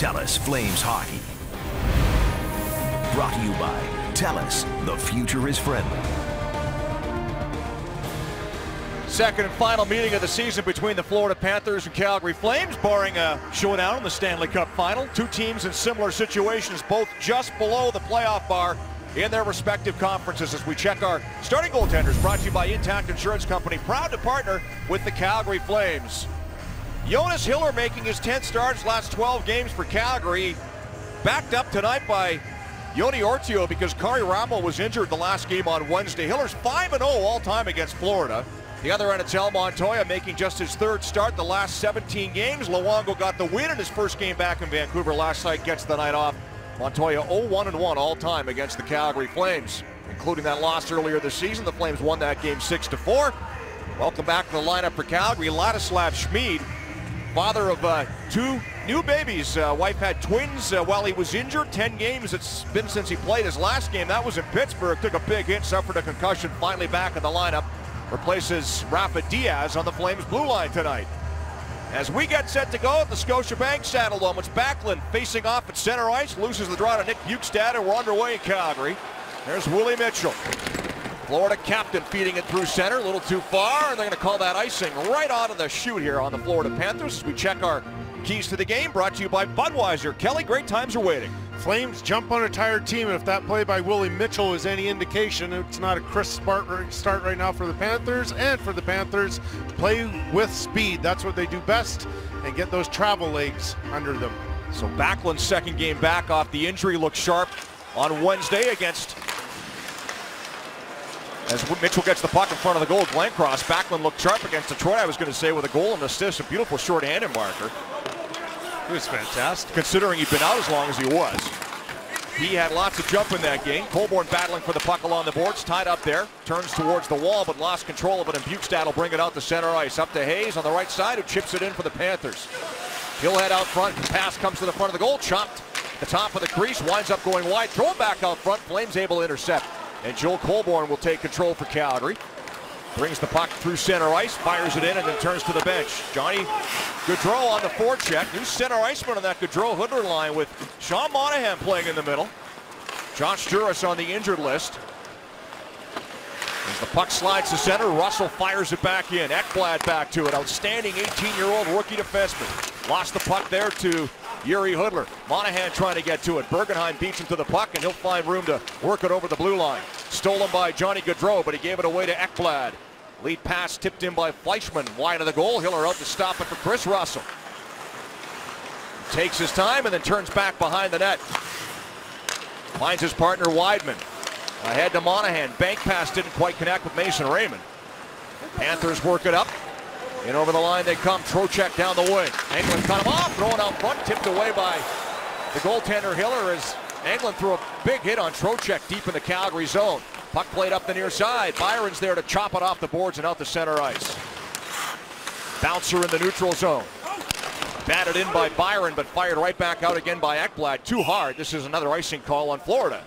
TELUS Flames Hockey. Brought to you by TELUS, the future is friendly. Second and final meeting of the season between the Florida Panthers and Calgary Flames, barring a showdown in the Stanley Cup final. Two teams in similar situations, both just below the playoff bar in their respective conferences. As we check our starting goaltenders, brought to you by Intact Insurance Company, proud to partner with the Calgary Flames. Jonas Hiller making his 10th starts, last 12 games for Calgary. Backed up tonight by Joni Ortio because Kari Ramo was injured the last game on Wednesday. Hiller's 5-0 all-time against Florida. The other end, it's Al Montoya making just his third start the last 17 games. Luongo got the win in his first game back in Vancouver last night, gets the night off. Montoya 0-1-1 all-time against the Calgary Flames, including that loss earlier this season. The Flames won that game 6-4. Welcome back to the lineup for Calgary. Ladislav Schmid, father of two new babies. Wife had twins while he was injured. 10 games it's been since he played his last game. That was in Pittsburgh. Took a big hit, suffered a concussion, finally back in the lineup. Replaces Rafa Diaz on the Flames blue line tonight. As we get set to go at the Scotiabank Saddledome, it's Backlund facing off at center ice, loses the draw to Nick Bjugstad, and we're underway in Calgary. There's Willie Mitchell. Florida captain feeding it through center, a little too far, and they're going to call that icing right onto the chute here on the Florida Panthers. We check our keys to the game, brought to you by Budweiser. Kelly, great times are waiting. Flames jump on a tired team, and if that play by Willie Mitchell is any indication, it's not a crisp start right now for the Panthers. And for the Panthers, play with speed. That's what they do best, and get those travel legs under them. So Backlund's second game back off the injury looks sharp on Wednesday against, as Mitchell gets the puck in front of the goal, Glencross. Backlund looked sharp against Detroit, I was going to say, with a goal and assist, a beautiful short-handed marker. It was fantastic. Considering he'd been out as long as he was. He had lots of jump in that game. Colborne battling for the puck along the boards, tied up there. Turns towards the wall, but lost control of it, and Bjugstad will bring it out to center ice. Up to Hayes on the right side, who chips it in for the Panthers. He'll head out front. Pass comes to the front of the goal. Chopped the top of the crease, winds up going wide. Throw him back out front. Flames able to intercept. And Joel Colborne will take control for Calgary. Brings the puck through center ice, fires it in, and then turns to the bench. Johnny Gaudreau on the forecheck. New center iceman on that Gaudreau-Hoodler line with Sean Monahan playing in the middle. Josh Juris on the injured list. As the puck slides to center, Russell fires it back in. Ekblad back to it. Outstanding 18-year-old rookie defenseman. Lost the puck there to Jiri Hudler. Monahan trying to get to it. Bergenheim beats him to the puck, and he'll find room to work it over the blue line. Stolen by Johnny Gaudreau, but he gave it away to Ekblad. Lead pass tipped in by Fleischmann. Wide of the goal. Hiller out to stop it for Chris Russell. Takes his time and then turns back behind the net. Finds his partner Weidman. Ahead to Monahan. Bank pass didn't quite connect with Mason Raymond. Panthers work it up. And over the line they come. Trocheck down the wing. Englund cut him off. Throwing out front. Tipped away by the goaltender Hiller as Englund threw a big hit on Trocheck deep in the Calgary zone. Puck played up the near side. Byron's there to chop it off the boards and out to center ice. Bouncer in the neutral zone. Batted in by Byron, but fired right back out again by Ekblad. Too hard. This is another icing call on Florida.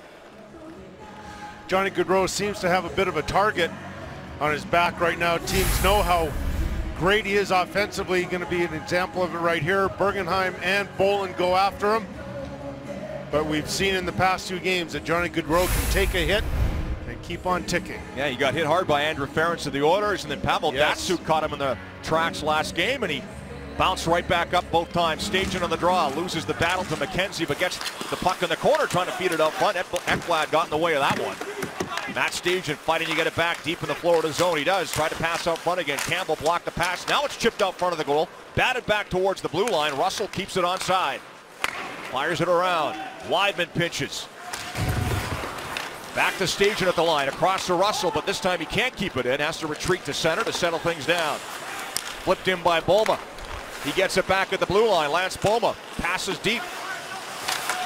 Johnny Gaudreau seems to have a bit of a target on his back right now. Teams know how great he is offensively. Going to be an example of it right here. Bergenheim and Bolin go after him. But we've seen in the past two games that Johnny Gaudreau can take a hit and keep on ticking. Yeah, he got hit hard by Andrew Ferentz of the Oilers, and then Pavel Datsyuk caught him in the tracks last game, and he bounced right back up both times. Staging on the draw, loses the battle to McKenzie, but gets the puck in the corner, trying to feed it out front. Ekblad got in the way of that one. Matt Stajan fighting to get it back deep in the Florida zone. He does. Try to pass out front again. Campbell blocked the pass. Now it's chipped out front of the goal. Batted back towards the blue line. Russell keeps it onside. Fires it around. Weidman pinches. Back to Stajan at the line. Across to Russell, but this time he can't keep it in. Has to retreat to center to settle things down. Flipped in by Boma. He gets it back at the blue line. Lance Boma passes deep.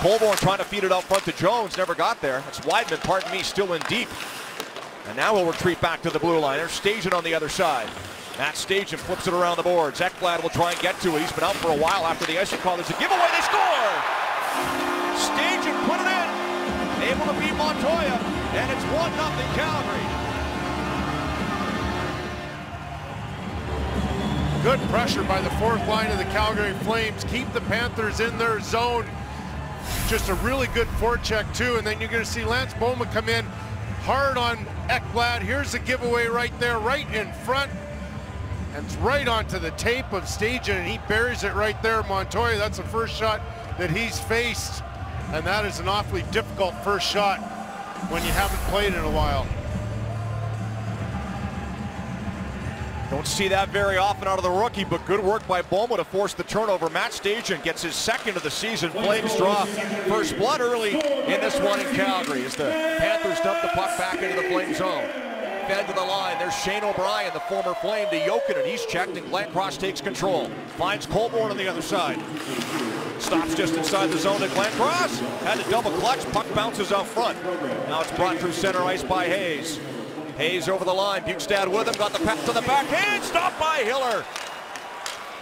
Colborne trying to feed it out front to Jones. Never got there. That's Weidman, pardon me, still in deep. And now he'll retreat back to the blue line. There's Stajan on the other side. Matt Stajan flips it around the boards. Ekblad will try and get to it. He's been out for a while after the icing call. There's a giveaway. They score! Stajan put it in. Able to beat Montoya. And it's 1-0 Calgary. Good pressure by the fourth line of the Calgary Flames. Keep the Panthers in their zone. Just a really good forecheck too. And then you're going to see Lance Bowman come in hard on Ekblad. Here's the giveaway right there, right in front. And it's right onto the tape of Stajan, and he buries it right there. Montoya, that's the first shot that he's faced. And that is an awfully difficult first shot when you haven't played in a while. Don't see that very often out of the rookie, but good work by Bowman to force the turnover. Matt Stajan gets his second of the season. Flames draw first blood early in this one in Calgary as the Panthers dump the puck back into the Flame zone. Fed to the line. There's Shane O'Brien, the former Flame, to Jokinen. He's checked, and Glenn Cross takes control. Finds Colborne on the other side. Stops just inside the zone to Glenn Cross. Had to double clutch. Puck bounces out front. Now it's brought through center ice by Hayes. Hayes over the line. Bukestad with him. Got the pass to the backhand. Stopped by Hiller.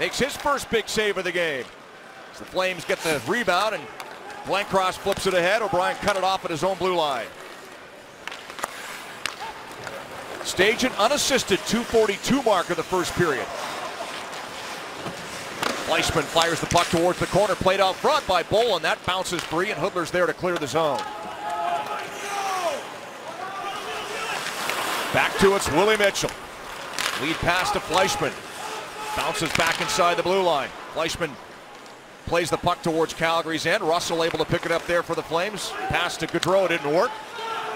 Makes his first big save of the game. As the Flames get the rebound, and Glenn Cross flips it ahead. O'Brien cut it off at his own blue line. Stajan unassisted, 2:42 mark of the first period. Fleischmann fires the puck towards the corner, played out front by Bolin. That bounces free, and Hudler's there to clear the zone. Back to it's Willie Mitchell. Lead pass to Fleischmann. Bounces back inside the blue line. Fleischmann plays the puck towards Calgary's end. Russell able to pick it up there for the Flames. Pass to Gaudreau, didn't work.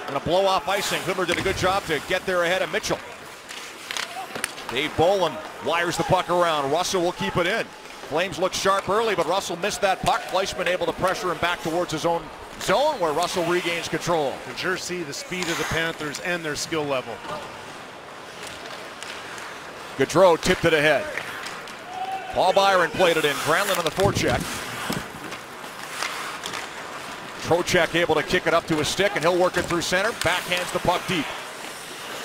And a blow-off icing. Hudler did a good job to get there ahead of Mitchell. Dave Bolin wires the puck around. Russell will keep it in. Flames look sharp early, but Russell missed that puck. Fleischmann able to pressure him back towards his own zone, where Russell regains control. You can sure see the speed of the Panthers and their skill level. Gaudreau tipped it ahead. Paul Byron played it in. Granlund on the forecheck. Trocheck able to kick it up to his stick, and he'll work it through center. Backhands the puck deep.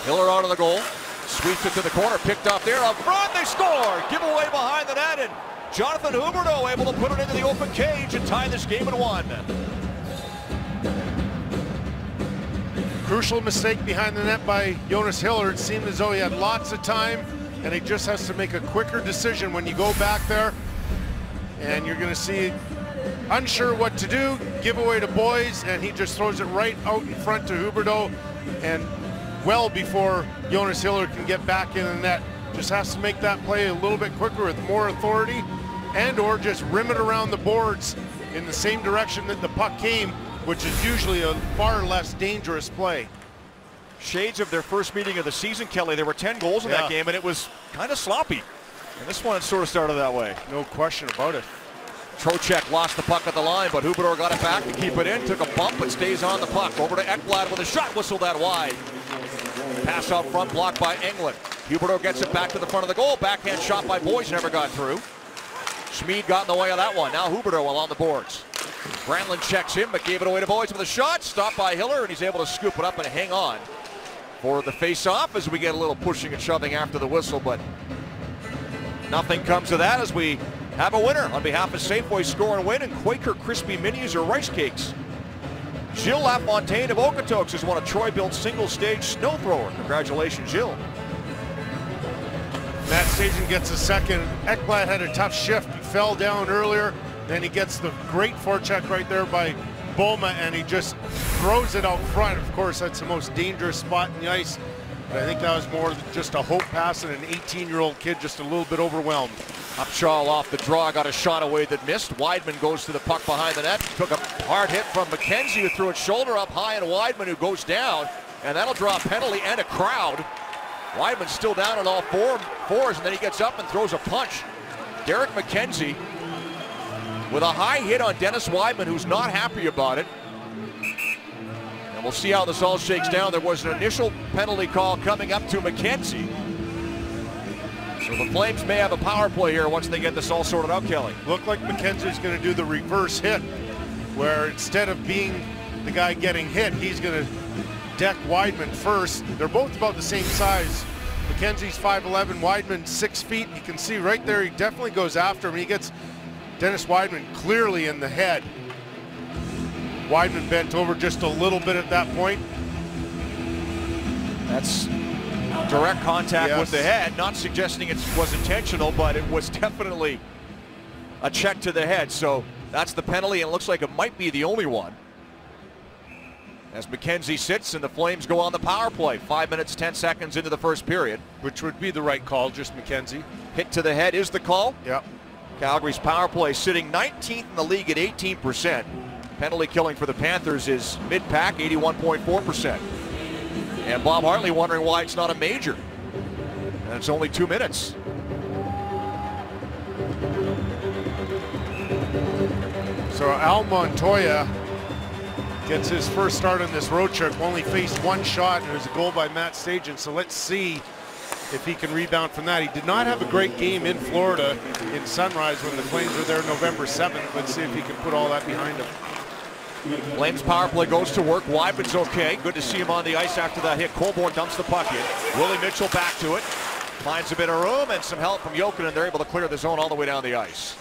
Hiller out of the goal. Sweeps it to the corner. Picked up there. Up front, they score! Giveaway behind the net, and Jonathan Huberdeau able to put it into the open cage and tie this game at 1. Crucial mistake behind the net by Jonas Hiller. It seemed as though he had lots of time, and he just has to make a quicker decision when you go back there. And you're going to see unsure what to do, give away to Boys, and he just throws it right out in front to Huberdeau, and well before Jonas Hiller can get back in the net. Just has to make that play a little bit quicker with more authority, and or just rim it around the boards in the same direction that the puck came, which is usually a far less dangerous play. Shades of their first meeting of the season, Kelly. There were 10 goals in that game, and it was kind of sloppy. And this one sort of started that way. No question about it. Trocheck lost the puck at the line, but Huberdeau got it back to keep it in. Took a bump, but stays on the puck. Over to Ekblad with a shot, whistled that wide. Pass out front, blocked by Englund. Huberdeau gets it back to the front of the goal. Backhand shot by Boys, never got through. Schmid got in the way of that one. Now Huberdeau along the boards. Granlund checks him, but gave it away to Boys with a shot. Stopped by Hiller, and he's able to scoop it up and hang on for the face-off as we get a little pushing and shoving after the whistle, but nothing comes of that as we have a winner on behalf of Safeway Score and Win and Quaker Crispy Minis or Rice Cakes. Gilles Lafontaine of Okotoks has won a Troy-built single-stage snow thrower. Congratulations, Gilles. Matt Stajan gets a second. Ekblad had a tough shift. He fell down earlier. Then he gets the great forecheck right there by Boma, and he just throws it out front. Of course, that's the most dangerous spot in the ice. But I think that was more than just a hope pass and an 18-year-old kid just a little bit overwhelmed. Upshaw off the draw, got a shot away that missed. Weidman goes to the puck behind the net. Took a hard hit from McKenzie, who threw it shoulder up high, and Weidman, who goes down. And that'll draw a penalty and a crowd. Weidman's still down on all fours, and then he gets up and throws a punch. Derek McKenzie with a high hit on Dennis Weidman, who's not happy about it. And we'll see how this all shakes down. There was an initial penalty call coming up to McKenzie. So the Flames may have a power play here once they get this all sorted out, Kelly. Looked like McKenzie's going to do the reverse hit, where instead of being the guy getting hit, he's going to deck Weidman first. They're both about the same size. McKenzie's 5'11", Weidman 6 feet. You can see right there, he definitely goes after him. He gets Dennis Weidman clearly in the head. Weidman bent over just a little bit at that point. That's Direct contact with the head, not suggesting it was intentional, but it was definitely a check to the head. So that's the penalty, and it looks like it might be the only one. As McKenzie sits and the Flames go on the power play. 5 minutes, 10 seconds into the first period. Which would be the right call, just McKenzie. Hit to the head is the call. Yep. Calgary's power play sitting 19th in the league at 18%. Penalty killing for the Panthers is mid-pack, 81.4%. And Bob Hartley wondering why it's not a major. And it's only 2 minutes. So Al Montoya gets his first start on this road trip, only faced one shot, and it was a goal by Matt Stajan. So let's see if he can rebound from that. He did not have a great game in Florida in Sunrise when the Flames were there November 7th. Let's see if he can put all that behind him. Flames power play goes to work. Weidman's okay. Good to see him on the ice after that hit. Colborne dumps the puck in. Willie Mitchell back to it. Finds a bit of room and some help from Jokinen. They're able to clear the zone all the way down the ice.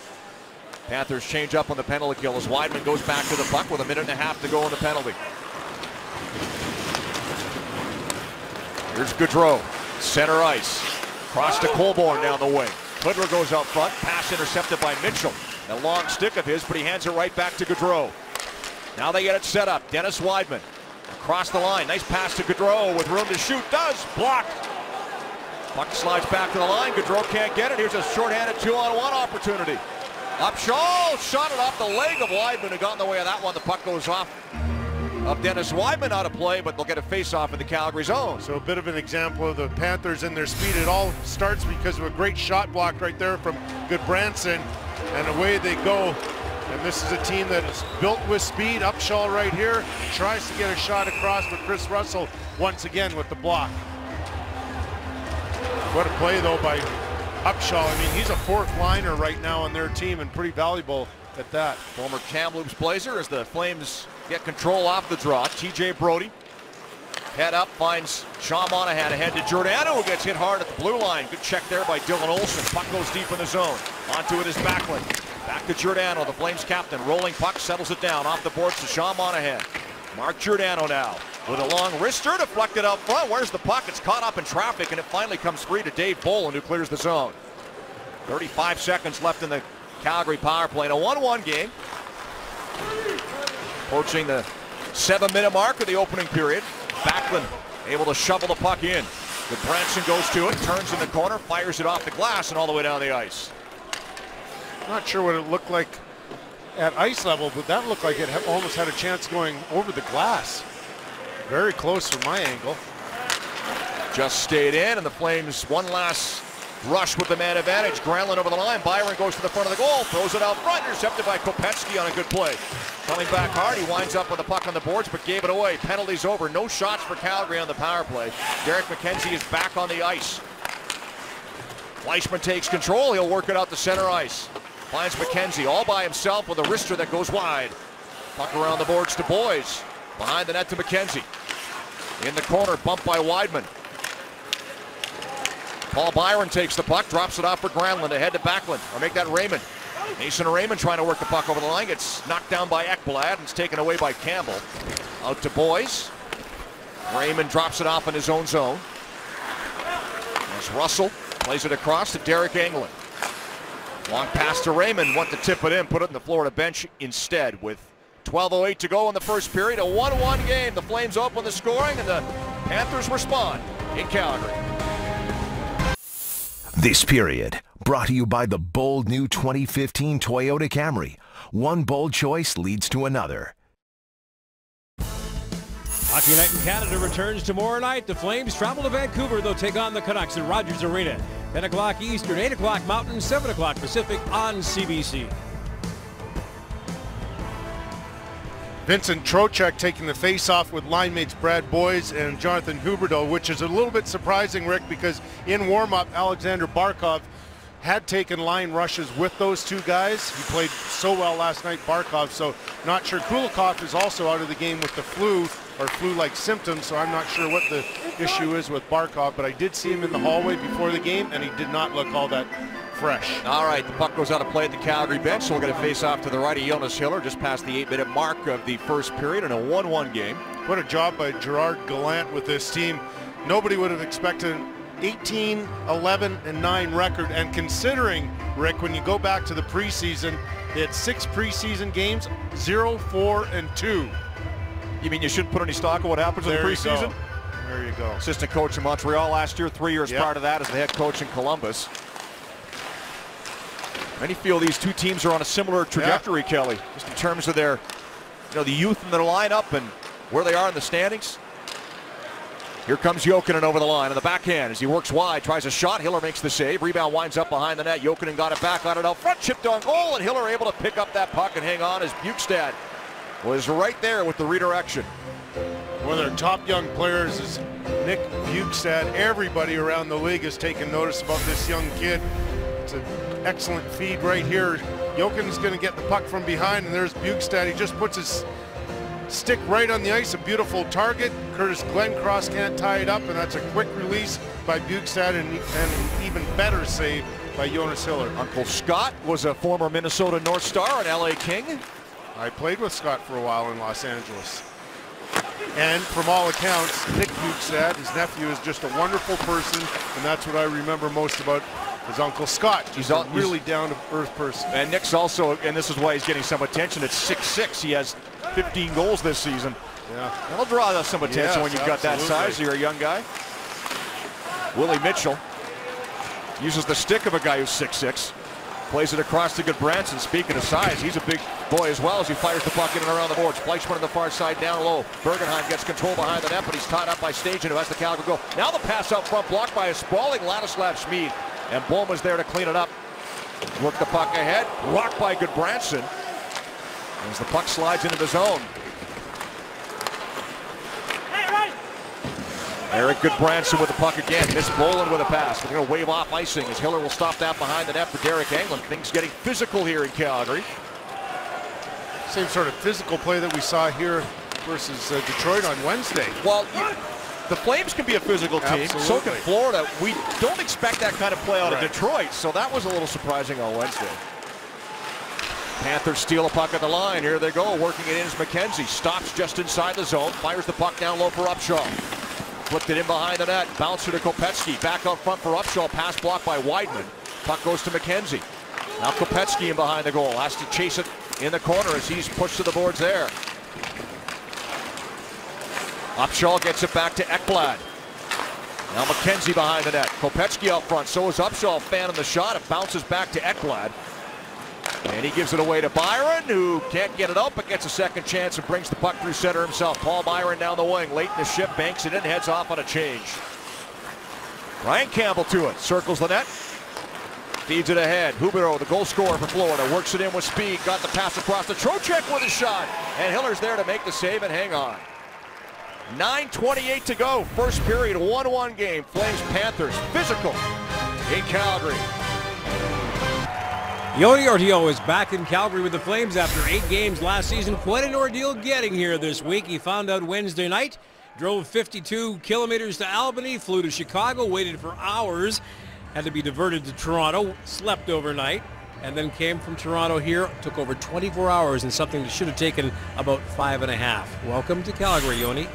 Panthers change up on the penalty kill as Weidman goes back to the puck with a minute and a half to go on the penalty. Here's Gaudreau, center ice. Cross to Colborne down the wing. Kudler goes out front, pass intercepted by Mitchell. A long stick of his, but he hands it right back to Gaudreau. Now they get it set up. Dennis Weidman across the line. Nice pass to Gaudreau with room to shoot. Does block. Puck slides back to the line. Gaudreau can't get it. Here's a shorthanded 2-on-1 opportunity. Upshaw shot it off the leg of Weidman, who got in the way of that one. The puck goes off of Dennis Weidman out of play, but they'll get a face-off in the Calgary zone. So a bit of an example of the Panthers and their speed. It all starts because of a great shot block right there from Goodbranson, and away they go. And this is a team that is built with speed. Upshaw right here tries to get a shot across, but Chris Russell once again with the block. What a play though by Upshaw. I mean, he's a fourth liner right now on their team and pretty valuable at that. Former Kamloops Blazer as the Flames get control off the draw. TJ Brodie head up, finds Sean Monahan ahead to Giordano, who gets hit hard at the blue line. Good check there by Dylan Olsen. Puck goes deep in the zone. Onto it is Backlund. Back to Giordano, the Flames captain. Rolling puck, settles it down off the boards to Sean Monahan. Mark Giordano now with a long wrister, deflected out front. Where's the puck? It's caught up in traffic, and it finally comes free to Dave Bolland, who clears the zone. 35 seconds left in the Calgary power play in a 1-1 game. Approaching the 7-minute mark of the opening period. Backlund able to shovel the puck in. Goodbranson goes to it, turns in the corner, fires it off the glass and all the way down the ice. Not sure what it looked like at ice level, but that looked like it almost had a chance going over the glass. Very close from my angle. Just stayed in, and the Flames one last rush with the man advantage. Granlund over the line. Byron goes to the front of the goal, throws it out front, intercepted by Kopetsky on a good play. Coming back hard, he winds up with the puck on the boards, but gave it away. Penalties over. No shots for Calgary on the power play. Derek McKenzie is back on the ice. Fleischmann takes control. He'll work it out to center ice. Finds McKenzie all by himself with a wrister that goes wide. Puck around the boards to Boys. Behind the net to McKenzie. In the corner, bumped by Weidman. Paul Byron takes the puck, drops it off for Granlund, ahead to Backlund, or make that Raymond. Mason Raymond trying to work the puck over the line, gets knocked down by Ekblad, and it's taken away by Campbell. Out to Boys. Raymond drops it off in his own zone. As Russell plays it across to Derek Engelland. Long pass to Raymond, want to tip it in, put it in the Florida bench instead. With 12:08 to go in the first period, a 1-1 game. The Flames open the scoring, and the Panthers respond in Calgary. This period brought to you by the bold new 2015 Toyota Camry. One bold choice leads to another. Hockey Night in Canada returns tomorrow night. The Flames travel to Vancouver. They'll take on the Canucks at Rogers Arena. 10 o'clock Eastern, 8 o'clock Mountain, 7 o'clock Pacific on CBC. Vincent Trocheck taking the face-off with line mates Brad Boys and Jonathan Huberdeau, which is a little bit surprising, Rick, because in warm-up, Alexander Barkov had taken line rushes with those two guys. He played so well last night, Barkov, so not sure. Kulikov is also out of the game with the flu or flu-like symptoms, so I'm not sure what the issue is with Barkov, but I did see him in the hallway before the game, and he did not look all that fresh. All right, the puck goes out of play at the Calgary bench, so we'll get a face-off to the righty, Jonas Hiller, just past the 8-minute mark of the first period in a 1-1 game. What a job by Gerard Gallant with this team. Nobody would have expected 18, 11, and 9 record. And considering, Rick, when you go back to the preseason, they had 6 preseason games, 0, 4, and 2. You mean you shouldn't put any stock in what happens in the preseason? There you go. Assistant coach in Montreal last year, 3 years prior to that as the head coach in Columbus. Many feel these two teams are on a similar trajectory, Kelly, just in terms of their, the youth in their lineup and where they are in the standings. Here comes Jokinen over the line on the backhand as he works wide, tries a shot. Hiller makes the save. Rebound winds up behind the net. Jokinen got it back, got it out front, chipped on goal, and Hiller able to pick up that puck and hang on as Bjugstad was right there with the redirection. One of their top young players is Nick Bjugstad. Everybody around the league has taken notice about this young kid. It's an excellent feed right here. Jokinen's going to get the puck from behind, and there's Bjugstad. He just puts his stick right on the ice, a beautiful target. Curtis Glencross can't tie it up, and that's a quick release by Bjugstad and an even better save by Jonas Hiller. Uncle Scott was a former Minnesota North Star and LA King. I played with Scott for a while in Los Angeles. And from all accounts, Nick Bjugstad, his nephew, is just a wonderful person, and that's what I remember most about his Uncle Scott. He's a really down-to-earth person. And Nick's also, and this is why he's getting some attention, at 6'6". He has 15 goals this season. Yeah. That'll draw some attention when you've got that size. You're a young guy. Willie Mitchell uses the stick of a guy who's 6'6". Plays it across to Goodbranson. Speaking of size, he's a big boy as well as he fires the puck in and around the boards. Fleischmann on the far side down low. Bergenheim gets control behind the net, but he's tied up by Stajan, who has the Calgary goal. Now the pass out front blocked by a sprawling Ladislav Schmid. And Bowman's there to clean it up. Work the puck ahead. Blocked by Goodbranson. As the puck slides into the zone. Eric Goodbranson with the puck again. Missed Bolin with a pass. They're going to wave off icing as Hiller will stop that behind the net for Derek Engelland. Things getting physical here in Calgary. Same sort of physical play that we saw here versus Detroit on Wednesday. Well, the Flames can be a physical team. Absolutely. So can Florida. We don't expect that kind of play out of Detroit, so that was a little surprising on Wednesday. Panthers steal a puck at the line. Here they go, working it in as McKenzie. Stops just inside the zone. Fires the puck down low for Upshaw. Flipped it in behind the net. Bouncer to Kopecky. Back up front for Upshaw. Pass blocked by Weidman. Puck goes to McKenzie. Now Kopecky in behind the goal. Has to chase it in the corner as he's pushed to the boards there. Upshaw gets it back to Ekblad. Now McKenzie behind the net. Kopecky out front. So is Upshaw fanning the shot. It bounces back to Ekblad. And he gives it away to Byron, who can't get it out, but gets a second chance and brings the puck through center himself. Paul Byron down the wing, late in the shift, banks it in, heads off on a change. Ryan Campbell to it, circles the net, feeds it ahead. Huberdeau, the goal scorer for Florida, works it in with speed, got the pass across to Trocheck with a shot, and Hiller's there to make the save and hang on. 9:28 to go, first period, 1-1 game. Flames Panthers, physical in Calgary. Yoni Ortio is back in Calgary with the Flames after 8 games last season. Quite an ordeal getting here this week. He found out Wednesday night, drove 52 kilometers to Albany, flew to Chicago, waited for hours, had to be diverted to Toronto, slept overnight, and then came from Toronto here. Took over 24 hours in something that should have taken about 5.5. Welcome to Calgary, Yoni.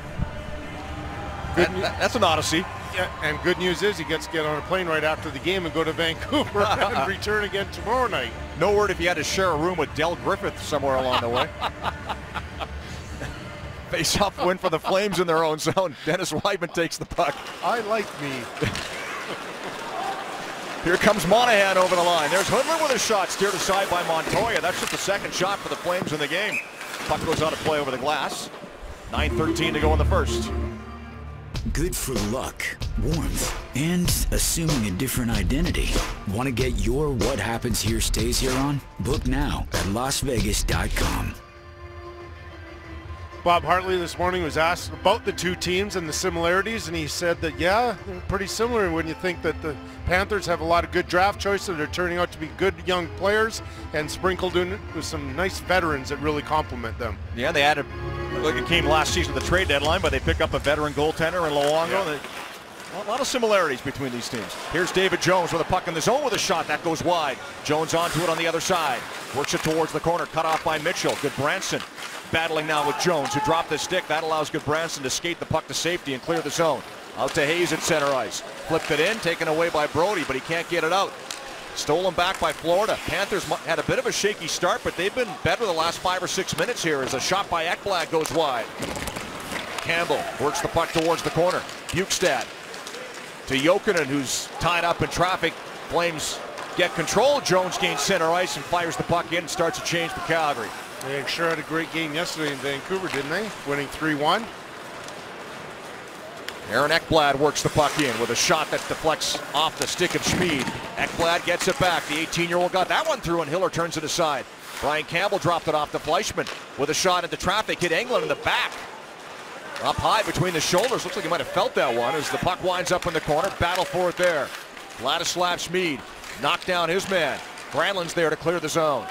That's an odyssey. Yeah, and good news is he gets to get on a plane right after the game and go to Vancouver and return again tomorrow night. No word if he had to share a room with Del Griffith somewhere along the way. Face-off win for the Flames in their own zone. Dennis Weidman takes the puck. I like me. Here comes Monahan over the line. There's Hoodler with a shot, steered aside by Montoya. That's just the second shot for the Flames in the game. Puck goes out of play over the glass. 9:13 to go in the first. Good for luck, warmth, and assuming a different identity. Want to get your What Happens Here Stays Here on? Book now at LasVegas.com. Bob Hartley this morning was asked about the two teams and the similarities, and he said that, yeah, they're pretty similar when you think that the Panthers have a lot of good draft choices. They're turning out to be good young players and sprinkled in with some nice veterans that really complement them. Yeah, they added, like it came last season at the trade deadline, but they pick up a veteran goaltender in Luongo. Yeah. A lot of similarities between these teams. Here's David Jones with a puck in the zone with a shot. That goes wide. Jones onto it on the other side. Works it towards the corner. Cut off by Mitchell. Goodbranson battling now with Jones, who dropped the stick. That allows Goodbranson to skate the puck to safety and clear the zone. Out to Hayes at center ice. Flipped it in, taken away by Brody, but he can't get it out. Stolen back by Florida. Panthers had a bit of a shaky start, but they've been better the last 5 or 6 minutes here as a shot by Ekblad goes wide. Campbell works the puck towards the corner. Bukestad to Jokinen, who's tied up in traffic. Flames get control. Jones gains center ice and fires the puck in and starts a change for Calgary. They sure had a great game yesterday in Vancouver, didn't they? Winning 3-1. Aaron Ekblad works the puck in with a shot that deflects off the stick of Schmid. Ekblad gets it back. The 18-year-old got that one through, and Hiller turns it aside. Brian Campbell dropped it off to Fleischmann with a shot into traffic. Hit Engelland in the back. Up high between the shoulders. Looks like he might have felt that one as the puck winds up in the corner. Battle for it there. Vladislav Schmid knocked down his man. Granlund's there to clear the zone.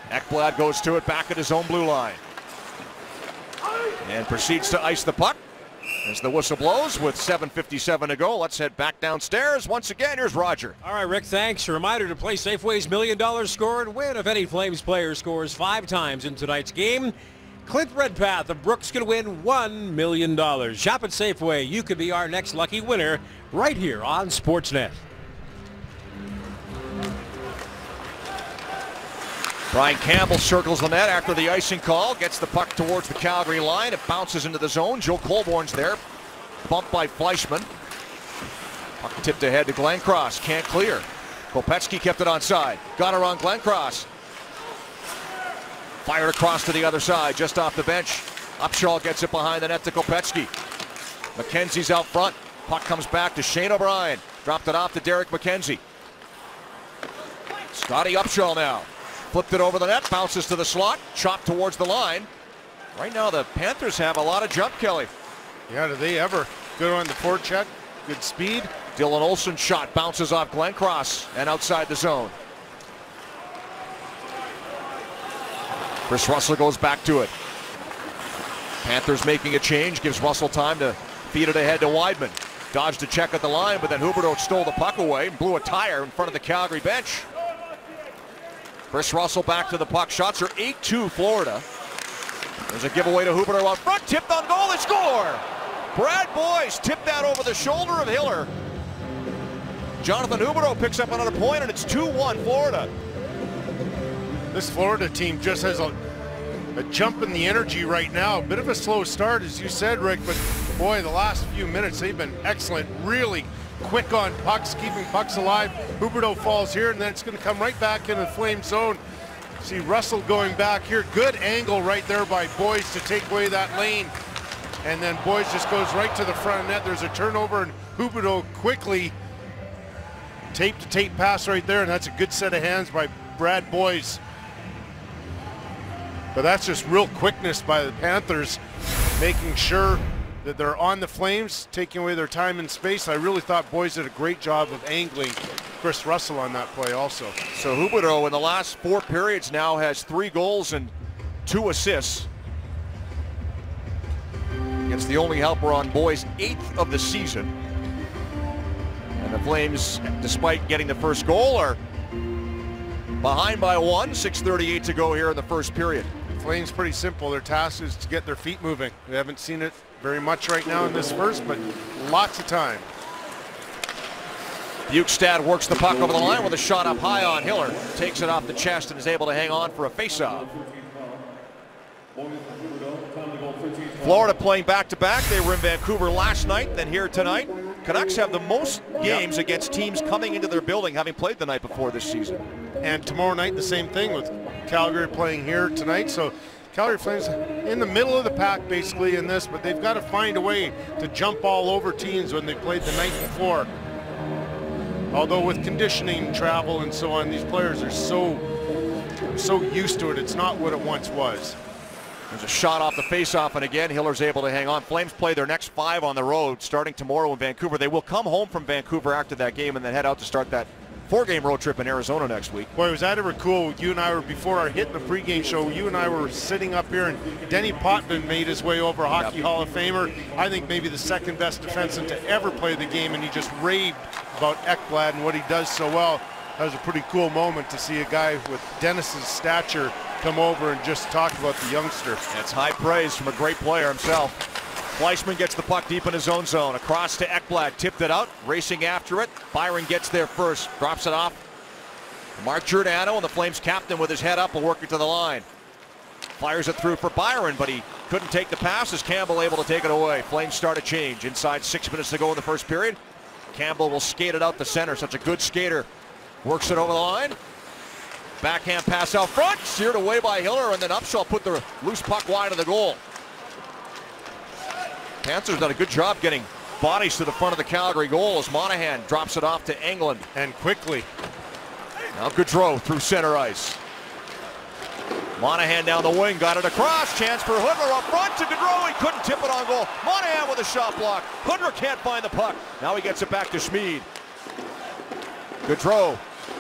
Ekblad goes to it back at his own blue line. And proceeds to ice the puck. As the whistle blows with 7:57 to go, let's head back downstairs. Once again, here's Roger. All right, Rick, thanks. A reminder to play Safeway's $1 Million Score and Win if any Flames player scores 5 times in tonight's game. Clint Redpath of Brooks can win $1 million. Shop at Safeway. You could be our next lucky winner right here on Sportsnet. Brian Campbell circles the net after the icing call, gets the puck towards the Calgary line. It bounces into the zone. Joe Colborne's there, bumped by Fleischmann. Puck tipped ahead to Glencross, can't clear. Kopecky kept it onside, got it on Glencross. Fired across to the other side, just off the bench. Upshaw gets it behind the net to Kopecky. McKenzie's out front. Puck comes back to Shane O'Brien. Dropped it off to Derek McKenzie. Scotty Upshaw now. Flipped it over the net, bounces to the slot, chopped towards the line. Right now the Panthers have a lot of jump, Kelly. Yeah, do they ever? Good on the forecheck, good speed. Dylan Olsen's shot bounces off Glencross and outside the zone. Chris Russell goes back to it. Panthers making a change, gives Russell time to feed it ahead to Weidman. Dodged a check at the line, but then Huberdeau stole the puck away and blew a tire in front of the Calgary bench. Chris Russell back to the puck. Shots are 8-2 Florida. There's a giveaway to Huberdeau out front. Tipped on goal. They score. Brad Boyce tipped that over the shoulder of Hiller. Jonathan Huberdeau picks up another point, and it's 2-1 Florida. This Florida team just has a jump in the energy right now. A bit of a slow start, as you said, Rick, but boy, the last few minutes they've been excellent. Really quick on pucks, keeping pucks alive. Huberdeau falls here, and then it's going to come right back in the Flame zone. See Russell going back here. Good angle right there by Boyce to take away that lane. And then Boyce just goes right to the front of net. There's a turnover, and Huberdeau quickly tape-to-tape pass right there, and that's a good set of hands by Brad Boyce. But that's just real quickness by the Panthers, making sure that they're on the Flames, taking away their time and space. I really thought Boyce did a great job of angling Chris Russell on that play also. So Huberdeau in the last 4 periods now has 3 goals and 2 assists. It's the only helper on Boyce, 8th of the season. And the Flames, despite getting the first goal, are behind by 1. 6:38 to go here in the first period. Flames pretty simple. Their task is to get their feet moving. We haven't seen it very much right now in this first, but lots of time. Bukestad works the puck over the line with a shot up high on Hiller. Takes it off the chest and is able to hang on for a faceoff. Florida playing back-to-back. They were in Vancouver last night, then here tonight. Canucks have the most games against teams coming into their building, having played the night before this season. And tomorrow night, the same thing with Calgary playing here tonight. So Calgary Flames in the middle of the pack basically in this, but they've got to find a way to jump all over teams when they played the night before. Although with conditioning, travel, and so on, these players are so used to it. It's not what it once was. There's a shot off the faceoff, and again, Hiller's able to hang on. Flames play their next 5 on the road, starting tomorrow in Vancouver. They will come home from Vancouver after that game and then head out to start that 4-game road trip in Arizona next week. Boy, was that ever cool. You and I were, before our hit in the pregame show, you and I were sitting up here, and Denny Potvin made his way over, Hockey Hall of Famer. I think maybe the second best defenseman to ever play the game, and he just raved about Ekblad and what he does so well. That was a pretty cool moment to see a guy with Dennis's stature come over and just talk about the youngster. That's high praise from a great player himself. Fleischmann gets the puck deep in his own zone. Across to Ekblad, tipped it out, racing after it. Byron gets there first, drops it off. Mark Giordano, and the Flames captain with his head up will work it to the line. Fires it through for Byron, but he couldn't take the pass as Campbell able to take it away. Flames start a change inside 6 minutes to go in the first period. Campbell will skate it out the center. Such a good skater. Works it over the line. Backhand pass out front. Steered away by Hiller, and then Upshaw put the loose puck wide of the goal. Panthers done a good job getting bodies to the front of the Calgary goal as Monahan drops it off to Englund. And quickly. Now Gaudreau through center ice. Monahan down the wing, got it across. Chance for Hoodler up front to Gaudreau. He couldn't tip it on goal. Monahan with a shot block. Hoodler can't find the puck. Now he gets it back to Schmid. Gaudreau,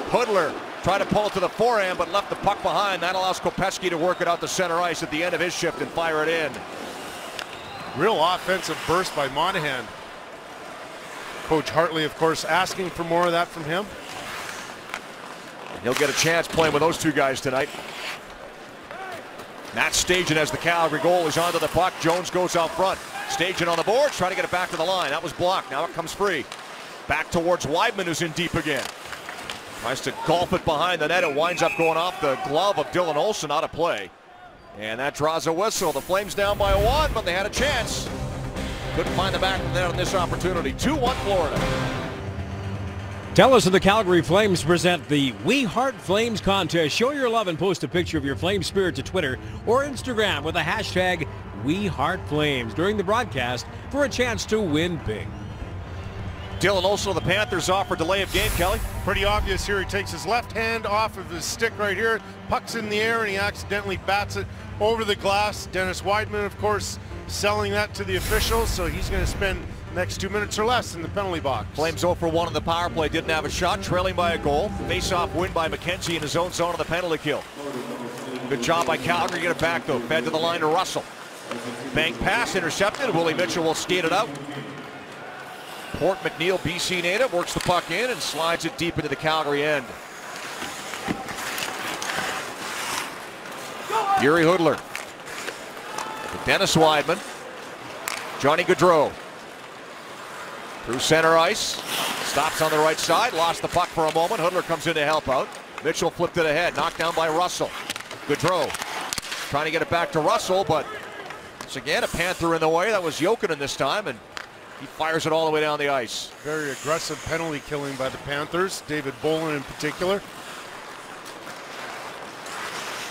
Hoodler tried to pull it to the forehand but left the puck behind. That allows Kopecky to work it out to center ice at the end of his shift and fire it in. Real offensive burst by Monahan. Coach Hartley, of course, asking for more of that from him. He'll get a chance playing with those two guys tonight. Matt Stajan as the Calgary goal is onto the puck. Jones goes out front. Stajan on the board, trying to get it back to the line. That was blocked. Now it comes free. Back towards Weidman, who's in deep again. Tries to golf it behind the net. It winds up going off the glove of Dylan Olsen, out of play. And that draws a whistle. The Flames down by 1, but they had a chance. Couldn't find the back of the net on this opportunity. 2-1 Florida. Tell us if the Calgary Flames present the We Heart Flames contest. Show your love and post a picture of your Flame spirit to Twitter or Instagram with the hashtag WeHeartFlames during the broadcast for a chance to win big. Dylan Olsen of the Panthers off for delay of game, Kelly. Pretty obvious here. He takes his left hand off of his stick right here. Puck's in the air and he accidentally bats it over the glass. Dennis Weidman, of course, selling that to the officials, so he's going to spend next 2 minutes or less in the penalty box. Flames 0 for 1 on the power play. Didn't have a shot, trailing by a goal. Face-off win by McKenzie in his own zone on the penalty kill. Good job by Calgary. Get it back, though. Fed to the line to Russell. Bank pass intercepted. Willie Mitchell will skate it out. Port McNeil, BC native, works the puck in and slides it deep into the Calgary end. Yuri Hoodler. To Dennis Weidman. Johnny Gaudreau. Through center ice. Stops on the right side. Lost the puck for a moment. Hoodler comes in to help out. Mitchell flipped it ahead. Knocked down by Russell. Gaudreau trying to get it back to Russell, but once again a Panther in the way. That was Jokinen this time, and he fires it all the way down the ice. Very aggressive penalty killing by the Panthers. David Bolin in particular.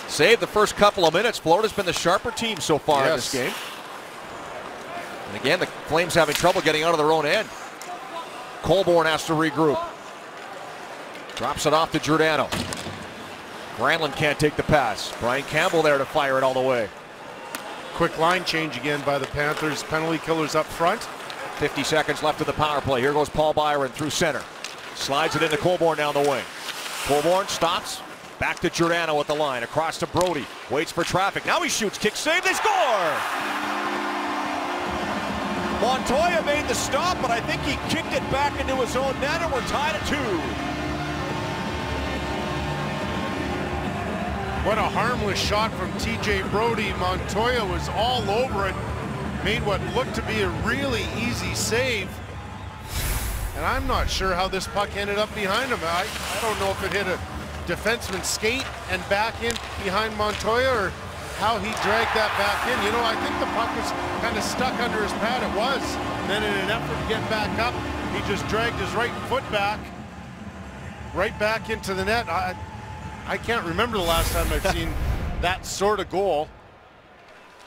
Saved the first couple of minutes. Florida's been the sharper team so far in this game. And again, the Flames having trouble getting out of their own end. Colborne has to regroup. Drops it off to Giordano. Granlund can't take the pass. Brian Campbell there to fire it all the way. Quick line change again by the Panthers. Penalty killers up front. 50 seconds left of the power play. Here goes Paul Byron through center. Slides it into Colborne down the wing. Colborne stops. Back to Giordano at the line. Across to Brody. Waits for traffic. Now he shoots. Kick save. They score! Montoya made the stop, but I think he kicked it back into his own net, and we're tied at 2. What a harmless shot from TJ Brody. Montoya was all over it. Made what looked to be a really easy save. And I'm not sure how this puck ended up behind him. I don't know if it hit a defenseman's skate and back in behind Montoya, or how he dragged that back in. You know, I think the puck was kind of stuck under his pad. It was. And then in an effort to get back up, he just dragged his right foot back, right back into the net. I can't remember the last time I've seen that sort of goal.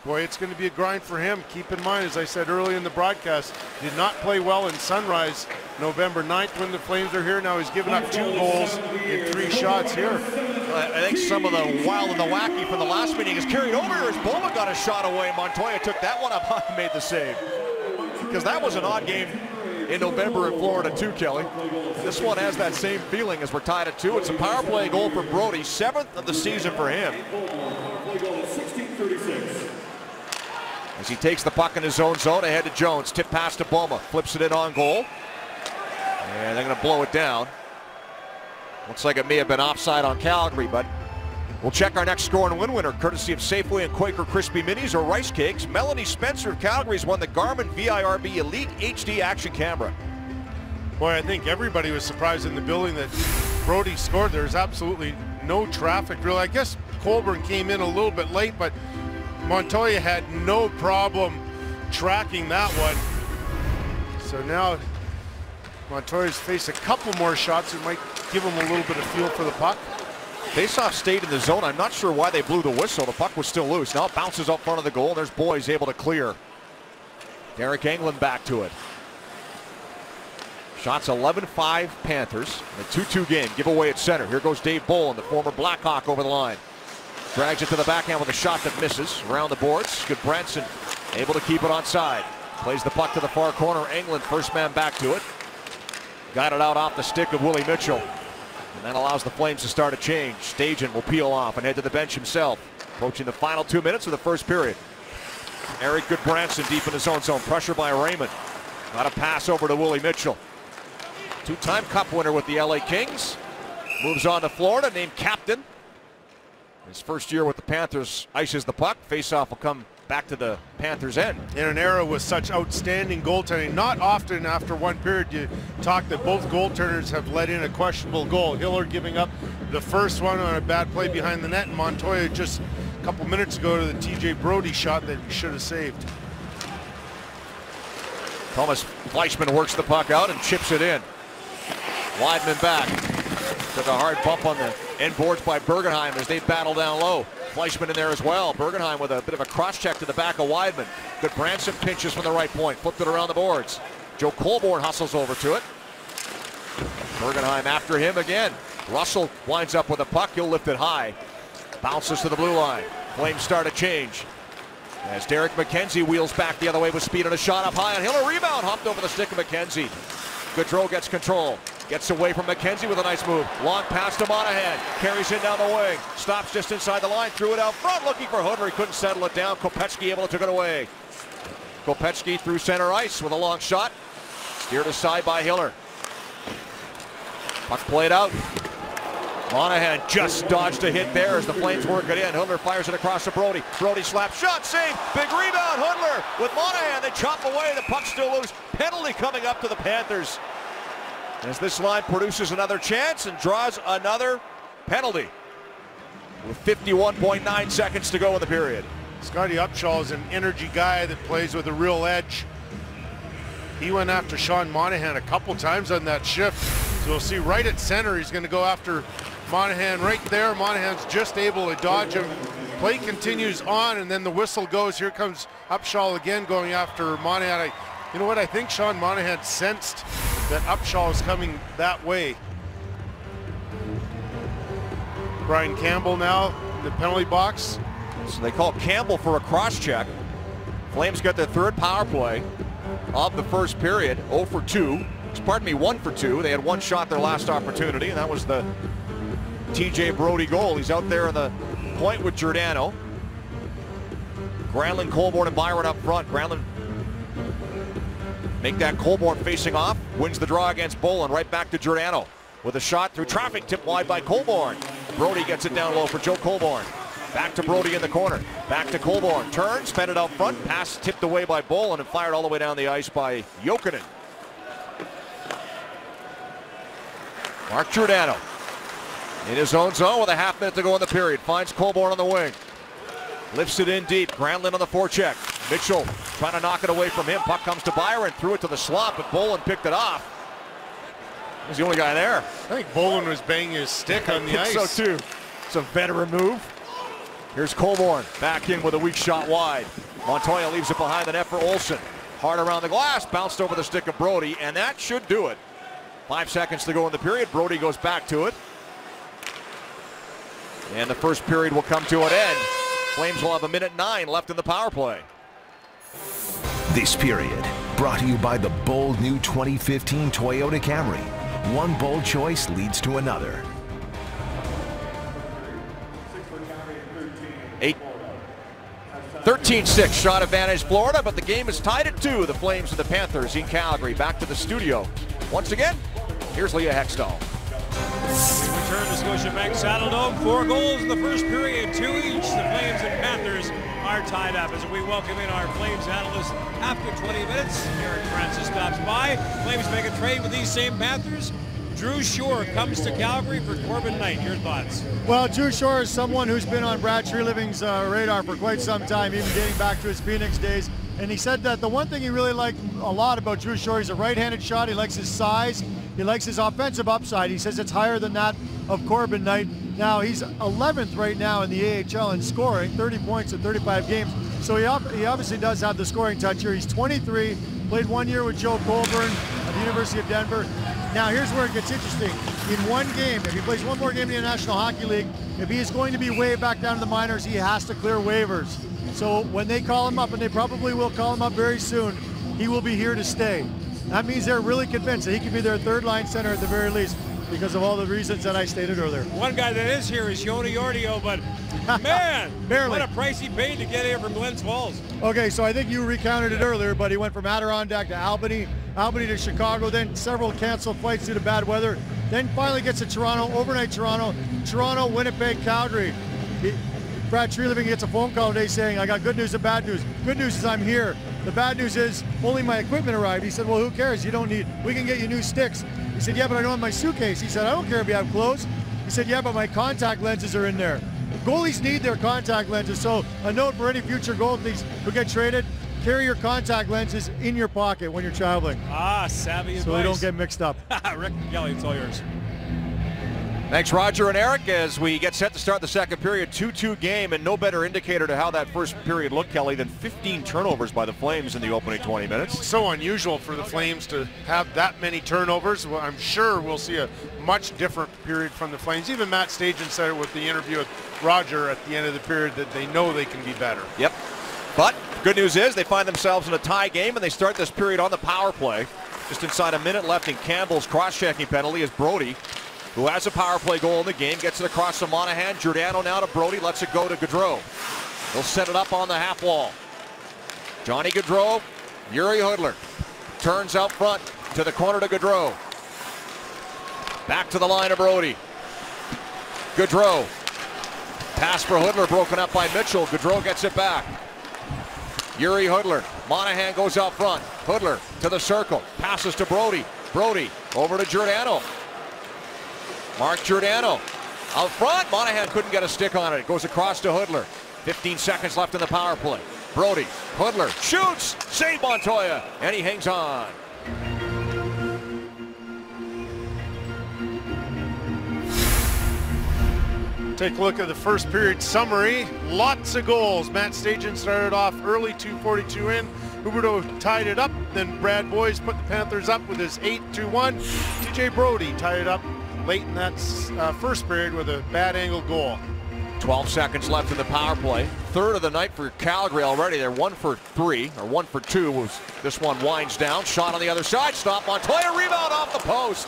Boy, it's going to be a grind for him. Keep in mind, as I said earlier in the broadcast, did not play well in Sunrise November 9th when the Flames are here. Now he's given up 2 goals in 3 shots here. I think some of the wild and the wacky from the last meeting is carried over as Bowman got a shot away. Montoya took that one up and made the save. Because that was an odd game in November in Florida too, Kelly. This one has that same feeling as we're tied at 2. It's a power play goal for Brody, 7th of the season for him. As he takes the puck in his own zone ahead to Jones. Tip pass to Boma. Flips it in on goal. And they're going to blow it down. Looks like it may have been offside on Calgary, but We'll check our next score and win winner, courtesy of Safeway and Quaker Crispy Minis or Rice Cakes. Melanie Spencer of Calgary's won the Garmin VIRB Elite HD Action Camera. Boy, I think everybody was surprised in the building that Brodie scored. There's absolutely no traffic really. I guess Colborne came in a little bit late, but Montoya had no problem tracking that one. So now Montoya's faced a couple more shots that might give him a little bit of feel for the puck. Faceoff stayed in the zone. I'm not sure why they blew the whistle. The puck was still loose. Now it bounces up front of the goal. There's Boyes able to clear. Derek Englund back to it. Shots 11-5 Panthers. A 2-2 game. Giveaway at center. Here goes Dave Bolin, the former Blackhawk, over the line. Drags it to the backhand with a shot that misses. Around the boards. Goodbranson able to keep it onside. Plays the puck to the far corner. Englund, first man back to it. Got it out off the stick of Willie Mitchell. And that allows the Flames to start a change. Stajan will peel off and head to the bench himself. Approaching the final 2 minutes of the first period. Eric Goodbranson deep in his own zone. Pressure by Raymond. Got a pass over to Willie Mitchell. Two-time Cup winner with the LA Kings. Moves on to Florida, named captain. His first year with the Panthers ices the puck. Faceoff will come back to the Panthers' end. In an era with such outstanding goaltending, not often after one period you talk that both goaltenders have let in a questionable goal. Hiller giving up the first one on a bad play behind the net, and Montoya just a couple minutes ago to the TJ Brodie shot that he should have saved. Thomas Fleischmann works the puck out and chips it in. Weidman back. Took a hard bump on the end boards by Bergenheim as they battle down low. Fleischmann in there as well. Bergenheim with a bit of a cross-check to the back of Weidman. Goodbranson pinches from the right point. Flipped it around the boards. Joe Colborne hustles over to it. Bergenheim after him again. Russell winds up with a puck. He'll lift it high. Bounces to the blue line. Flames start a change. As Derek McKenzie wheels back the other way with speed and a shot up high. And Hiller rebound. Humped over the stick of McKenzie. Gaudreau gets control. Gets away from McKenzie with a nice move. Long pass to Monahan. Carries in down the wing. Stops just inside the line. Threw it out front. Looking for Hoodler. He couldn't settle it down. Kopechki able to take it away. Kopechki through center ice with a long shot. Steered aside by Hiller. Puck played out. Monahan just dodged a hit there as the Flames work it in. Hoodler fires it across to Brodie. Brodie slap shot. Save. Big rebound. Hoodler with Monahan. They chop away. The puck's still loose. Penalty coming up to the Panthers. As this line produces another chance and draws another penalty with 51.9 seconds to go in the period. Scotty Upshall is an energy guy that plays with a real edge. He went after Sean Monahan a couple times on that shift. So we'll see right at center, he's going to go after Monahan right there. Monahan's just able to dodge him. Play continues on, and then the whistle goes. Here comes Upshall again going after Monahan. You know what? I think Sean Monahan sensed that Upshall is coming that way. Brian Campbell now in the penalty box. So they call Campbell for a cross-check. Flames got their third power play of the first period. 0 for 2. Pardon me, 1 for 2. They had one shot their last opportunity, and that was the TJ Brodie goal. He's out there in the point with Giordano. Granlund, Colborne, and Byron up front. Granlund make that Colborne facing off. Wins the draw against Bolin. Right back to Giordano with a shot through traffic, tipped wide by Colborne. Brodie gets it down low for Joe Colborne. Back to Brodie in the corner. Back to Colborne. Turns, fed it out front. Pass tipped away by Bolin and fired all the way down the ice by Jokinen. Mark Giordano in his own zone with a half minute to go in the period. Finds Colborne on the wing. Lifts it in deep. Granlund on the forecheck. Mitchell trying to knock it away from him. Puck comes to Byron. Threw it to the slot, but Bolin picked it off. He's the only guy there. I think Bolin was banging his stick on the ice. So too. It's a veteran move. Here's Colborne back in with a weak shot wide. Montoya leaves it behind the net for Olsen. Hard around the glass. Bounced over the stick of Brodie, and that should do it. 5 seconds to go in the period. Brodie goes back to it. And the first period will come to an end. Flames will have 1:09 left in the power play. This period brought to you by the bold new 2015 Toyota Camry. One bold choice leads to another. 13-6 shot advantage Florida, but the game is tied at 2. The Flames and the Panthers in Calgary. Back to the studio. Once again, here's Leah Hextall. return to Scotiabank Saddledome. 4 goals in the first period, 2 each. The Flames and Panthers are tied up as we welcome in our Flames analyst after 20 minutes. Eric Francis stops by. Flames make a trade with these same Panthers. Drew Shore comes to Calgary for Corbin Knight. Your thoughts? Well, Drew Shore is someone who's been on Brad Treliving's radar for quite some time, even dating back to his Phoenix days. And he said that the one thing he really liked a lot about Drew Shore, he's a right-handed shot. He likes his size. He likes his offensive upside. He says it's higher than that of Corbin Knight. Now, he's 11th right now in the AHL in scoring, 30 points in 35 games. So he obviously does have the scoring touch here. He's 23, played 1 year with Joe Colburn at the University of Denver. Now, here's where it gets interesting. In one game, if he plays one more game in the National Hockey League, if he is going to be way back down to the minors, he has to clear waivers. So when they call him up, and they probably will call him up very soon, he will be here to stay. That means they're really convinced that he can be their third-line center at the very least because of all the reasons that I stated earlier. One guy that is here is Yoni Ordio, but man, barely. What a price he paid to get here from Glens Falls. Okay, so I think you recounted it earlier, but he went from Adirondack to Albany to Chicago, then several canceled flights due to bad weather, then finally gets to Toronto, overnight Toronto, Winnipeg, Calgary. Brad Treliving gets a phone call today saying, I got good news and bad news. Good news is I'm here. The bad news is only my equipment arrived. He said, well, who cares? We can get you new sticks. He said, yeah, but I don't have my suitcase. He said, I don't care if you have clothes. He said, yeah, but my contact lenses are in there. Goalies need their contact lenses. So a note for any future goalies who get traded, carry your contact lenses in your pocket when you're traveling. Savvy advice. So they don't get mixed up. Rick Kelly, it's all yours. Thanks, Roger and Eric, as we get set to start the second period. 2-2 game, and no better indicator to how that first period looked, Kelly, than 15 turnovers by the Flames in the opening 20 minutes. So unusual for the Flames to have that many turnovers. Well, I'm sure we'll see a much different period from the Flames. Even Matt Stajan said it with the interview with Roger at the end of the period that they know they can be better. Yep. But good news is they find themselves in a tie game, and they start this period on the power play. Just inside a minute left in Campbell's cross-checking penalty is Brody, who has a power play goal in the game, gets it across to Monahan. Giordano now to Brody, lets it go to Gaudreau. He'll set it up on the half wall. Johnny Gaudreau, Yuri Hudler turns out front to the corner to Gaudreau. Back to the line of Brody. Gaudreau. Pass for Hudler broken up by Mitchell. Gaudreau gets it back. Yuri Hudler. Monahan goes out front. Hudler to the circle. Passes to Brody. Brody over to Giordano. Mark Giordano out front. Monahan couldn't get a stick on it. It goes across to Hudler. 15 seconds left in the power play. Brody, Hudler shoots. Save Montoya, and he hangs on. Take a look at the first period summary. Lots of goals. Matt Stajan started off early, 2:42 in. Huberdeau tied it up. Then Brad Boyes put the Panthers up with his 8-1. TJ Brody tied it up late in that first period with a bad angle goal. 12 seconds left in the power play. Third of the night for Calgary already. They're 1 for 3, or 1 for 2. Was this one winds down. Shot on the other side. Stop. Montoya rebound off the post.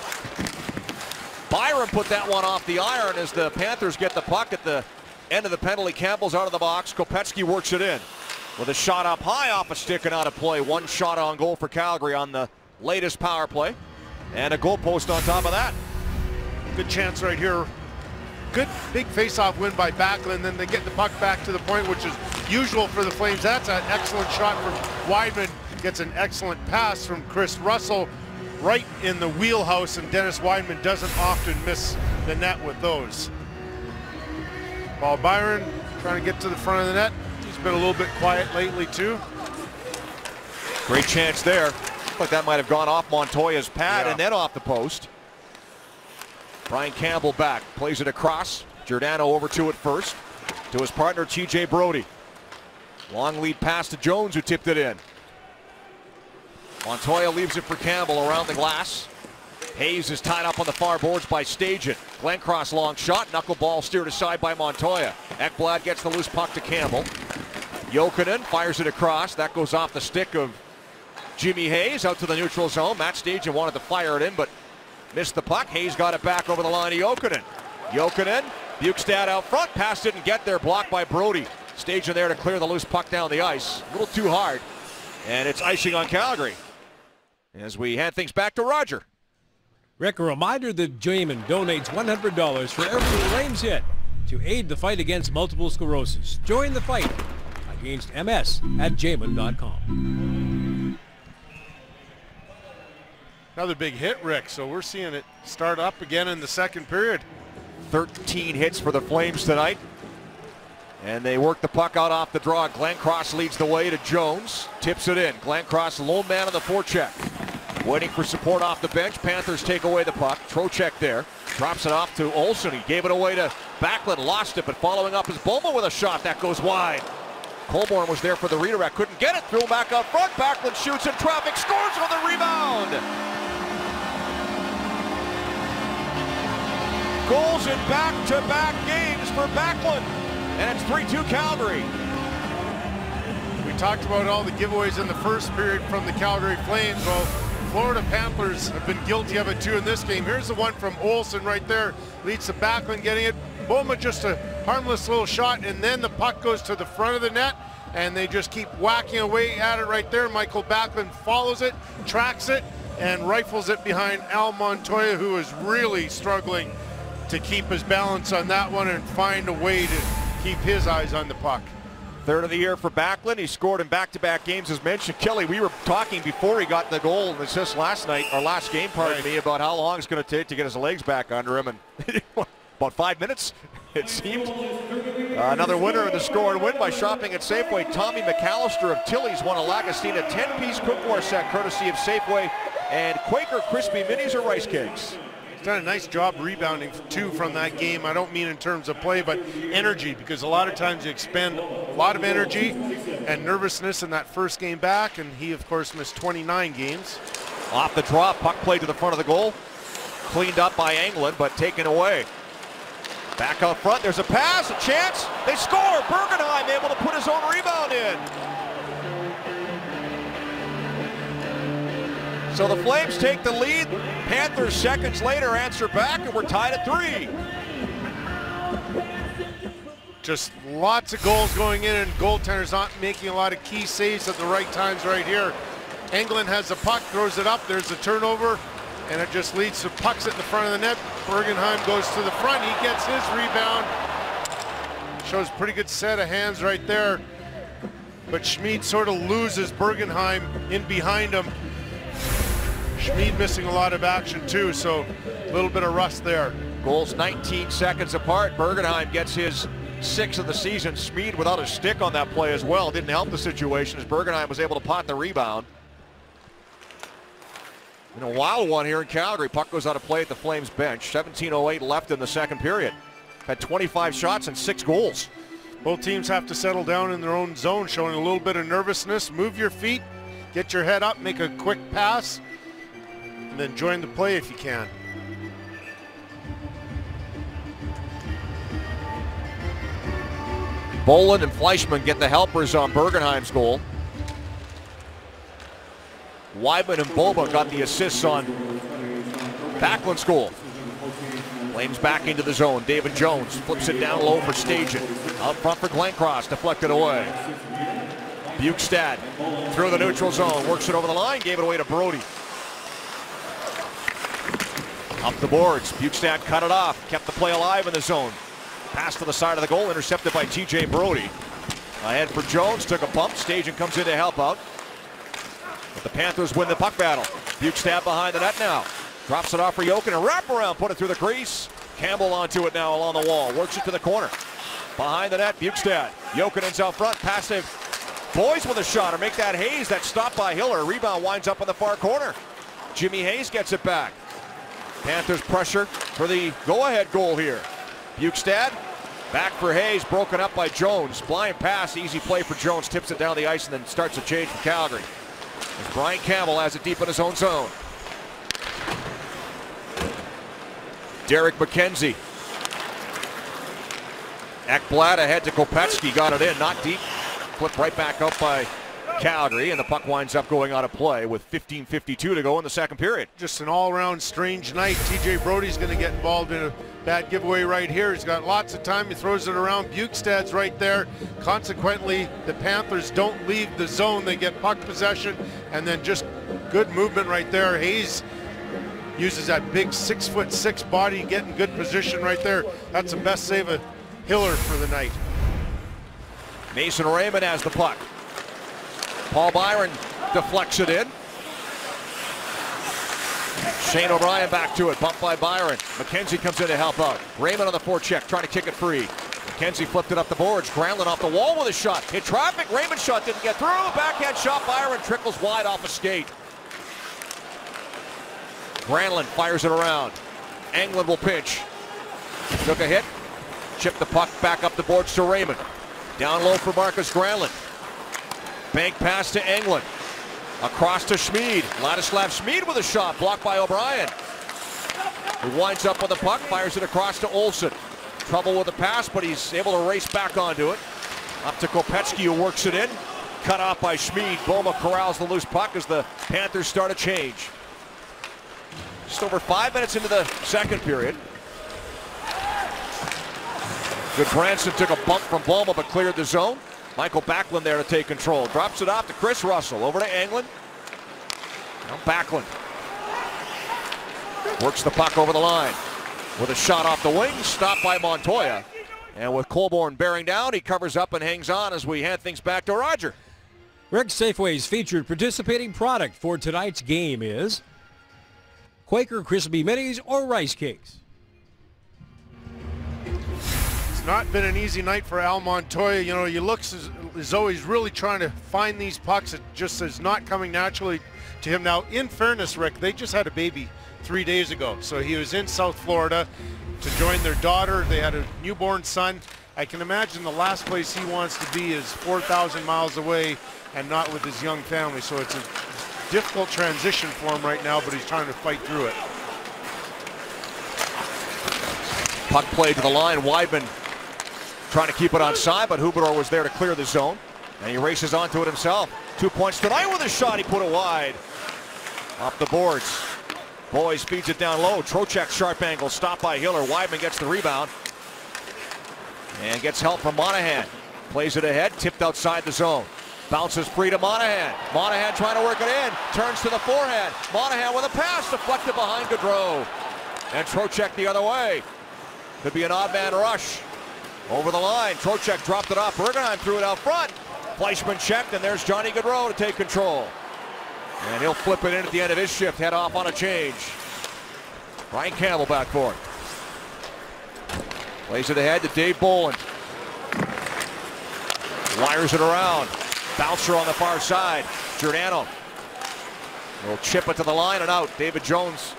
Byron put that one off the iron as the Panthers get the puck at the end of the penalty. Campbell's out of the box. Kopecky works it in with a shot up high off a stick and out of play. One shot on goal for Calgary on the latest power play. And a goal post on top of that. Good chance right here. Good big face-off win by Backlund. Then they get the puck back to the point, which is usual for the Flames. That's an excellent shot from Wideman. Gets an excellent pass from Chris Russell right in the wheelhouse, and Dennis Wideman doesn't often miss the net with those. Paul Byron trying to get to the front of the net. He's been a little bit quiet lately too. Great chance there. Looked like that might have gone off Montoya's pad and then off the post. Brian Campbell back, plays it across. Giordano over to it first, to his partner TJ Brody. Long lead pass to Jones, who tipped it in. Montoya leaves it for Campbell around the glass. Hayes is tied up on the far boards by Stajan. Glencross long shot, knuckleball steered aside by Montoya. Ekblad gets the loose puck to Campbell. Jokinen fires it across. That goes off the stick of Jimmy Hayes out to the neutral zone. Matt Stajan wanted to fire it in, but missed the puck. Hayes got it back over the line to Jokinen. Jokinen, Bukestad out front. Pass didn't get there, blocked by Brody. Stajan there to clear the loose puck down the ice. A little too hard. And it's icing on Calgary. As we hand things back to Roger. Rick, a reminder that Jamin donates $100 for every Flames hit to aid the fight against multiple sclerosis. Join the fight against MS at jamin.com. Another big hit, Rick, so we're seeing it start up again in the second period. 13 hits for the Flames tonight. And they work the puck out off the draw. Glenn Cross leads the way to Jones. Tips it in. Glenn Cross, lone man on the forecheck. Waiting for support off the bench. Panthers take away the puck. Trocheck there. Drops it off to Olsen. He gave it away to Backlund. Lost it, but following up is Boma with a shot. That goes wide. Colborne was there for the redirect. Couldn't get it. Threw him back up front. Backlund shoots in traffic. Scores with a rebound. Goals in back-to-back games for Backlund. And it's 3-2 Calgary. We talked about all the giveaways in the first period from the Calgary Flames. Well, Florida Panthers have been guilty of it too in this game. Here's the one from Olsen right there. Leads to Backlund getting it. Boma just a harmless little shot, and then the puck goes to the front of the net, and they just keep whacking away at it right there. Michael Backlund follows it, tracks it, and rifles it behind Al Montoya, who is really struggling to keep his balance on that one and find a way to keep his eyes on the puck. Third of the year for Backlund. He scored in back-to-back games, as mentioned. Kelly, we were talking before he got the goal and assist last night, or last game, pardon me, about how long it's going to take to get his legs back under him. And about 5 minutes, it seemed. Another winner in the score and win by shopping at Safeway. Tommy McAllister of Tilly's won a Lagostina 10-piece cookware set courtesy of Safeway, and Quaker Crispy Minis or rice cakes. He's done a nice job rebounding too from that game. I don't mean in terms of play, but energy, because a lot of times you expend a lot of energy and nervousness in that first game back, and he of course missed 29 games. Off the draw, puck played to the front of the goal. Cleaned up by Englund, but taken away. Back out front, there's a pass, a chance, they score! Bergenheim able to put his own rebound in. So the Flames take the lead. Panthers seconds later answer back, and we're tied at 3. Just lots of goals going in, and goaltenders not making a lot of key saves at the right times right here. Englund has the puck, throws it up, there's a turnover, and it just leads to pucks at the front of the net. Bergenheim goes to the front, he gets his rebound. Shows pretty good set of hands right there. But Schmid sort of loses Bergenheim in behind him. Schmid missing a lot of action too, so a little bit of rust there. Goals 19 seconds apart. Bergenheim gets his 6th of the season. Schmid without a stick on that play as well. Didn't help the situation as Bergenheim was able to pot the rebound. In a wild one here in Calgary. Puck goes out of play at the Flames bench. 17:08 left in the second period. Had 25 shots and 6 goals. Both teams have to settle down in their own zone, showing a little bit of nervousness. Move your feet, get your head up, make a quick pass, and then join the play if you can. Bolin and Fleischmann get the helpers on Bergenheim's goal. Weidman and Boba got the assists on Backlund's goal. Flames back into the zone. David Jones flips it down low for Stajan. Out front for Glenn Cross, deflected away. Bukestad through the neutral zone, works it over the line, gave it away to Brody. Up the boards, Bukestad cut it off, kept the play alive in the zone. Pass to the side of the goal, intercepted by TJ Brody. Ahead for Jones, took a bump, Stajan comes in to help out. But the Panthers win the puck battle. Bukestad behind the net now. Drops it off for Jokin, and wraparound, put it through the crease. Campbell onto it now along the wall, works it to the corner. Behind the net, Bukestad. Jokin ends out front, passive. Boys with a shot, or make that Hayes, that stop by Hiller. Rebound winds up in the far corner. Jimmy Hayes gets it back. Panthers pressure for the go-ahead goal here. Bukestad, back for Hayes, broken up by Jones. Blind pass, easy play for Jones, tips it down the ice and then starts a change for Calgary. As Brian Campbell has it deep in his own zone. Derek McKenzie. Ekblad ahead to Kopecky, got it in, not deep. Flipped right back up by Calgary, and the puck winds up going out of play with 15:52 to go in the second period. Just an all-around strange night. TJ Brody's going to get involved in a bad giveaway right here. He's got lots of time. He throws it around. Bukestad's right there. Consequently, the Panthers don't leave the zone. They get puck possession, and then just good movement right there. Hayes uses that big 6'6" body, getting good position right there. That's the best save of Hiller for the night. Mason Raymond has the puck. Paul Byron deflects it in. Shane O'Brien back to it, bumped by Byron. McKenzie comes in to help out. Raymond on the forecheck, trying to kick it free. McKenzie flipped it up the boards. Granlund off the wall with a shot. Hit traffic. Raymond's shot didn't get through. Backhand shot. Byron trickles wide off a skate. Granlund fires it around. Englund will pinch. Took a hit. Chipped the puck back up the boards to Raymond. Down low for Marcus Granlund. Bank pass to Englund. Across to Schmid. Ladislav Schmid with a shot. Blocked by O'Brien. He winds up with the puck. Fires it across to Olsen. Trouble with the pass, but he's able to race back onto it. Up to Kopetsky, who works it in. Cut off by Schmid. Boma corrals the loose puck as the Panthers start a change. Just over 5 minutes into the second period. Goodbranson took a bump from Boma but cleared the zone. Michael Backlund there to take control. Drops it off to Chris Russell. Over to Englund. Now Backlund. Works the puck over the line. With a shot off the wing. Stopped by Montoya. And with Colborne bearing down, he covers up and hangs on as we hand things back to Roger. Rick Safeway's featured participating product for tonight's game is Quaker Crispy Minis or Rice Cakes. It's not been an easy night for Al Montoya. You know, he looks as though he's really trying to find these pucks. It just is not coming naturally to him. Now, in fairness, Rick, they just had a baby 3 days ago. So he was in South Florida to join their daughter. They had a newborn son. I can imagine the last place he wants to be is 4,000 miles away and not with his young family. So it's a difficult transition for him right now, but he's trying to fight through it. Puck played to the line. Weidman trying to keep it on side, but Huberdeau was there to clear the zone. And he races onto it himself. 2 points tonight with a shot. He put it wide. Off the boards. Boys feeds it down low. Trocheck sharp angle. Stopped by Hiller. Weidman gets the rebound. And gets help from Monahan. Plays it ahead. Tipped outside the zone. Bounces free to Monahan. Monahan trying to work it in. Turns to the forehand. Monahan with a pass. Deflected behind Gaudreau. And Trocheck the other way. Could be an odd man rush. Over the line. Trocheck dropped it off. Bergenheim threw it out front. Fleischmann checked, and there's Johnny Gaudreau to take control. And he'll flip it in at the end of his shift. Head off on a change. Brian Campbell back for it. Plays it ahead to Dave Bolland. Wires it around. Bouncer on the far side. Giordano will chip it to the line and out. David Jones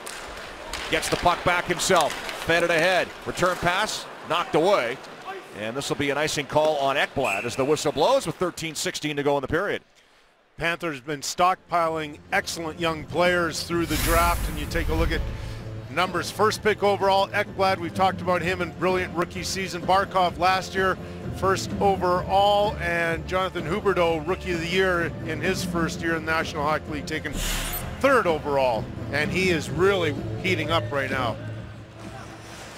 gets the puck back himself. Fed it ahead. Return pass knocked away. And this will be an icing call on Ekblad as the whistle blows with 13:16 to go in the period. Panthers been stockpiling excellent young players through the draft, and you take a look at numbers. First pick overall, Ekblad, we've talked about him in brilliant rookie season. Barkov last year, first overall, and Jonathan Huberdeau, rookie of the year in his first year in the National Hockey League, taken third overall, and he is really heating up right now.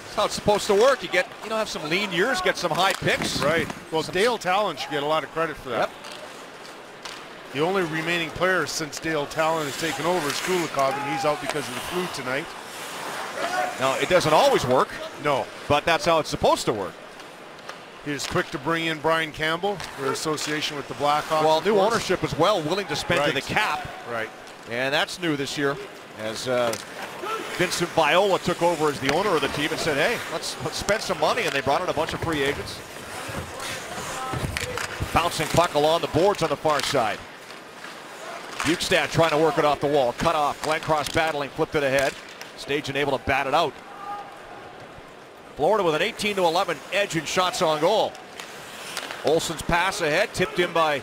That's how it's supposed to work. You have some lean years, get some high picks. Right. Well, Dale Talon should get a lot of credit for that. Yep. The only remaining player since Dale Talon has taken over is Kulikov, and he's out because of the flu tonight. Now, it doesn't always work. No. But that's how it's supposed to work. He was quick to bring in Brian Campbell, their association with the Blackhawks. Well, new ownership as well, willing to spend to the cap. Right. And that's new this year, as Vincent Viola took over as the owner of the team and said, hey, let's spend some money, and they brought in a bunch of free agents. Bouncing puck along the boards on the far side. Bukestad trying to work it off the wall. Cut off. Glencross battling, flipped it ahead. Stajan able to bat it out. Florida with an 18-11 edge in shots on goal. Olsen's pass ahead, tipped in by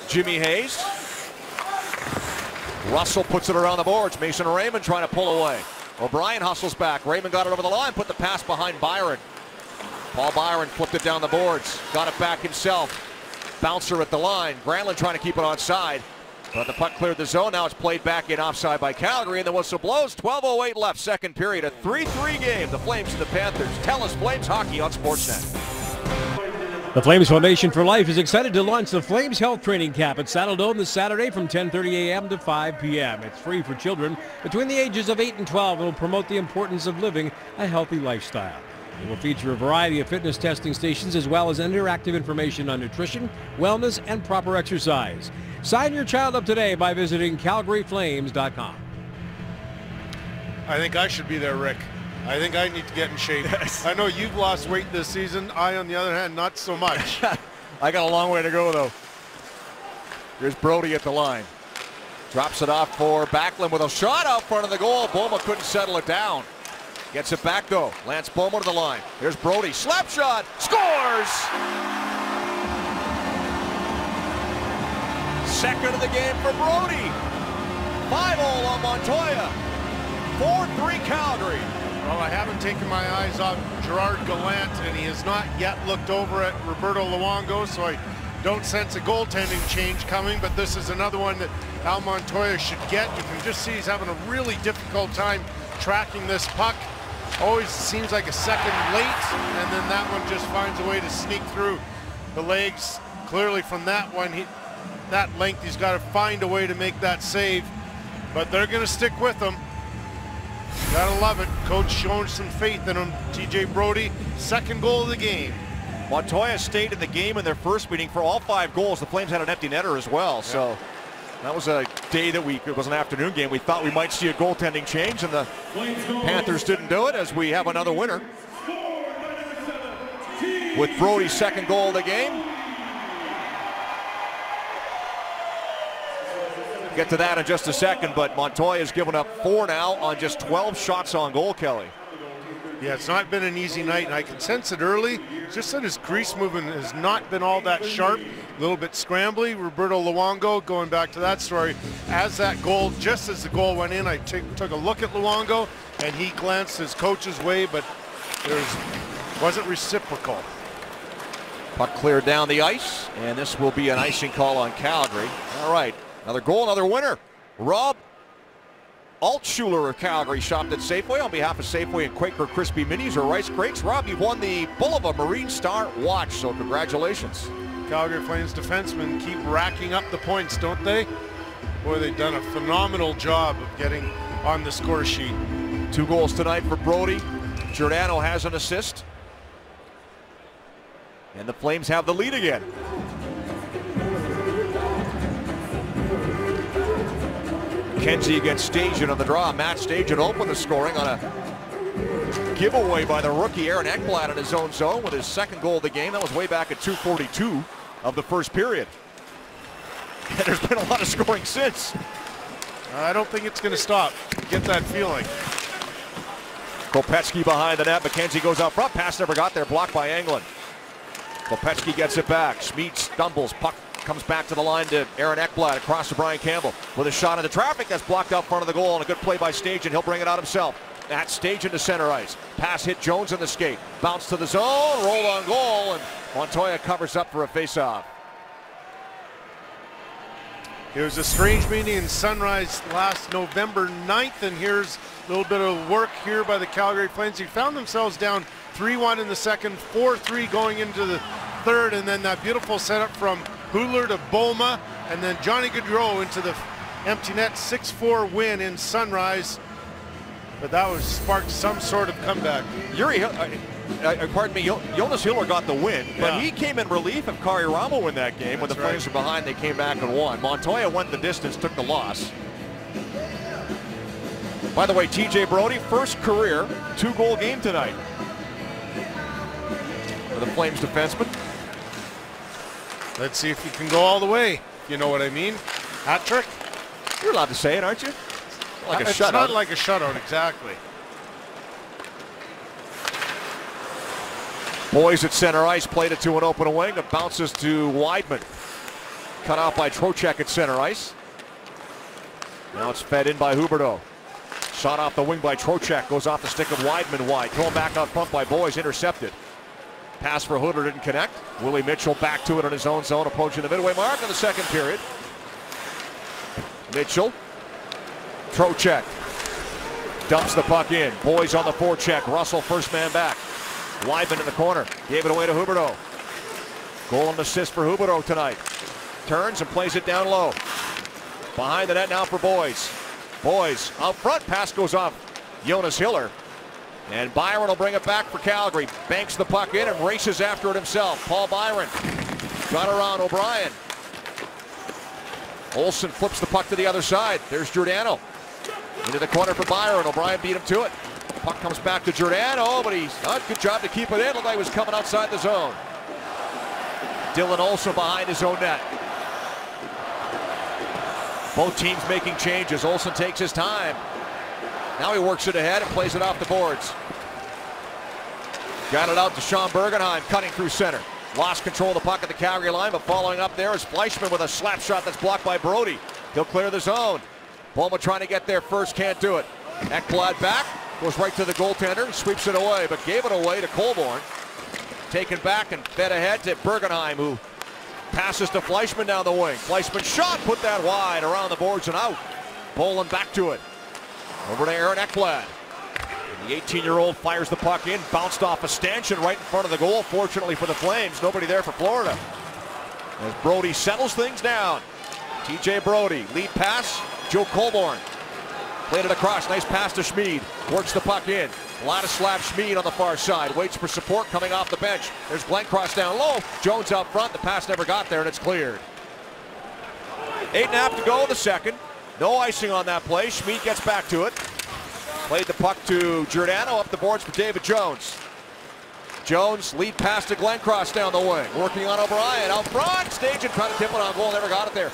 Jimmy Hayes. Russell puts it around the boards. Mason Raymond trying to pull away. O'Brien hustles back. Raymond got it over the line, put the pass behind Byron. Paul Byron flipped it down the boards. Got it back himself. Bouncer at the line. Granlund trying to keep it onside. But the puck cleared the zone. Now it's played back in offside by Calgary, and the whistle blows. 12:08 left, second period. A 3-3 game. The Flames and the Panthers. Tell us Flames hockey on Sportsnet. The Flames Foundation for Life is excited to launch the Flames Health Training Camp at Saddledome this Saturday from 10:30 a.m. to 5 p.m. It's free for children between the ages of 8 and 12 and will promote the importance of living a healthy lifestyle. It will feature a variety of fitness testing stations as well as interactive information on nutrition, wellness, and proper exercise. Sign your child up today by visiting CalgaryFlames.com. I think I should be there, Rick. I think I need to get in shape. Yes. I know you've lost weight this season. I, on the other hand, not so much. I got a long way to go, though. Here's Brodie at the line. Drops it off for Backlund with a shot out front of the goal. Boma couldn't settle it down. Gets it back, though. Lance Boma to the line. Here's Brodie. Slap shot. Scores! Second of the game for Brodie. 5-0 on Montoya. 4-3 Calgary. Well, I haven't taken my eyes off Gerard Gallant, and he has not yet looked over at Roberto Luongo, so I don't sense a goaltending change coming, but this is another one that Al Montoya should get. You can just see he's having a really difficult time tracking this puck. Always seems like a second late, and then that one just finds a way to sneak through the legs. Clearly from that one, that length, he's got to find a way to make that save, but they're going to stick with him. Gotta love it. Coach showing some faith in him. TJ Brodie, second goal of the game. Montoya stayed in the game in their first meeting for all 5 goals. The Flames had an empty netter as well. Yeah. So that was a day that it was an afternoon game. We thought we might see a goaltending change, and the Panthers didn't do it, as we have another winner. With Brodie's second goal of the game. Get to that in just a second, but Montoya's given up 4 now on just 12 shots on goal, Kelly. Yeah, it's not been an easy night, and I can sense it early. Just that his crease movement has not been all that sharp, a little bit scrambly. Roberto Luongo, going back to that story, as that goal, just as the goal went in, I took a look at Luongo, and he glanced his coach's way, but wasn't reciprocal. Puck cleared down the ice, and this will be an icing call on Calgary. All right. Another goal, another winner. Rob Altshuler of Calgary shopped at Safeway on behalf of Safeway and Quaker Crispy Minis or Rice Crates. Rob, you've won the Bulova Marine Star watch, so congratulations. Calgary Flames defensemen keep racking up the points, don't they? Boy, they've done a phenomenal job of getting on the score sheet. 2 goals tonight for Brodie. Giordano has an assist. And the Flames have the lead again. Kenzie against Stajan on the draw. Matt Stajan opened the scoring on a giveaway by the rookie Aaron Ekblad in his own zone with his second goal of the game. That was way back at 2:42 of the first period. And there's been a lot of scoring since. I don't think it's going to stop. Get that feeling. Kopecky behind the net. McKenzie goes out front. Pass never got there. Blocked by Englund. Kopecky gets it back. Schmid stumbles. Puck comes back to the line to Aaron Ekblad across to Brian Campbell with a shot into traffic that's blocked out front of the goal, and a good play by Stajan. He'll bring it out himself. At Stajan to center ice. Pass hit Jones in the skate. Bounce to the zone. Roll on goal, and Montoya covers up for a faceoff. It was a strange meeting in Sunrise last November 9th, and here's a little bit of work here by the Calgary Flames. They found themselves down 3-1 in the second, 4-3 going into the third, and then that beautiful setup from Huller to Boma, and then Johnny Gaudreau into the empty net 6-4 win in Sunrise. But that was sparked some sort of comeback. Pardon me, Jonas Hiller got the win, but he came in relief of Kari Ramo in that game. When the Flames were behind, they came back and won. Montoya went the distance, took the loss. By the way, TJ Brodie, first career 2-goal game tonight for the Flames defenseman. Let's see if you can go all the way. You know what I mean? Hat trick? You're allowed to say it, aren't you? Like a it's shutout. Not like a shutout, exactly. Boys at center ice, played it to an open wing. It bounces to Weidman. Cut off by Trocheck at center ice. Now it's fed in by Huberdeau. Shot off the wing by Trocheck. Goes off the stick of Weidman wide. Thrown back out front by Boys. Intercepted. Pass for Hooder didn't connect. Willie Mitchell back to it in his own zone, approaching the midway mark of the second period. Mitchell. Trocheck. Dumps the puck in. Boys on the forecheck. Russell first man back. Weidman in the corner. Gave it away to Huberdeau. Goal and assist for Huberdeau tonight. Turns and plays it down low. Behind the net now for Boys. Boys out front. Pass goes off Jonas Hiller. And Byron will bring it back for Calgary. Banks the puck in and races after it himself. Paul Byron got around O'Brien. Olsen flips the puck to the other side. There's Giordano. Into the corner for Byron. O'Brien beat him to it. Puck comes back to Giordano, but he's done a good job to keep it in. Looked like he was coming outside the zone. Dylan Olsen behind his own net. Both teams making changes. Olsen takes his time. Now he works it ahead and plays it off the boards. Got it out to Sean Bergenheim, cutting through center. Lost control of the puck at the Calgary line, but following up there is Fleischmann with a slap shot that's blocked by Brody. He'll clear the zone. Bowman trying to get there first, can't do it. Ekblad back, goes right to the goaltender, sweeps it away, but gave it away to Colborne. Taken back and fed ahead to Bergenheim, who passes to Fleischmann down the wing. Fleischmann shot, put that wide around the boards and out. Bolin back to it. Over to Aaron Ekblad. The 18-year-old fires the puck in, bounced off a stanchion right in front of the goal. Fortunately for the Flames, nobody there for Florida. As Brody settles things down. TJ Brody, lead pass, Joe Colborne. Played it across, nice pass to Schmid. Works the puck in. Ladislav Schmid on the far side, waits for support coming off the bench. There's Glencross down low, Jones out front, the pass never got there and it's cleared. 8.5 to go in the second. No icing on that play, Schmid gets back to it. Played the puck to Giordano, up the boards for David Jones. Jones, lead pass to Glencross down the wing. Working on O'Brien, out front, Stajan trying to tip it on goal, never got it there.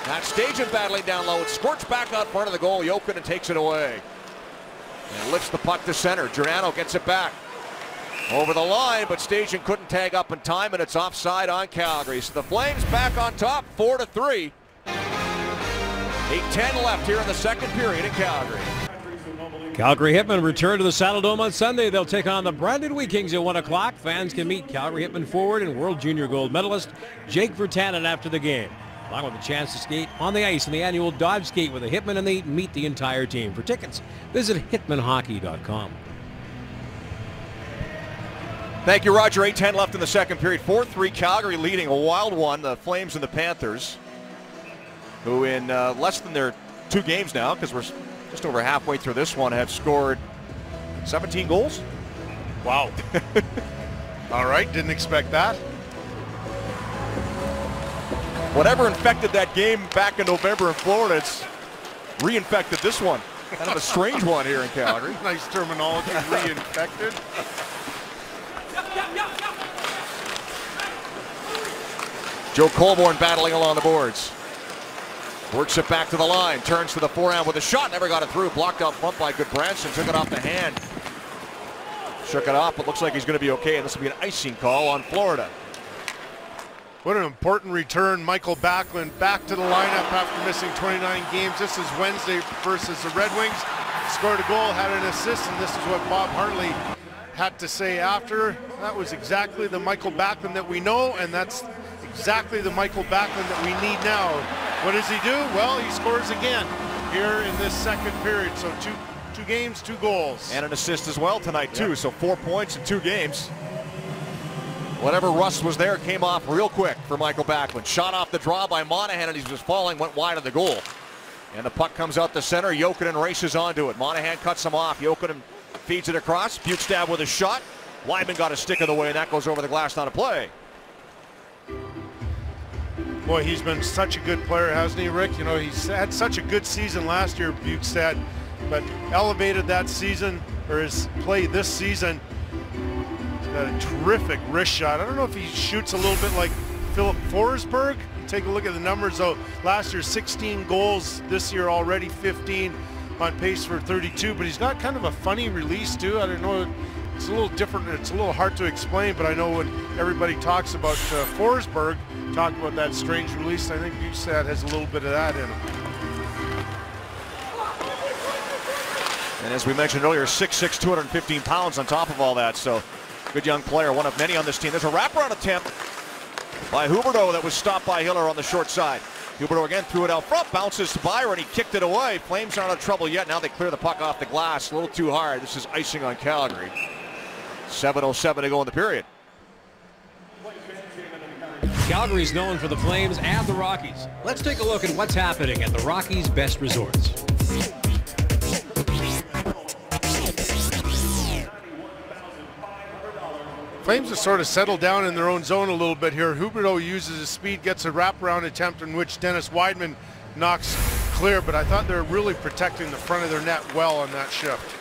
That's Stajan battling down low, it squirts back out front of the goal, Jokinen takes it away. And lifts the puck to center, Giordano gets it back. Over the line, but Stajan couldn't tag up in time, and it's offside on Calgary. So the Flames back on top, 4-3. 8:10 left here in the second period in Calgary. Calgary Hitmen return to the Saddledome on Sunday. They'll take on the Brandon Wheat at 1 o'clock. Fans can meet Calgary Hitmen forward and World Junior Gold medalist Jake Virtanen after the game, along with a chance to skate on the ice in the annual Dodge Skate with the Hitmen, and they meet the entire team. For tickets, visit hitmanhockey.com. Thank you, Roger. 8:10 left in the second period. 4-3 Calgary leading a wild one. The Flames and the Panthers, who in less than their 2 games now, because we're just over halfway through this one, have scored 17 goals. Wow. All right, didn't expect that. Whatever infected that game back in November in Florida, it's reinfected this one. Kind of a strange one here in Calgary. Nice terminology, reinfected. Joe Colborne battling along the boards. Works it back to the line, turns to the forehand with a shot, never got it through, blocked out front by Goodbranson, took it off the hand. Shook it off, but looks like he's going to be okay, and this will be an icing call on Florida. What an important return. Michael Backlund back to the lineup after missing 29 games. This is Wednesday versus the Red Wings. Scored a goal, had an assist, and this is what Bob Hartley had to say after. That was exactly the Michael Backlund that we know, and that's exactly the Michael Backlund that we need now. What does he do? Well, he scores again here in this second period. So two games, 2 goals. And an assist as well tonight, too. So 4 points in 2 games. Whatever rust was there came off real quick for Michael Backlund. Shot off the draw by Monahan, and he was falling, went wide of the goal. And the puck comes out the center. Jokinen races onto it. Monahan cuts him off. Jokinen feeds it across. Bukestad with a shot. Wyman got a stick of the way, and that goes over the glass, not a play. Boy, he's been such a good player, hasn't he, Rick? You know, he's had such a good season last year, Bukestad, but elevated that season, or his play this season. He's got a terrific wrist shot. I don't know if he shoots a little bit like Philip Forsberg. Take a look at the numbers, though. Last year, 16 goals. This year, already 15, on pace for 32. But he's got kind of a funny release, too. I don't know. It's a little different. It's a little hard to explain, but I know when everybody talks about Forsberg, talk about that strange release, I think Bukestad has a little bit of that in him. And as we mentioned earlier, 6'6", 215 pounds on top of all that. So good young player, one of many on this team. There's a wraparound attempt by Huberdeau that was stopped by Hiller on the short side. Huberdeau again threw it out front, bounces to Byron, he kicked it away. Flames aren't out of trouble yet. Now they clear the puck off the glass a little too hard. This is icing on Calgary. 7:07 to go in the period. Calgary's known for the Flames and the Rockies. Let's take a look at what's happening at the Rockies' best resorts. Flames have sort of settled down in their own zone a little bit here. Huberdeau uses his speed, gets a wraparound attempt in which Dennis Wideman knocks clear, but I thought they were really protecting the front of their net well on that shift.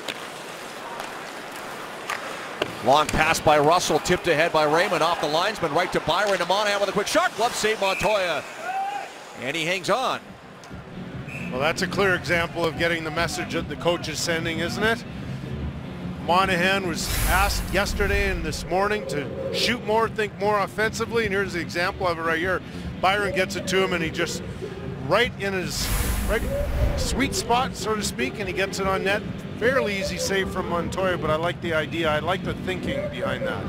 Long pass by Russell, tipped ahead by Raymond off the linesman, right to Byron, to Monahan with a quick shot. Glove save Montoya, and he hangs on. Well, that's a clear example of getting the message that the coach is sending, isn't it? Monahan was asked yesterday and this morning to shoot more, think more offensively, and here's the example of it right here. Byron gets it to him, and he just right in his sweet spot, so to speak, and he gets it on net. Fairly easy save from Montoya, but I like the idea. I like the thinking behind that.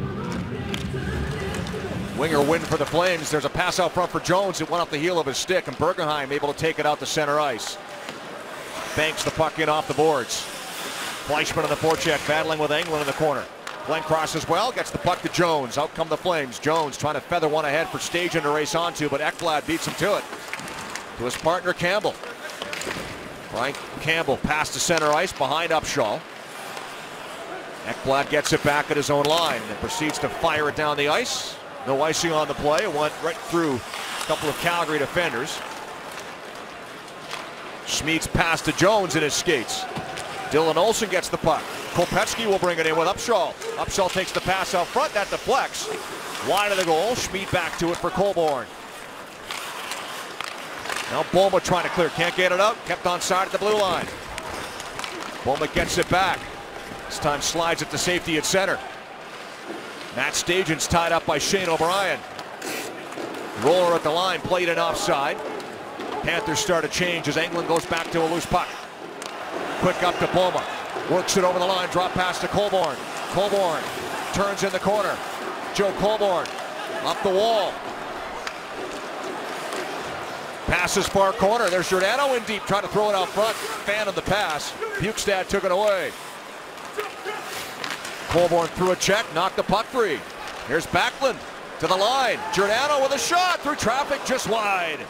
Winger win for the Flames. There's a pass out front for Jones. It went off the heel of his stick, and Bergenheim able to take it out to center ice. Banks the puck in off the boards. Fleischmann on the forecheck, battling with Englund in the corner. Glenn crosses well, gets the puck to Jones. Out come the Flames. Jones trying to feather one ahead for Stajan to race onto, but Ekblad beats him to it. To his partner Campbell. Frank Campbell pass to center ice behind Upshaw. Ekblad gets it back at his own line and proceeds to fire it down the ice. No icing on the play. It went right through a couple of Calgary defenders. Schmid's pass to Jones in his skates. Dylan Olsen gets the puck. Kopetsky will bring it in with Upshaw. Upshaw takes the pass out front. That deflects. Wide of the goal. Schmid back to it for Colborne. Now Boma trying to clear. Can't get it out. Kept on side at the blue line. Boma gets it back. This time slides it to safety at center. Matt Stajan's tied up by Shane O'Brien. Roller at the line. Played it offside. Panthers start a change as Englund goes back to a loose puck. Quick up to Boma. Works it over the line. Drop pass to Colborne. Colborne turns in the corner. Joe Colborne up the wall. Passes far corner. There's Giordano in deep. Trying to throw it out front. Fan of the pass. Bukestad took it away. Colborne threw a check. Knocked the puck free. Here's Backlund to the line. Giordano with a shot through traffic just wide.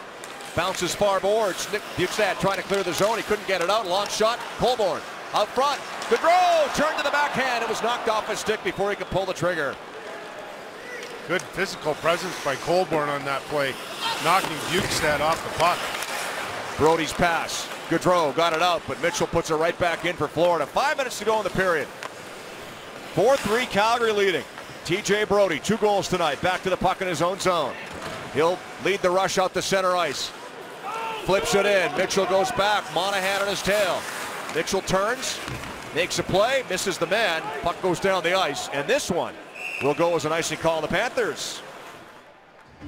Bounces far boards. Nick Bukestad trying to clear the zone. He couldn't get it out. Long shot. Colborne out front. Gaudreau turned to the backhand. It was knocked off his stick before he could pull the trigger. Good physical presence by Colborne on that play, knocking Bukestad off the puck. Brody's pass. Gaudreau got it out, but Mitchell puts it right back in for Florida. 5 minutes to go in the period. 4-3 Calgary leading. TJ Brodie, 2 goals tonight. Back to the puck in his own zone. He'll lead the rush out to center ice. Flips it in. Mitchell goes back. Monahan on his tail. Mitchell turns, makes a play, misses the man. Puck goes down the ice, and this one will go as an icing call on the Panthers.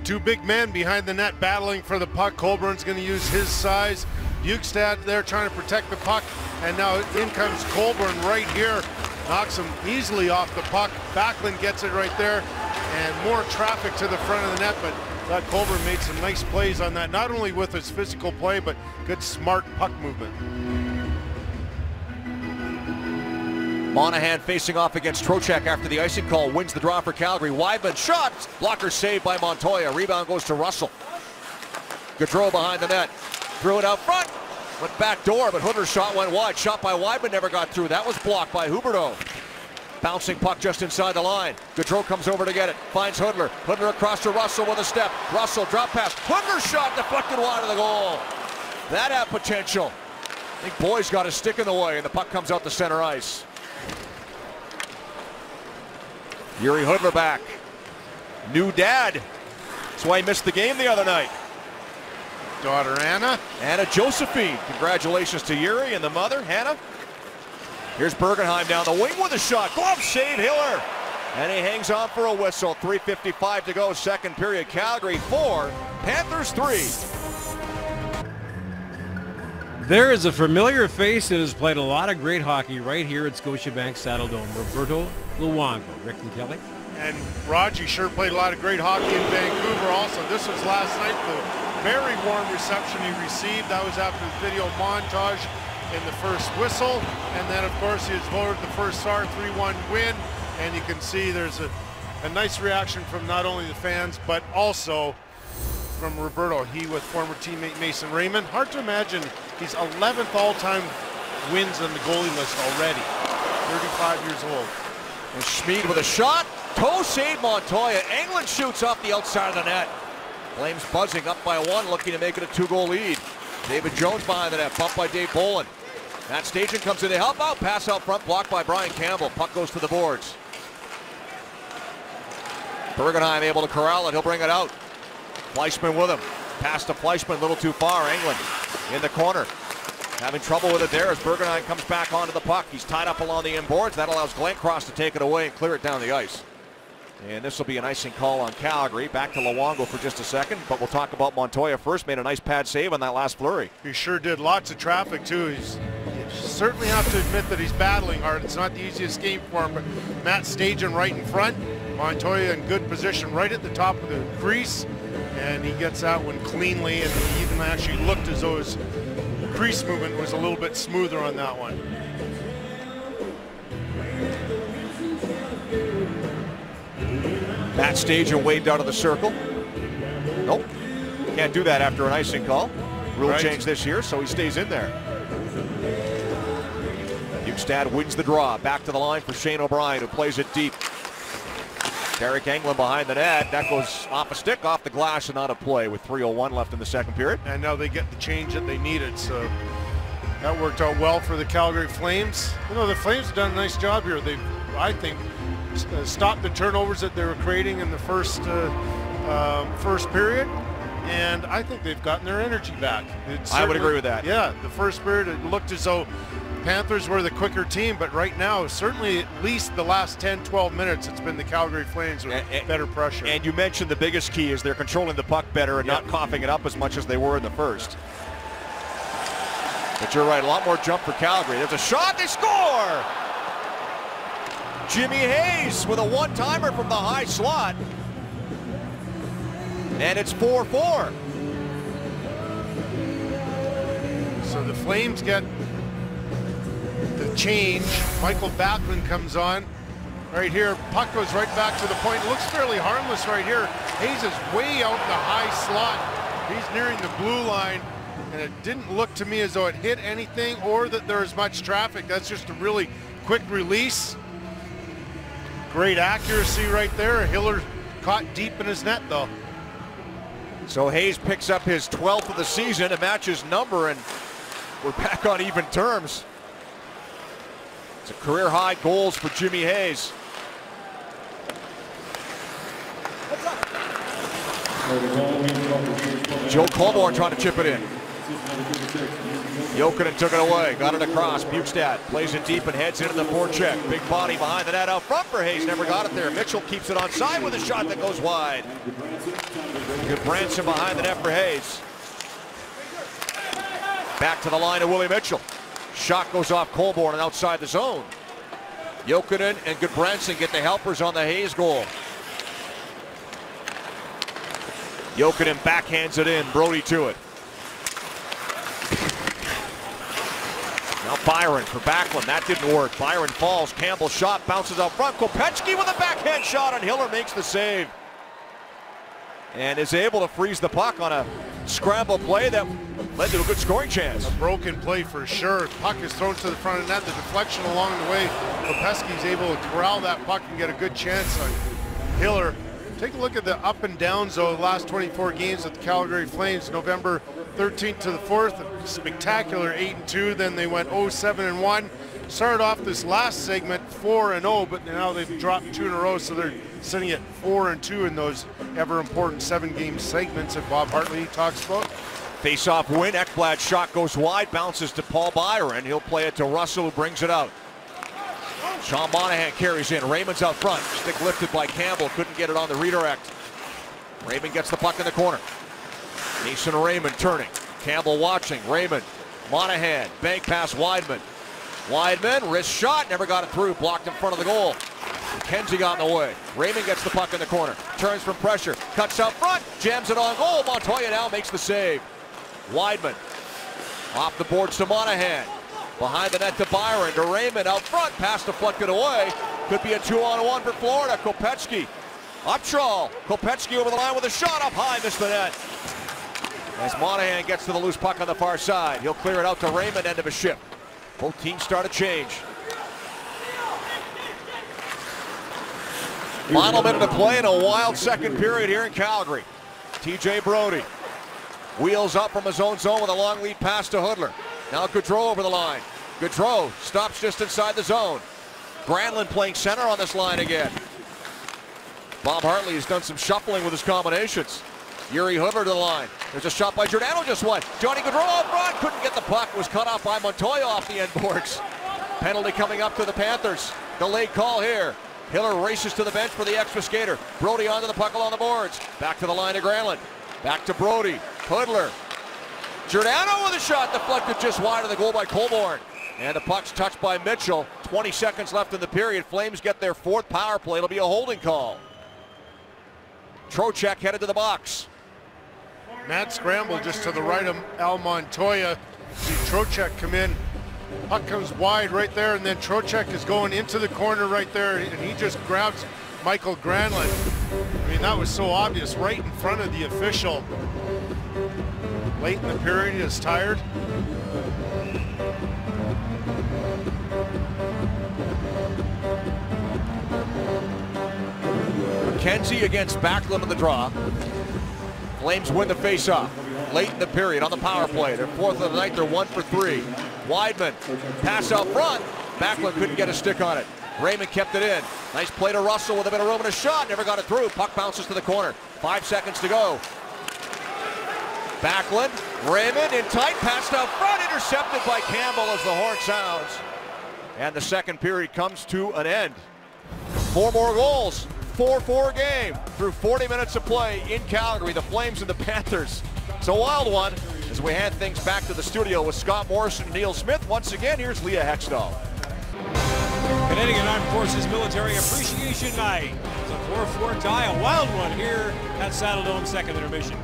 2 big men behind the net battling for the puck. Colborne's going to use his size. Bukestad there trying to protect the puck, and now in comes Colborne right here. Knocks him easily off the puck. Backlund gets it right there, and more traffic to the front of the net, but that Colborne made some nice plays on that, not only with his physical play, but good smart puck movement. Monahan facing off against Trocheck after the icing call, wins the draw for Calgary. Wideman shot, blocker saved by Montoya. Rebound goes to Russell. Gaudreau behind the net, threw it out front, went back door, but Hudler's shot went wide. Shot by Wideman never got through. That was blocked by Huberdeau. Bouncing puck just inside the line. Gaudreau comes over to get it, finds Hudler. Hudler across to Russell with a step. Russell drop pass. Hudler's shot deflected wide of the goal. That had potential. I think Boyd's got a stick in the way, and the puck comes out to center ice. Yuri Hudler back. New dad. That's why he missed the game the other night. Daughter Anna. Anna Josephine. Congratulations to Yuri and the mother, Hannah. Here's Bergenheim down the wing with a shot. Glove save, Hiller. And he hangs on for a whistle. 3:55 to go, second period. Calgary 4, Panthers 3. There is a familiar face that has played a lot of great hockey right here at Scotiabank Saddledome. Roberto Luongo. Rick and Kelly. And Raji sure played a lot of great hockey in Vancouver also. This was last night, the very warm reception he received. That was after the video montage in the first whistle. And then, of course, he was voted the first Star 3-1 win. And you can see there's a nice reaction from not only the fans, but also from Roberto. He with former teammate Mason Raymond. Hard to imagine he's 11th all-time wins on the goalie list already. 35 years old. And Schmid with a shot. Toe save Montoya. England shoots off the outside of the net. Flames buzzing up by 1, looking to make it a 2-goal lead. David Jones behind the net, bumped by Dave Bolin. Matt Stajan comes in to help out. Pass out front, blocked by Brian Campbell. Puck goes to the boards. Bergenheim able to corral it. He'll bring it out. Fleischmann with him. Pass to Fleischmann, a little too far. England in the corner. Having trouble with it there as Bergenheim comes back onto the puck. He's tied up along the inboards. That allows Glencross to take it away and clear it down the ice. And this will be an icing call on Calgary. Back to Luongo for just a second, but we'll talk about Montoya first. Made a nice pad save on that last flurry. He sure did. Lots of traffic too. You certainly have to admit that he's battling hard. It's not the easiest game for him, but Matt Stajan right in front. Montoya in good position right at the top of the crease, and he gets that one cleanly, and he even actually looked as though his crease movement was a little bit smoother on that one. Matt Stajan waved out of the circle. Nope, can't do that after an icing call. Rule change this year, so he stays in there. Bjugstad wins the draw. Back to the line for Shane O'Brien, who plays it deep. Derek Englund behind the net. That goes off a stick, off the glass, and out of play with 3:01 left in the second period. And now they get the change that they needed, so that worked out well for the Calgary Flames. You know, the Flames have done a nice job here. They've, I think, stopped the turnovers that they were creating in the first period, and I think they've gotten their energy back. I would agree with that. Yeah, the first period it looked as though Panthers were the quicker team, but right now, certainly at least the last 10-12 minutes, it's been the Calgary Flames with better pressure. And you mentioned the biggest key is they're controlling the puck better and not coughing it up as much as they were in the first. But you're right, a lot more jump for Calgary. There's a shot, they score! Jimmy Hayes with a one-timer from the high slot. And it's 4-4. So the Flames get the change. Michael Backlund comes on right here. Puck goes right back to the point. It looks fairly harmless right here. Hayes is way out in the high slot. He's nearing the blue line, and it didn't look to me as though it hit anything or that there was much traffic. That's just a really quick release. Great accuracy right there. Hiller caught deep in his net though. So Hayes picks up his 12th of the season, a matches number, and we're back on even terms. It's a career high goals for Jimmy Hayes. Joe Colborne trying to chip it in. Jokinen took it away, got it across. Bjugstad plays it deep and heads into the forecheck. Big body behind the net out front for Hayes, never got it there. Mitchell keeps it onside with a shot that goes wide. Good Branson behind the net for Hayes. Back to the line of Willie Mitchell. Shot goes off Colborne and outside the zone. Jokinen and Goodbranson get the helpers on the Hayes goal. Jokinen backhands it in, Brody to it. Now Byron for Backlund, that didn't work. Byron falls, Campbell shot, bounces out front. Kopechki with a backhand shot, and Hiller makes the save. And is able to freeze the puck on a scramble play that led to a good scoring chance. A broken play for sure. Puck is thrown to the front of the net. The deflection along the way. Kopechki is able to corral that puck and get a good chance on Hiller. Take a look at the up and downs though, the last 24 games with the Calgary Flames. November 13th to the 4th, a spectacular 8-2. Then they went 0-7-1. Started off this last segment 4-0, but now they've dropped 2 in a row, so they're sitting at 4-2 in those ever important 7-game segments that Bob Hartley talks about. Face-off win. Ekblad's shot goes wide, bounces to Paul Byron. He'll play it to Russell, who brings it out. Sean Monahan carries in. Raymond's out front. Stick lifted by Campbell. Couldn't get it on the redirect. Raymond gets the puck in the corner. Mason Raymond turning. Campbell watching. Raymond. Monahan. Bank pass Wideman. Wideman, wrist shot. Never got it through. Blocked in front of the goal. McKenzie got in the way. Raymond gets the puck in the corner. Turns from pressure. Cuts out front. Jams it on goal. Montoya now makes the save. Wideman. Off the boards to Monahan. Behind the net to Byron, to Raymond, out front, pass deflected away. Could be a 2-on-1 for Florida. Kopechki, Upshaw, Kopechki over the line with a shot up high, missed the net. As Monahan gets to the loose puck on the far side. He'll clear it out to Raymond, end of a shift. Both teams start a change. Final minute to play in a wild second period here in Calgary. TJ Brodie wheels up from his own zone with a long lead pass to Hudler. Now Gaudreau over the line. Gaudreau stops just inside the zone. Granlund playing center on this line again. Bob Hartley has done some shuffling with his combinations. Yuri Hudler to the line. There's a shot by Giordano just one. Johnny Gaudreau out front, couldn't get the puck. Was cut off by Montoya off the end boards. Penalty coming up to the Panthers. Delayed call here. Hiller races to the bench for the extra skater. Brodie onto the puck along the boards. Back to the line to Granlund. Back to Brodie. Hudler. Giordano with a shot deflected just wide of the goal by Colborne. And the puck's touched by Mitchell. 20 seconds left in the period. Flames get their fourth power play. It'll be a holding call. Trocheck headed to the box. Mad scramble just to the right of Al Montoya. See Trocheck come in. Puck comes wide right there, and then Trocheck is going into the corner right there, and he just grabs Michael Granlund. I mean, that was so obvious right in front of the official. Late in the period, he is tired. McKenzie against Backlund of the draw. Flames win the face-off. Late in the period on the power play. They're fourth of the night. They're 1 for 3. Weidman, pass out front. Backlund couldn't get a stick on it. Raymond kept it in. Nice play to Russell with a bit of room and a shot. Never got it through. Puck bounces to the corner. 5 seconds to go. Backlund, Raymond in tight, passed out front, intercepted by Campbell as the horn sounds. And the second period comes to an end. 4 more goals. 4-4 game through 40 minutes of play in Calgary. The Flames and the Panthers. It's a wild one as we hand things back to the studio with Scott Morrison and Neil Smith. Once again, here's Leah Hextall. Canadian Armed Forces Military Appreciation Night. It's a 4-4 tie, a wild one here at Saddledome, second intermission.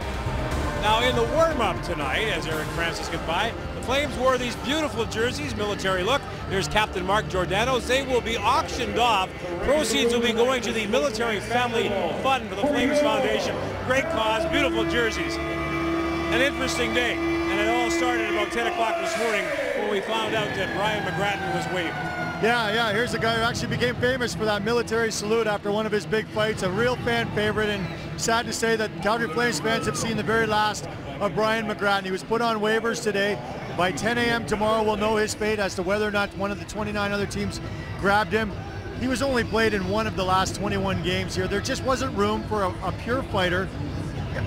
Now in the warm-up tonight, as Eric Francis get by, the Flames wore these beautiful jerseys, military look. There's Captain Mark Giordano's. They will be auctioned off. Proceeds will be going to the Military Family Fund for the Flames Foundation. Great cause, beautiful jerseys. An interesting day, and it all started about 10 o'clock this morning when we found out that Brian McGrattan was waived. Yeah, here's a guy who actually became famous for that military salute after one of his big fights, a real fan favorite, and sad to say that Calgary Flames fans have seen the very last of Brian McGrattan. He was put on waivers today. By 10 a.m. tomorrow, we'll know his fate as to whether or not one of the 29 other teams grabbed him. He was only played in one of the last 21 games here. There just wasn't room for a pure fighter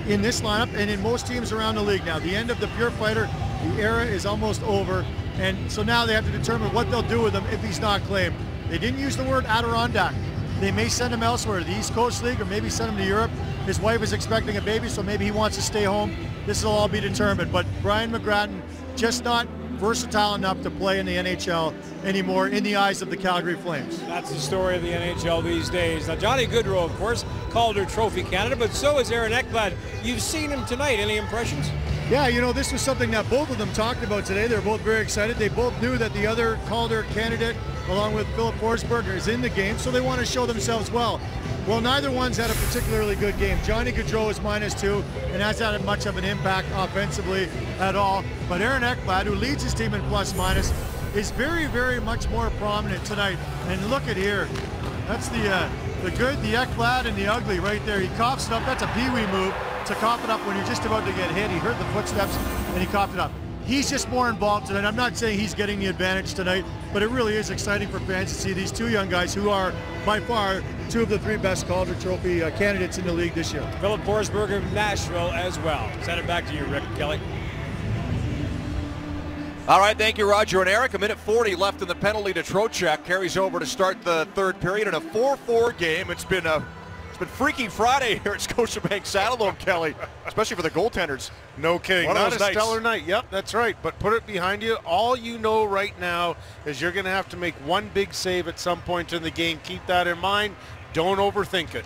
in this lineup and in most teams around the league now. The end of the pure fighter, the era is almost over. And so now they have to determine what they'll do with him if he's not claimed. They didn't use the word Adirondack. They may send him elsewhere to the East Coast League or maybe send him to Europe. His wife is expecting a baby, so maybe he wants to stay home. This will all be determined. But Brian McGrattan, just not versatile enough to play in the NHL anymore in the eyes of the Calgary Flames. That's the story of the NHL these days. Now, Johnny Gaudreau, of course, Calder Trophy candidate, but so is Aaron Ekblad. You've seen him tonight. Any impressions? Yeah, you know, this was something that both of them talked about today. They're both very excited. They both knew that the other Calder candidate, along with Philip Forsberg, is in the game, so they want to show themselves well. Well, neither one's had a particularly good game. Johnny Gaudreau is -2 and hasn't had much of an impact offensively at all. But Aaron Ekblad, who leads his team in plus-minus, is very, very much more prominent tonight. And look at here. That's the good, the Ekblad, and the ugly right there. He coughs it up. That's a pee-wee move to cough it up when you're just about to get hit. He heard the footsteps and he coughed it up. He's just more involved tonight. I'm not saying he's getting the advantage tonight, but it really is exciting for fans to see these two young guys who are, by far, 2 of the 3 best Calder Trophy candidates in the league this year. Philip Forsberg of Nashville as well. Send it back to you, Rick Kelly. All right, thank you, Roger and Eric. 1:40 left in the penalty to Trocheck. Carries over to start the third period in a 4-4 game. It's been Freaky Friday here at Scotiabank Saddledome, Kelly, especially for the goaltenders. No kidding. One of Not those a nights. stellar night. Yep, that's right. But put it behind you. All you know right now is you're going to have to make one big save at some point in the game. Keep that in mind. Don't overthink it.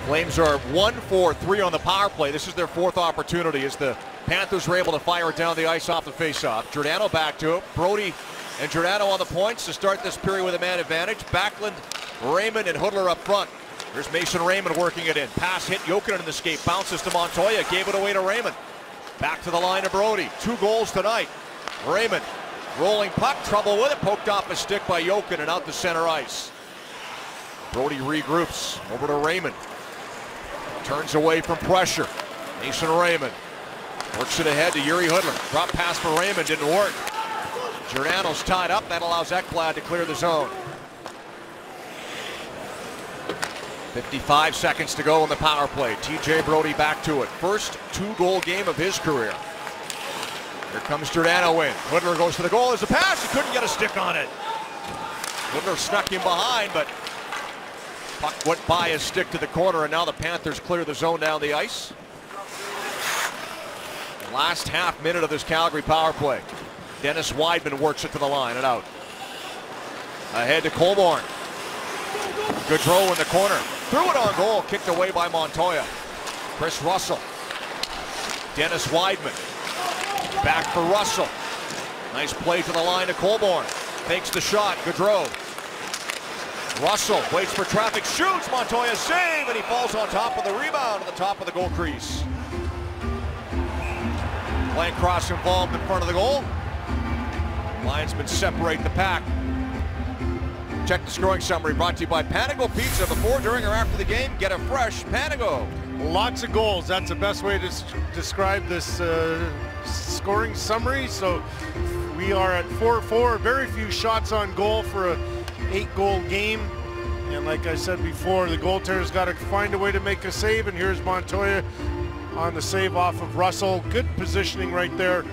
Flames are 1 for 3 on the power play. This is their 4th opportunity as the Panthers were able to fire it down the ice off the faceoff. Giordano back to it. Brodie and Giordano on the points to start this period with a man advantage. Backlund, Raymond, and Hudler up front. Here's Mason Raymond working it in. Pass hit Jokinen in the skate. Bounces to Montoya. Gave it away to Raymond. Back to the line of Brody. 2 goals tonight. Raymond, rolling puck, trouble with it, poked off a stick by Jokin and out to center ice. Brody regroups, over to Raymond. Turns away from pressure. Mason Raymond works it ahead to Yuri Hoodler. Drop pass for Raymond, didn't work. Giordano's tied up, that allows Ekblad to clear the zone. 55 seconds to go in the power play. TJ Brody back to it. First 2-goal game of his career. Here comes Giordano in. Hoodler goes to the goal. There's a pass. He couldn't get a stick on it. Hoodler snuck him behind, but puck went by his stick to the corner, and now the Panthers clear the zone down the ice. Last half minute of this Calgary power play. Dennis Wideman works it to the line and out. Ahead to Colborne. Gaudreau in the corner. Threw it on goal. Kicked away by Montoya. Chris Russell. Dennis Wideman. Back for Russell. Nice play to the line to Colborne. Takes the shot. Gaudreau. Russell waits for traffic. Shoots. Montoya save. And he falls on top of the rebound at the top of the goal crease. Playing cross involved in front of the goal. Linesmen separate the pack. Check the scoring summary brought to you by Panago Pizza. Before, during, or after the game, get a fresh Panago. Lots of goals. That's the best way to describe this scoring summary. So we are at 4-4. Very few shots on goal for a 8-goal game. And like I said before, the goaltender's got to find a way to make a save. And here's Montoya on the save off of Russell. Good positioning right there.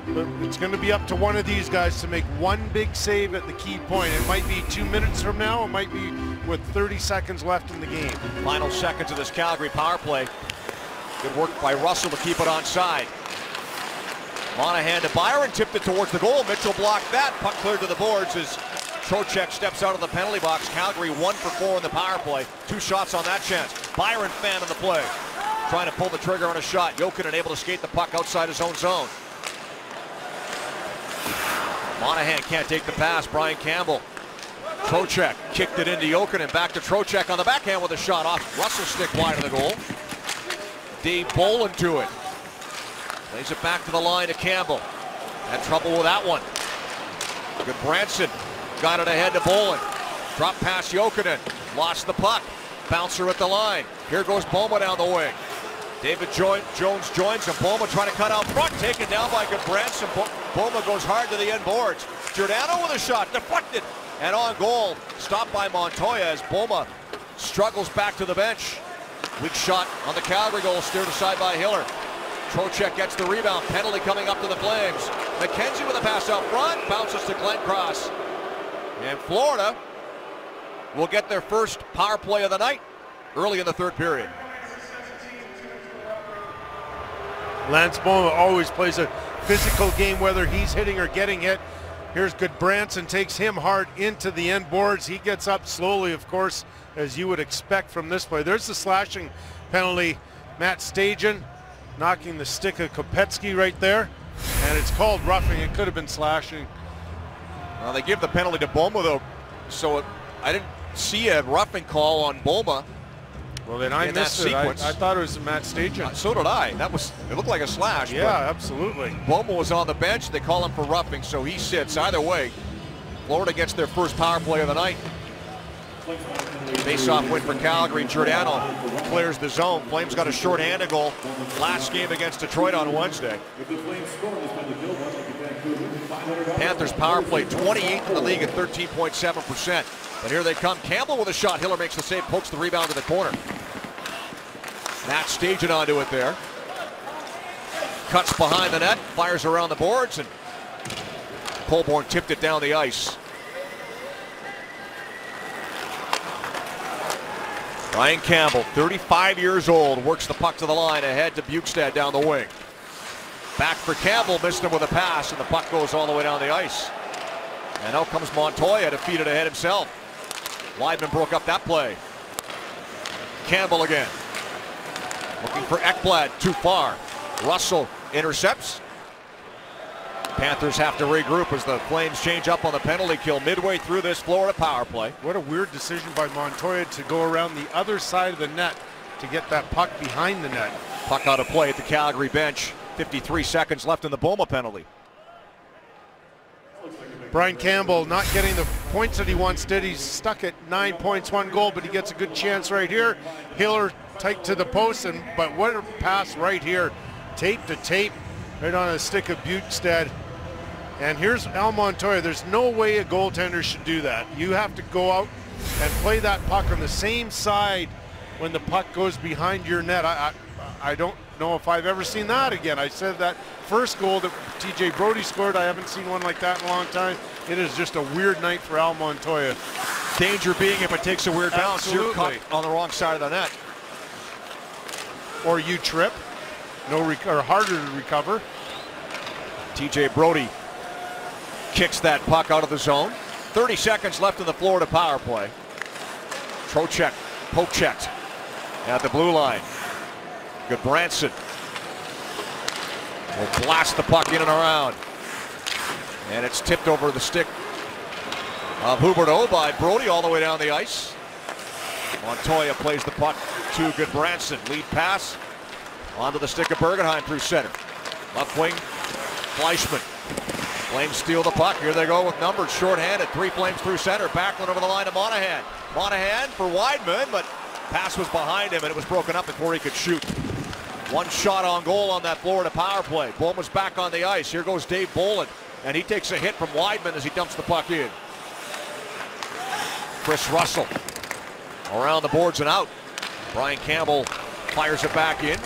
But it's going to be up to one of these guys to make one big save at the key point. It might be 2 minutes from now. It might be with 30 seconds left in the game. Final seconds of this Calgary power play. Good work by Russell to keep it onside. Monahan to Byron, tipped it towards the goal. Mitchell blocked that. Puck cleared to the boards as Trocheck steps out of the penalty box. Calgary 1 for 4 in the power play. 2 shots on that chance. Byron fan of the play. Trying to pull the trigger on a shot. Jokin able to skate the puck outside his own zone. Monahan can't take the pass. Brian Campbell. Trocheck kicked it into Jokin and back to Trocheck on the backhand with a shot off Russell's stick wide of the goal. Dave Bolin to it. Plays it back to the line to Campbell. Had trouble with that one. Good Branson. Got it ahead to Bolin. Drop past Jokinen. Lost the puck. Bouncer at the line. Here goes Boma down the wing. David Jones joins him. Boma trying to cut out front. Taken down by Goodbranson. Boma goes hard to the end boards. Giordano with a shot. Deflected. And on goal. Stopped by Montoya as Boma struggles back to the bench. Weak shot on the Calgary goal. Steered aside by Hiller. Trocheck gets the rebound. Penalty coming up to the Flames. McKenzie with a pass out front. Bounces to Glenn Cross. And Florida will get their first power play of the night early in the third period. Lance Boma always plays a physical game, whether he's hitting or getting hit. Here's Goodbranson, takes him hard into the end boards. He gets up slowly, of course, as you would expect from this play. There's the slashing penalty. Matt Stajan knocking the stick of Kopetsky right there. And it's called roughing. It could have been slashing. Well, they give the penalty to Boma, though, so I didn't see a roughing call on Boma. Well, then I missed it. I thought it was Matt Stajan. So did I. It looked like a slash. Yeah, absolutely. Boma was on the bench. They call him for roughing, so he sits. Either way, Florida gets their first power play of the night. Face-off win for Calgary. Giordano clears the zone. Flames got a short-handed goal last game against Detroit on Wednesday. Panthers power play 28th in the league at 13.7%. But here they come. Campbell with a shot. Hiller makes the save, pokes the rebound to the corner. Matt Stajan onto it there. Cuts behind the net, fires around the boards, and Colborne tipped it down the ice. Ryan Campbell, 35 years old, works the puck to the line ahead to Bukestad down the wing. Back for Campbell, missed him with a pass, and the puck goes all the way down the ice. And out comes Montoya to feed it ahead himself. Wideman broke up that play. Campbell again. Looking for Ekblad, too far. Russell intercepts. Panthers have to regroup as the Flames change up on the penalty kill midway through this Florida power play. What a weird decision by Montoya to go around the other side of the net to get that puck behind the net. Puck out of play at the Calgary bench. 53 seconds left in the Boma penalty. Brian Campbell not getting the points that he once did. He's stuck at 9 points, 1 goal, but he gets a good chance right here. Hiller tight to the post, but what a pass right here. Tape to tape, right on the stick of Bukestad. And here's Al Montoya. There's no way a goaltender should do that. You have to go out and play that puck on the same side when the puck goes behind your net. I don't know if I've ever seen that again. I said that first goal that TJ Brodie scored, I haven't seen one like that in a long time. It is just a weird night for Al Montoya. Danger being if it takes a weird bounce, you're caught on the wrong side of the net. Or you trip, or harder to recover. TJ Brodie kicks that puck out of the zone. 30 seconds left in the Florida power play. Trocheck, poke checked at the blue line. Goodbranson will blast the puck in and around. And it's tipped over the stick of Huberdeau by Brodie all the way down the ice. Montoya plays the puck to Goodbranson. Lead pass onto the stick of Bergenheim through center. Left wing, Fleischmann. Flames steal the puck. Here they go with numbers shorthanded. 3 Flames through center. Backlund over the line to Monahan. Monahan for Weidman, but pass was behind him and it was broken up before he could shoot. 1 shot on goal on that Florida power play. Boma's back on the ice. Here goes Dave Bolland, and he takes a hit from Weidman as he dumps the puck in. Chris Russell around the boards and out. Brian Campbell fires it back in.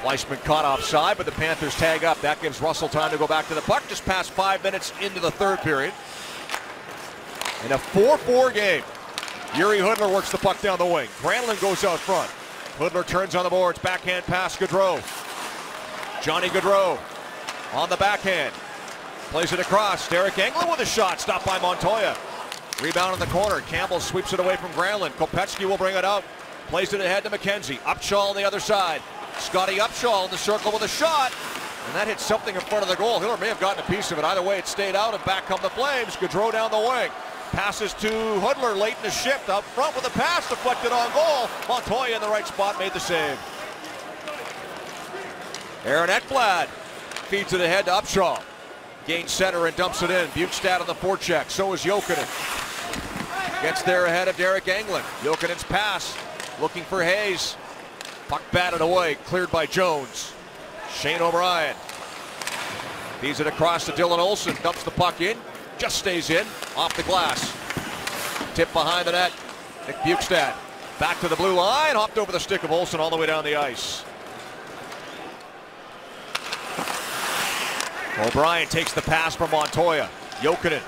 Fleischmann caught offside, but the Panthers tag up. That gives Russell time to go back to the puck. Just past 5 minutes into the third period. In a 4-4 game, Yuri Hudler works the puck down the wing. Granlund goes out front. Hudler turns on the boards. Backhand pass, Gaudreau. Johnny Gaudreau on the backhand. Plays it across. Derek Englund with a shot. Stopped by Montoya. Rebound in the corner. Campbell sweeps it away from Granlund. Kopecky will bring it out. Plays it ahead to McKenzie. Upshaw on the other side. Scotty Upshaw in the circle with a shot. And that hits something in front of the goal. Hiller may have gotten a piece of it. Either way, it stayed out, and back come the Flames. Gaudreau down the wing. Passes to Hudler late in the shift. Up front with a pass deflected on goal. Montoya in the right spot made the save. Aaron Ekblad feeds it ahead to Upshaw. Gains center and dumps it in. Bukestad on the forecheck. So is Jokinen. Gets there ahead of Derek Englund. Jokinen's pass. Looking for Hayes. Puck batted away. Cleared by Jones. Shane O'Brien. Feeds it across to Dylan Olsen. Dumps the puck in. Just stays in. Off the glass. Tip behind the net. Nick Bukestad. Back to the blue line. Hopped over the stick of Olsen all the way down the ice. O'Brien takes the pass from Montoya. Jokinen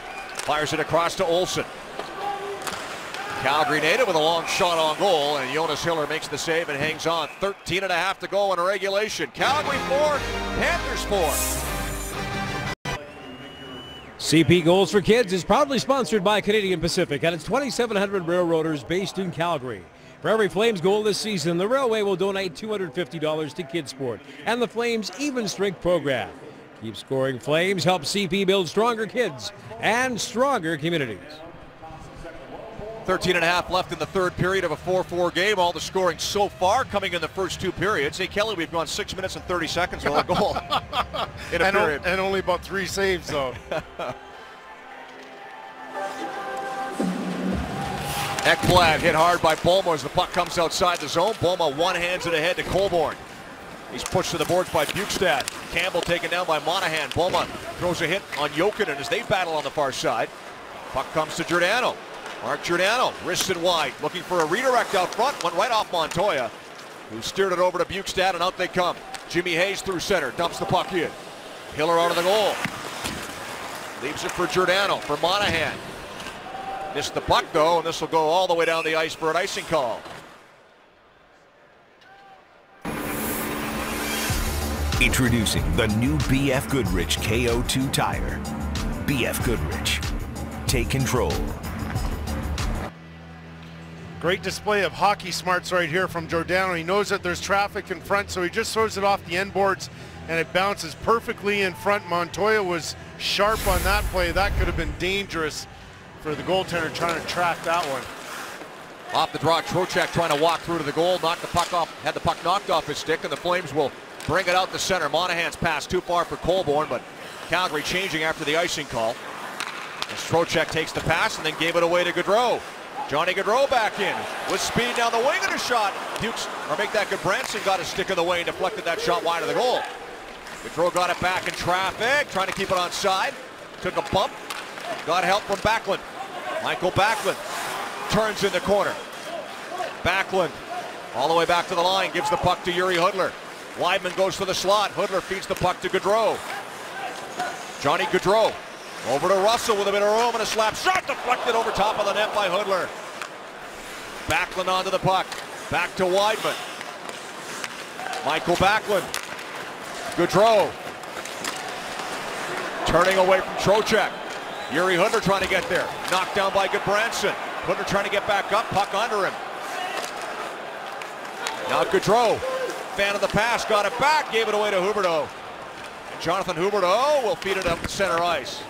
fires it across to Olsen. Calgary native with a long shot on goal, and Jonas Hiller makes the save and hangs on. 13.5 to go in regulation. Calgary 4, Panthers 4. CP Goals for Kids is proudly sponsored by Canadian Pacific and its 2,700 railroaders based in Calgary. For every Flames goal this season, the Railway will donate $250 to Kidsport and the Flames Even Strength program. Keep scoring, Flames. Help CP build stronger kids and stronger communities. 13.5 left in the third period of a 4-4 game. All the scoring so far coming in the first 2 periods. Hey, Kelly, we've gone 6 minutes and 30 seconds without a goal in a period. And only about 3 saves, though. Ekblad hit hard by Boma as the puck comes outside the zone. Boma one-hands it ahead to Colborne. He's pushed to the boards by Bukestad. Campbell taken down by Monahan. Boma throws a hit on Jokinen as they battle on the far side. Puck comes to Giordano. Mark Giordano, wrists it wide, looking for a redirect out front. Went right off Montoya, who steered it over to Bukestad, and out they come. Jimmy Hayes through center, dumps the puck in. Hiller out of the goal. Leaves it for Giordano, for Monahan. Missed the puck, though, and this will go all the way down the ice for an icing call. Introducing the new BF Goodrich KO2 tire. BF Goodrich. Take control. Great display of hockey smarts right here from Giordano. He knows that there's traffic in front, so he just throws it off the end boards, and it bounces perfectly in front. Montoya was sharp on that play. That could have been dangerous for the goaltender trying to track that one. Off the draw, Trocheck trying to walk through to the goal, knocked the puck off, had the puck knocked off his stick, and the Flames will bring it out the center. Monahan's pass too far for Colborne, but Calgary changing after the icing call. As Trocheck takes the pass and then gave it away to Gaudreau. Johnny Gaudreau back in with speed down the wing and a shot. Dukes, or make that good. Branson got a stick in the way and deflected that shot wide of the goal. Gaudreau got it back in traffic, trying to keep it on side. Took a bump, got help from Backlund. Michael Backlund turns in the corner. Backlund all the way back to the line, gives the puck to Yuri Hudler. Weidman goes to the slot. Hudler feeds the puck to Gaudreau. Johnny Gaudreau over to Russell with a bit of room and a slap shot deflected over top of the net by Hudler. Backlund onto the puck. Back to Weidman. Michael Backlund. Gaudreau turning away from Trocheck. Yuri Hudler trying to get there. Knocked down by Goodbranson. Hudler trying to get back up. Puck under him. Now Gaudreau, fan of the pass, got it back, gave it away to Huberdeau. And Jonathan Huberdeau will feed it up the center ice.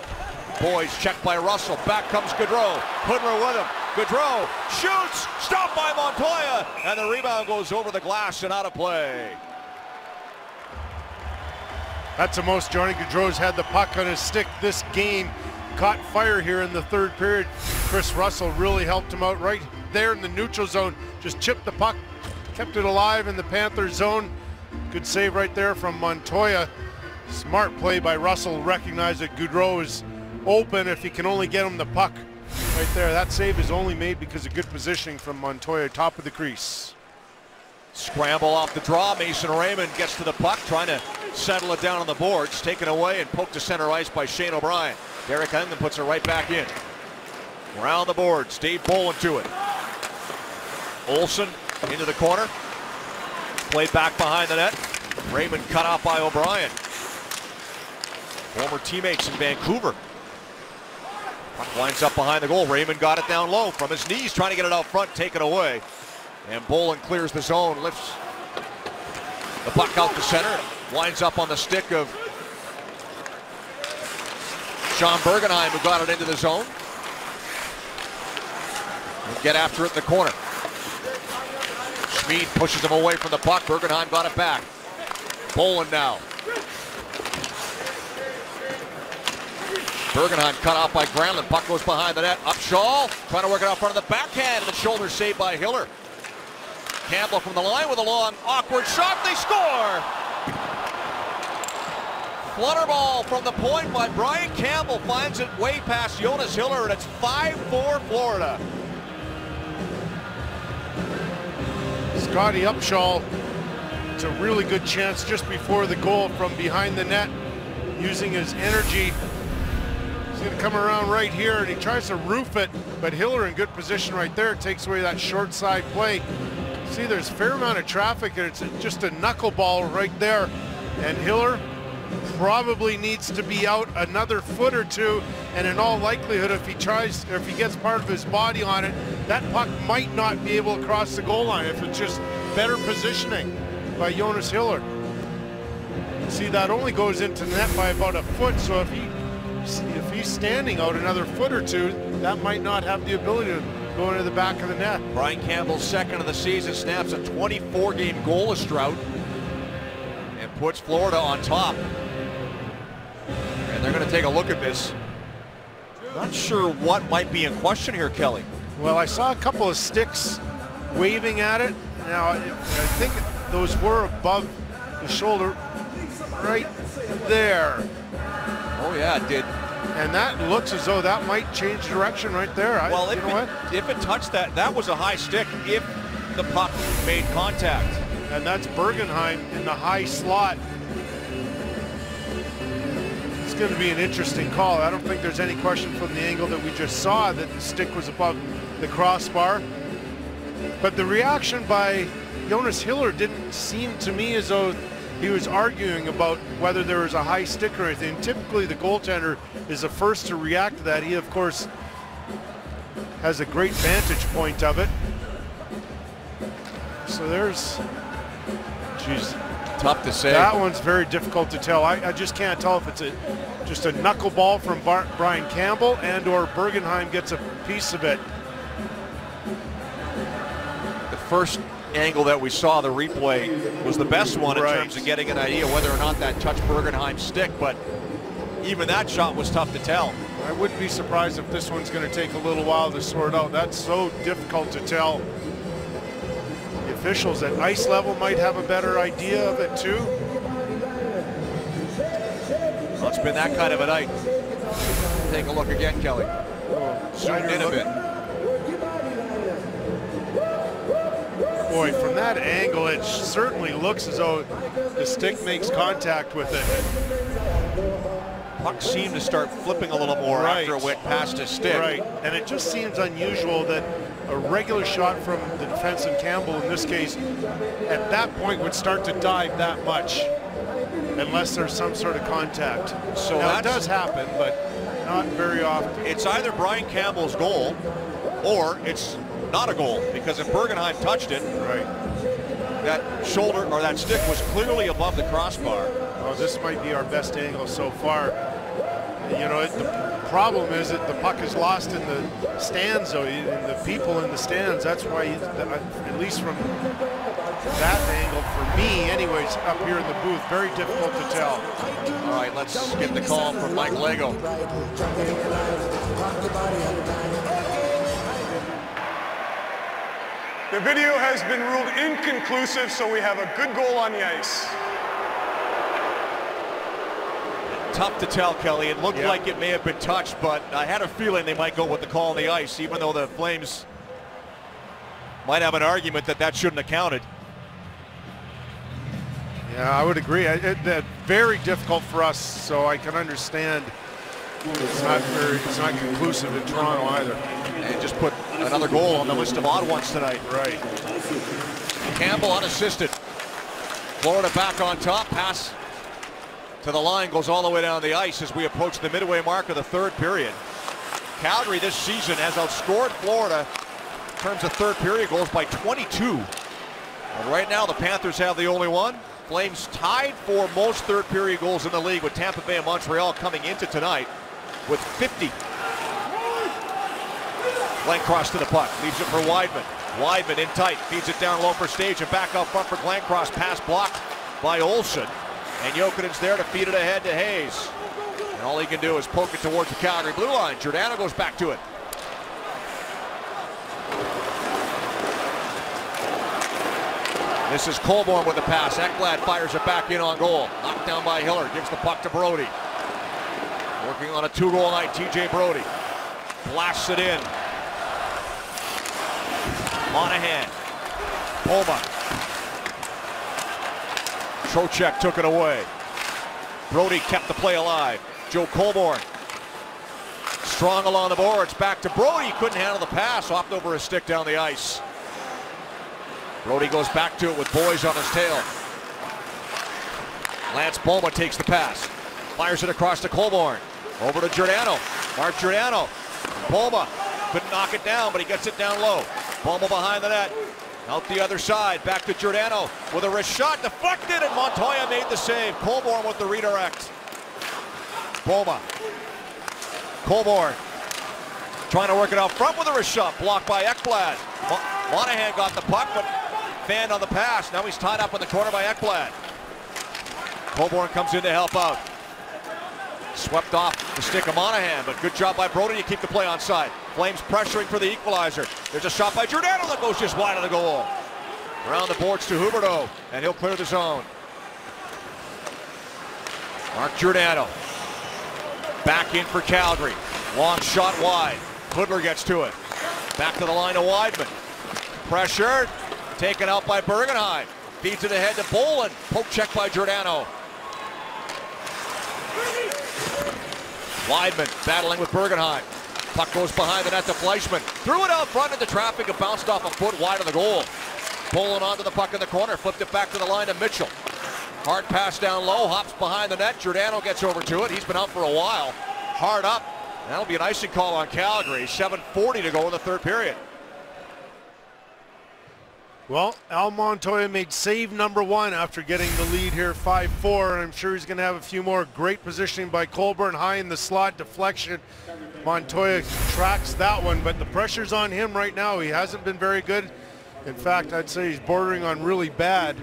Boys checked by Russell. Back comes Gaudreau. Hudler with him. Gaudreau shoots. Stopped by Montoya. And the rebound goes over the glass and out of play. That's the most Johnny Gaudreau's had the puck on his stick this game. Caught fire here in the third period. Chris Russell really helped him out right there in the neutral zone. Just chipped the puck, kept it alive in the Panthers zone. Good save right there from Montoya. Smart play by Russell. Recognized that Gaudreau is open if he can only get him the puck right there. That save is only made because of good positioning from Montoya, top of the crease. Scramble off the draw. Mason Raymond gets to the puck, trying to settle it down on the boards. Taken away and poked to center ice by Shane O'Brien. Derek Henman puts it right back in. Around the boards, Dave Bolin to it. Olsen into the corner. Played back behind the net. Raymond cut off by O'Brien. Former teammates in Vancouver. Puck winds up behind the goal. Raymond got it down low from his knees, trying to get it out front, taken away. And Bolin clears the zone, lifts the puck out the center. Winds up on the stick of Sean Bergenheim, who got it into the zone. He'll get after it in the corner. Schmid pushes him away from the puck. Bergenheim got it back. Bolin now. Bergenheim cut off by Granlund. Puck goes behind the net. Upshaw trying to work it out front of the backhand. And the shoulder saved by Hiller. Campbell from the line with a long, awkward shot. They score! Flutter ball from the point by Brian Campbell. Finds it way past Jonas Hiller, and it's 5-4 Florida. Scotty Upshaw, it's a really good chance just before the goal from behind the net, using his energy. He's going to come around right here, and he tries to roof it, but Hiller in good position right there, takes away that short side play. See, there's a fair amount of traffic, and it's just a knuckleball right there, and Hiller probably needs to be out another foot or two, and in all likelihood, if he tries, or if he gets part of his body on it, that puck might not be able to cross the goal line if it's just better positioning by Jonas Hiller. See, that only goes into the net by about a foot, so if he's standing out another foot or two, that might not have the ability to go into the back of the net. Brian Campbell's second of the season, snaps a 24-game goalless drought and puts Florida on top. And they're going to take a look at this. Not sure what might be in question here, Kelly. Well, I saw a couple of sticks waving at it. Now, I think those were above the shoulder right there. Oh, yeah, it did. And that looks as though that might change direction right there. Well, if it touched that was a high stick if the puck made contact. And that's Bergenheim in the high slot. It's going to be an interesting call. I don't think there's any question from the angle that we just saw that the stick was above the crossbar. But the reaction by Jonas Hiller didn't seem to me as though he was arguing about whether there was a high stick or anything. Typically, the goaltender is the first to react to that. He, of course, has a great vantage point of it. So there's, geez. Tough to say. That one's very difficult to tell. I just can't tell if it's just a knuckleball from Brian Campbell and or Bergenheim gets a piece of it. The first angle that we saw, the replay, was the best one in terms of getting an idea whether or not that touched Bergenheim's stick, but even that shot was tough to tell. I wouldn't be surprised if this one's going to take a little while to sort out. That's so difficult to tell. The officials at ice level might have a better idea of it too. Well, it's been that kind of a night. Take a look again, Kelly. Zoomed in a bit. Boy, from that angle, it certainly looks as though the stick makes contact with it. Puck seemed to start flipping a little more after it went past his stick. Right, and it just seems unusual that a regular shot from the defenseman Campbell, in this case, at that point would start to dive that much, unless there's some sort of contact. So now, it does happen, but not very often. It's either Brian Campbell's goal, or it's not a goal, because if Bergenheim touched it, that shoulder or that stick was clearly above the crossbar. Oh, this might be our best angle so far. You know, the problem is that the puck is lost in the stands, though, in the people in the stands. That's why, at least from that angle, for me anyways, up here in the booth, very difficult to tell. All right, let's get the call from Mike Lego. The video has been ruled inconclusive, so we have a good goal on the ice. Tough to tell, Kelly. It looked like it may have been touched, but I had a feeling they might go with the call on the ice, even though the Flames might have an argument that that shouldn't have counted. Yeah, I would agree. It's very difficult for us, so I can understand it's not conclusive in Toronto either. And just put another goal on the list of odd ones tonight. Right. Campbell unassisted. Florida back on top. Pass to the line goes all the way down the ice as we approach the midway mark of the third period. Calgary this season has outscored Florida in terms of third period goals by 22. And right now the Panthers have the only one. Flames tied for most third period goals in the league, with Tampa Bay and Montreal coming into tonight with 50. Glencross to the puck, leaves it for Wideman. Wideman in tight, feeds it down low for Stage and back up front for Glencross. Pass blocked by Olsen. And Jokinen's there to feed it ahead to Hayes. And all he can do is poke it towards the Calgary blue line. Giordano goes back to it. This is Colborne with the pass. Ekblad fires it back in on goal. Knocked down by Hiller. Gives the puck to Brody. Working on a 2-goal night, TJ Brody. Blasts it in. Monahan. Poma. Trocheck took it away. Brody kept the play alive. Joe Colborne. Strong along the boards. Back to Brody. Couldn't handle the pass. Hopped over his stick down the ice. Brody goes back to it with Boys on his tail. Lance Boma takes the pass. Fires it across to Colborne. Over to Giordano. Mark Giordano. Boma couldn't knock it down, but he gets it down low. Boma behind the net. Out the other side. Back to Giordano with a wrist shot. Deflected, and Montoya made the save. Colborne with the redirect. Boma. Colborne trying to work it out front with a wrist shot. Blocked by Ekblad. Monahan got the puck, but fanned on the pass. Now he's tied up in the corner by Ekblad. Colborne comes in to help out. Swept off the stick of Monahan, but good job by Brody to keep the play on side. Flames pressuring for the equalizer. There's a shot by Giordano that goes just wide of the goal. Around the boards to Huberdeau, and he'll clear the zone. Mark Giordano. Back in for Calgary. Long shot wide. Kudler gets to it. Back to the line to Wideman. Pressured. Taken out by Bergenheim. Feeds it ahead to Bolin. Poke check by Giordano. Wideman battling with Bergenheim. Puck goes behind the net to Fleischmann. Threw it out front into traffic and bounced off a foot wide of the goal. Bolin onto the puck in the corner. Flipped it back to the line to Mitchell. Hard pass down low. Hops behind the net. Giordano gets over to it. He's been out for a while. Hard up. That'll be an icing call on Calgary. 7:40 to go in the third period. Well, Al Montoya made save number 1 after getting the lead here 5-4, and I'm sure he's going to have a few more. Great positioning by Colborne, high in the slot, deflection. Montoya tracks that one, but the pressure's on him right now. He hasn't been very good In fact, I'd say he's bordering on really bad.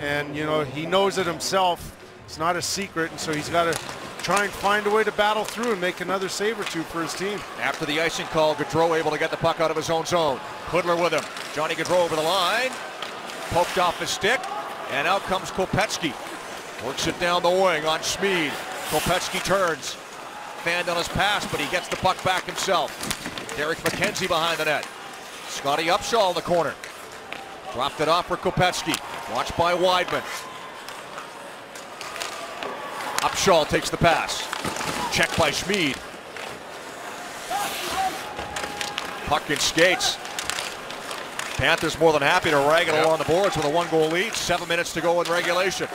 And, you know, he knows it himself. It's not a secret, and so he's got to try and find a way to battle through and make another save or two for his team. After the icing call, Gaudreau able to get the puck out of his own zone. Hoodler with him. Johnny Gaudreau over the line. Poked off his stick, and out comes Kopecky. Works it down the wing on Schmid. Kopecky turns. Fanned on his pass, but he gets the puck back himself. Derek McKenzie behind the net. Scotty Upshall in the corner. Dropped it off for Kopecky. Watched by Weidman. Upshall takes the pass. Checked by Schmid. Puck in skates. Panthers more than happy to rag it along the boards with a 1-goal lead. 7 minutes to go in regulation.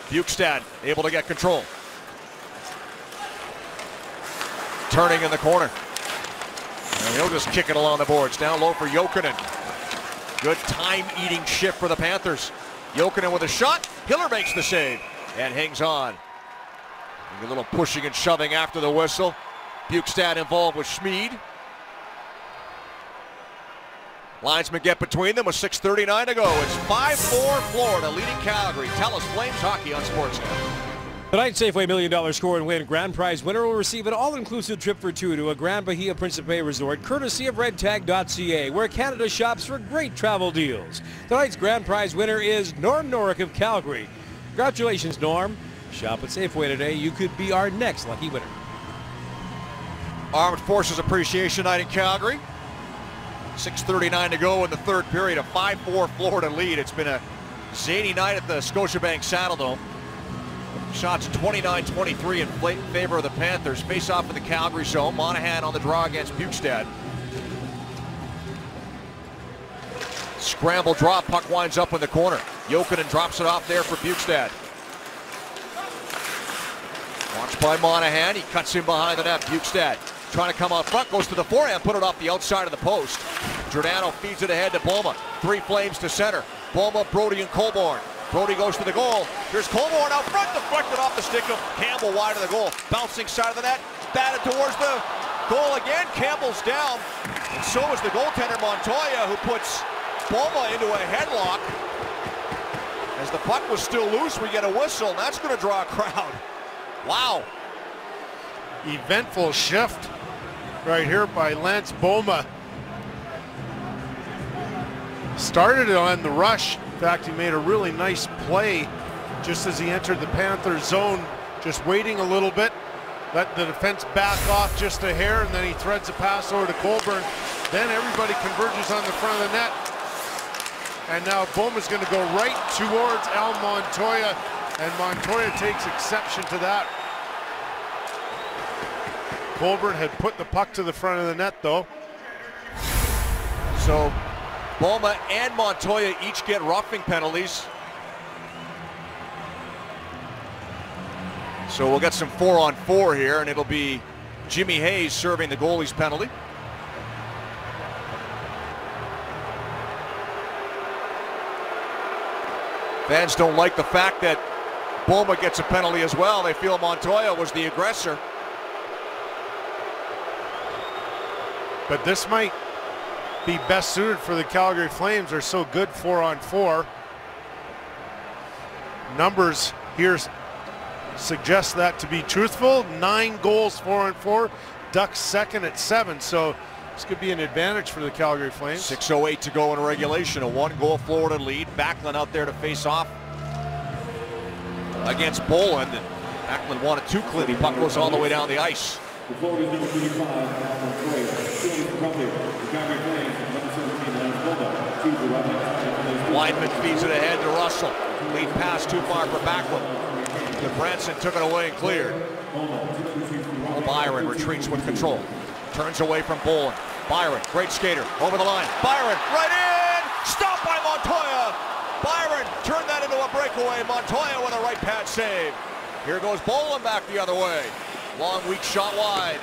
Bukestad able to get control. Turning in the corner. And he'll just kick it along the boards. Down low for Jokinen. Good time-eating shift for the Panthers. Jokinen with a shot. Hiller makes the save and hangs on. A little pushing and shoving after the whistle. Bukestad involved with Schmid. Linesmen get between them with 6:39 to go. It's 5-4 Florida leading Calgary. Telus Flames Hockey on Sportsnet. Tonight, Safeway $1 Million Score and Win Grand Prize winner will receive an all-inclusive trip for two to a Grand Bahia Principe resort, courtesy of redtag.ca, where Canada shops for great travel deals. Tonight's Grand Prize winner is Norm Norick of Calgary. Congratulations, Norm. Shop at Safeway today. You could be our next lucky winner. Armed Forces Appreciation Night in Calgary. 6:39 to go in the third period. A 5-4 Florida lead. It's been a zany night at the Scotiabank Saddledome. Shots 29-23 in favor of the Panthers. Face off in the Calgary zone. Monahan on the draw against Bukestad. Scramble drop. Puck winds up in the corner. Jokinen drops it off there for Bukestad. Watched by Monahan. He cuts in behind the net. Bukestad trying to come out front. Goes to the forehand. Put it off the outside of the post. Giordano feeds it ahead to Boma. 3 Flames to center. Boma, Brody, and Colborne. Brody goes to the goal. Here's Colborne out front, deflected off the stick of Campbell wide of the goal. Bouncing side of the net, batted towards the goal again. Campbell's down, and so is the goaltender Montoya, who puts Boma into a headlock. As the puck was still loose, we get a whistle, and that's going to draw a crowd. Wow. Eventful shift right here by Lance Boma. Started it on the rush. In fact, he made a really nice play just as he entered the Panthers zone, just waiting a little bit, let the defense back off just a hair, and then he threads a pass over to Colborne. Then everybody converges on the front of the net. And now Boma's going to go right towards Al Montoya, and Montoya takes exception to that. Colborne had put the puck to the front of the net, though. So Boma and Montoya each get roughing penalties. So we'll get some 4-on-4 here, and it'll be Jimmy Hayes serving the goalie's penalty. Fans don't like the fact that Boma gets a penalty as well. They feel Montoya was the aggressor. But this might be best suited for the Calgary Flames. They're so good 4-on-4. Numbers here suggest that to be truthful. 9 goals 4-on-4. Ducks second at 7. So this could be an advantage for the Calgary Flames. 6:08 to go in regulation. A 1-goal Florida lead. Backlund out there to face off against Poland. And Backlund wanted too clean. Puck goes all the way down the ice. Weidman feeds it ahead to Russell. Lead pass too far for Backlund. Branson took it away and cleared. Byron retreats with control. Turns away from Boland. Byron, great skater, over the line. Byron, right in! Stopped by Montoya! Byron turned that into a breakaway. Montoya with a right pad save. Here goes Boland back the other way. Long, weak shot wide.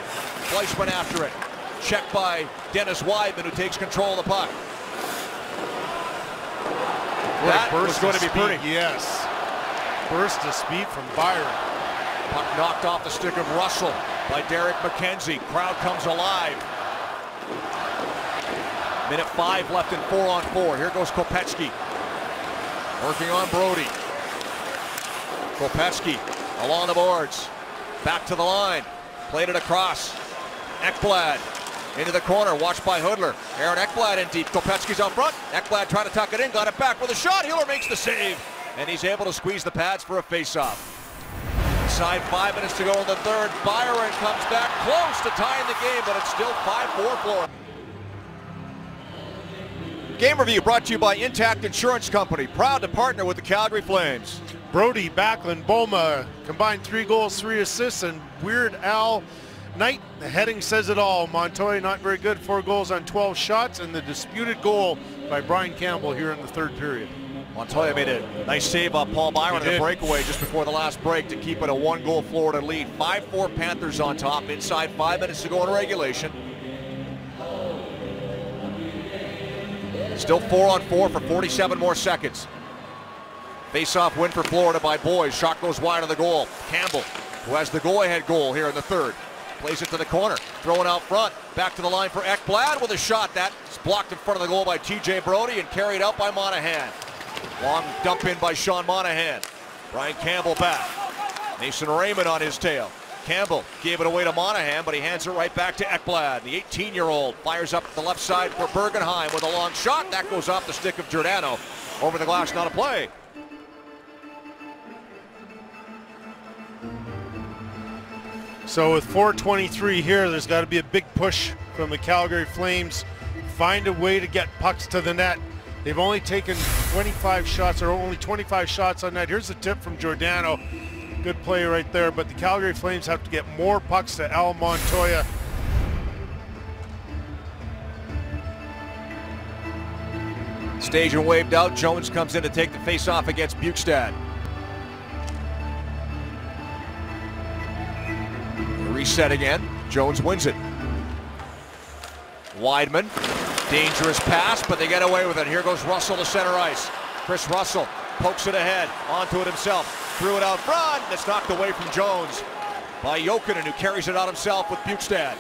Fleischmann after it. Checked by Dennis Weidman, who takes control of the puck. That was going to be pretty. Yes. Burst of speed from Byron. Puck knocked off the stick of Russell by Derek McKenzie. Crowd comes alive. Minute 5 left in 4-on-4. Here goes Kopecky. Working on Brody. Kopecky along the boards. Back to the line. Played it across. Ekblad into the corner. Watched by Hoodler. Aaron Ekblad in deep. Kopecky's out front. Ekblad trying to tuck it in. Got it back with a shot. Hiller makes the save. And he's able to squeeze the pads for a face-off. Inside 5 minutes to go in the third. Byron comes back close to tying the game, but it's still 5-4 Florida. Game review brought to you by Intact Insurance Company, proud to partner with the Calgary Flames. Brody, Backlund, Boma combined 3 goals, 3 assists, and Weird Al Knight, the heading says it all. Montoya not very good, 4 goals on 12 shots, and the disputed goal by Brian Campbell here in the third period. Montoya made a nice save on Paul Byron in the breakaway just before the last break to keep it a 1-goal Florida lead. 5-4 Panthers on top, inside 5 minutes to go in regulation. Still 4-on-4 for 47 more seconds. Face-off win for Florida by Boys. Shot goes wide of the goal. Campbell, who has the go-ahead goal here in the third, plays it to the corner, throwing out front. Back to the line for Ekblad with a shot that's blocked in front of the goal by TJ Brody and carried out by Monahan. Long dump in by Sean Monahan. Brian Campbell back. Mason Raymond on his tail. Campbell gave it away to Monahan, but he hands it right back to Ekblad. The 18-year-old fires up the left side for Bergenheim with a long shot. That goes off the stick of Giordano. Over the glass, not a play. So with 4:23 here, there's got to be a big push from the Calgary Flames. Find a way to get pucks to the net. They've only taken 25 shots, or only 25 shots on net. Here's the tip from Giordano. Good play right there, but the Calgary Flames have to get more pucks to Al Montoya. Staged and waved out. Jones comes in to take the face-off against Bukestad. Reset again. Jones wins it. Weidman. Dangerous pass, but they get away with it. Here goes Russell to center ice. Chris Russell pokes it ahead, onto it himself. Threw it out front. It's knocked away from Jones by Jokinen, who carries it out himself with Bukestad.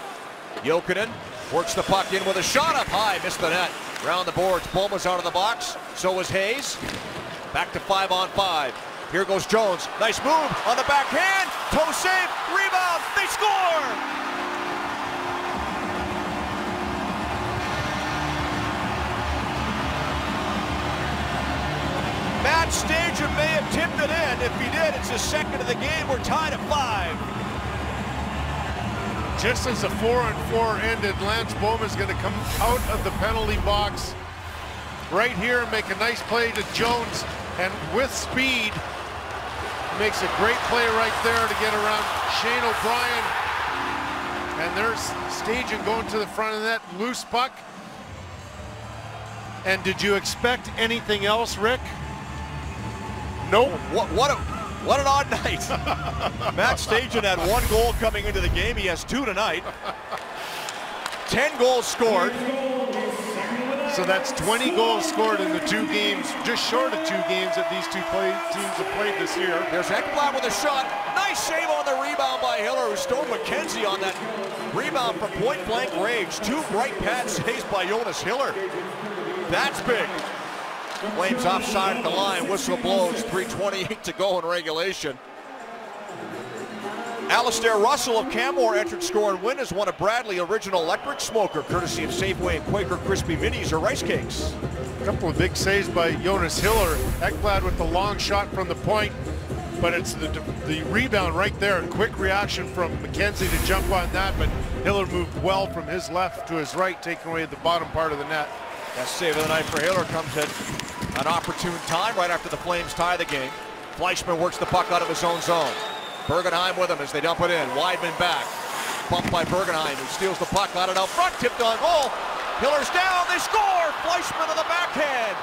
Jokinen works the puck in with a shot up high. Missed the net. Round the boards. Boma's out of the box. So was Hayes. Back to 5-on-5. Here goes Jones. Nice move on the backhand. Toe save. Rebound. They score! Matt Stajan may have tipped it in. If he did, it's his second of the game. We're tied at 5. Just as the 4-on-4 ended, Lance Boma is going to come out of the penalty box right here and make a nice play to Jones. And with speed, makes a great play right there to get around Shane O'Brien. And there's Stajan going to the front of the net, loose puck. And did you expect anything else, Rick? Nope. What an odd night. Matt Stajan had 1 goal coming into the game. He has 2 tonight. 10 goals scored. So that's 20 goals scored in the 2 games, just short of 2 games that these two teams have played this year. There's Ekblad with a shot. Nice save on the rebound by Hiller, who stole McKenzie on that rebound from point-blank range. 2 right pad saves by Jonas Hiller. That's big. Flames offside at the line, whistle blows, 3:28 to go in regulation. Alistair Russell of Canmore entered score and win as one of Bradley Original Electric Smoker, courtesy of Safeway and Quaker Crispy Minis or Rice Cakes. A couple of big saves by Jonas Hiller. Ekblad with the long shot from the point, but it's the rebound right there. A quick reaction from McKenzie to jump on that, but Hiller moved well from his left to his right, taking away the bottom part of the net. That save of the night for Hiller comes at an opportune time right after the Flames tie the game. Fleischmann works the puck out of his own zone. Bergenheim with him as they dump it in. Weidman back. Bumped by Bergenheim, who steals the puck, got it out front, tipped on goal. Hiller's down, they score! Fleischmann on the backhand.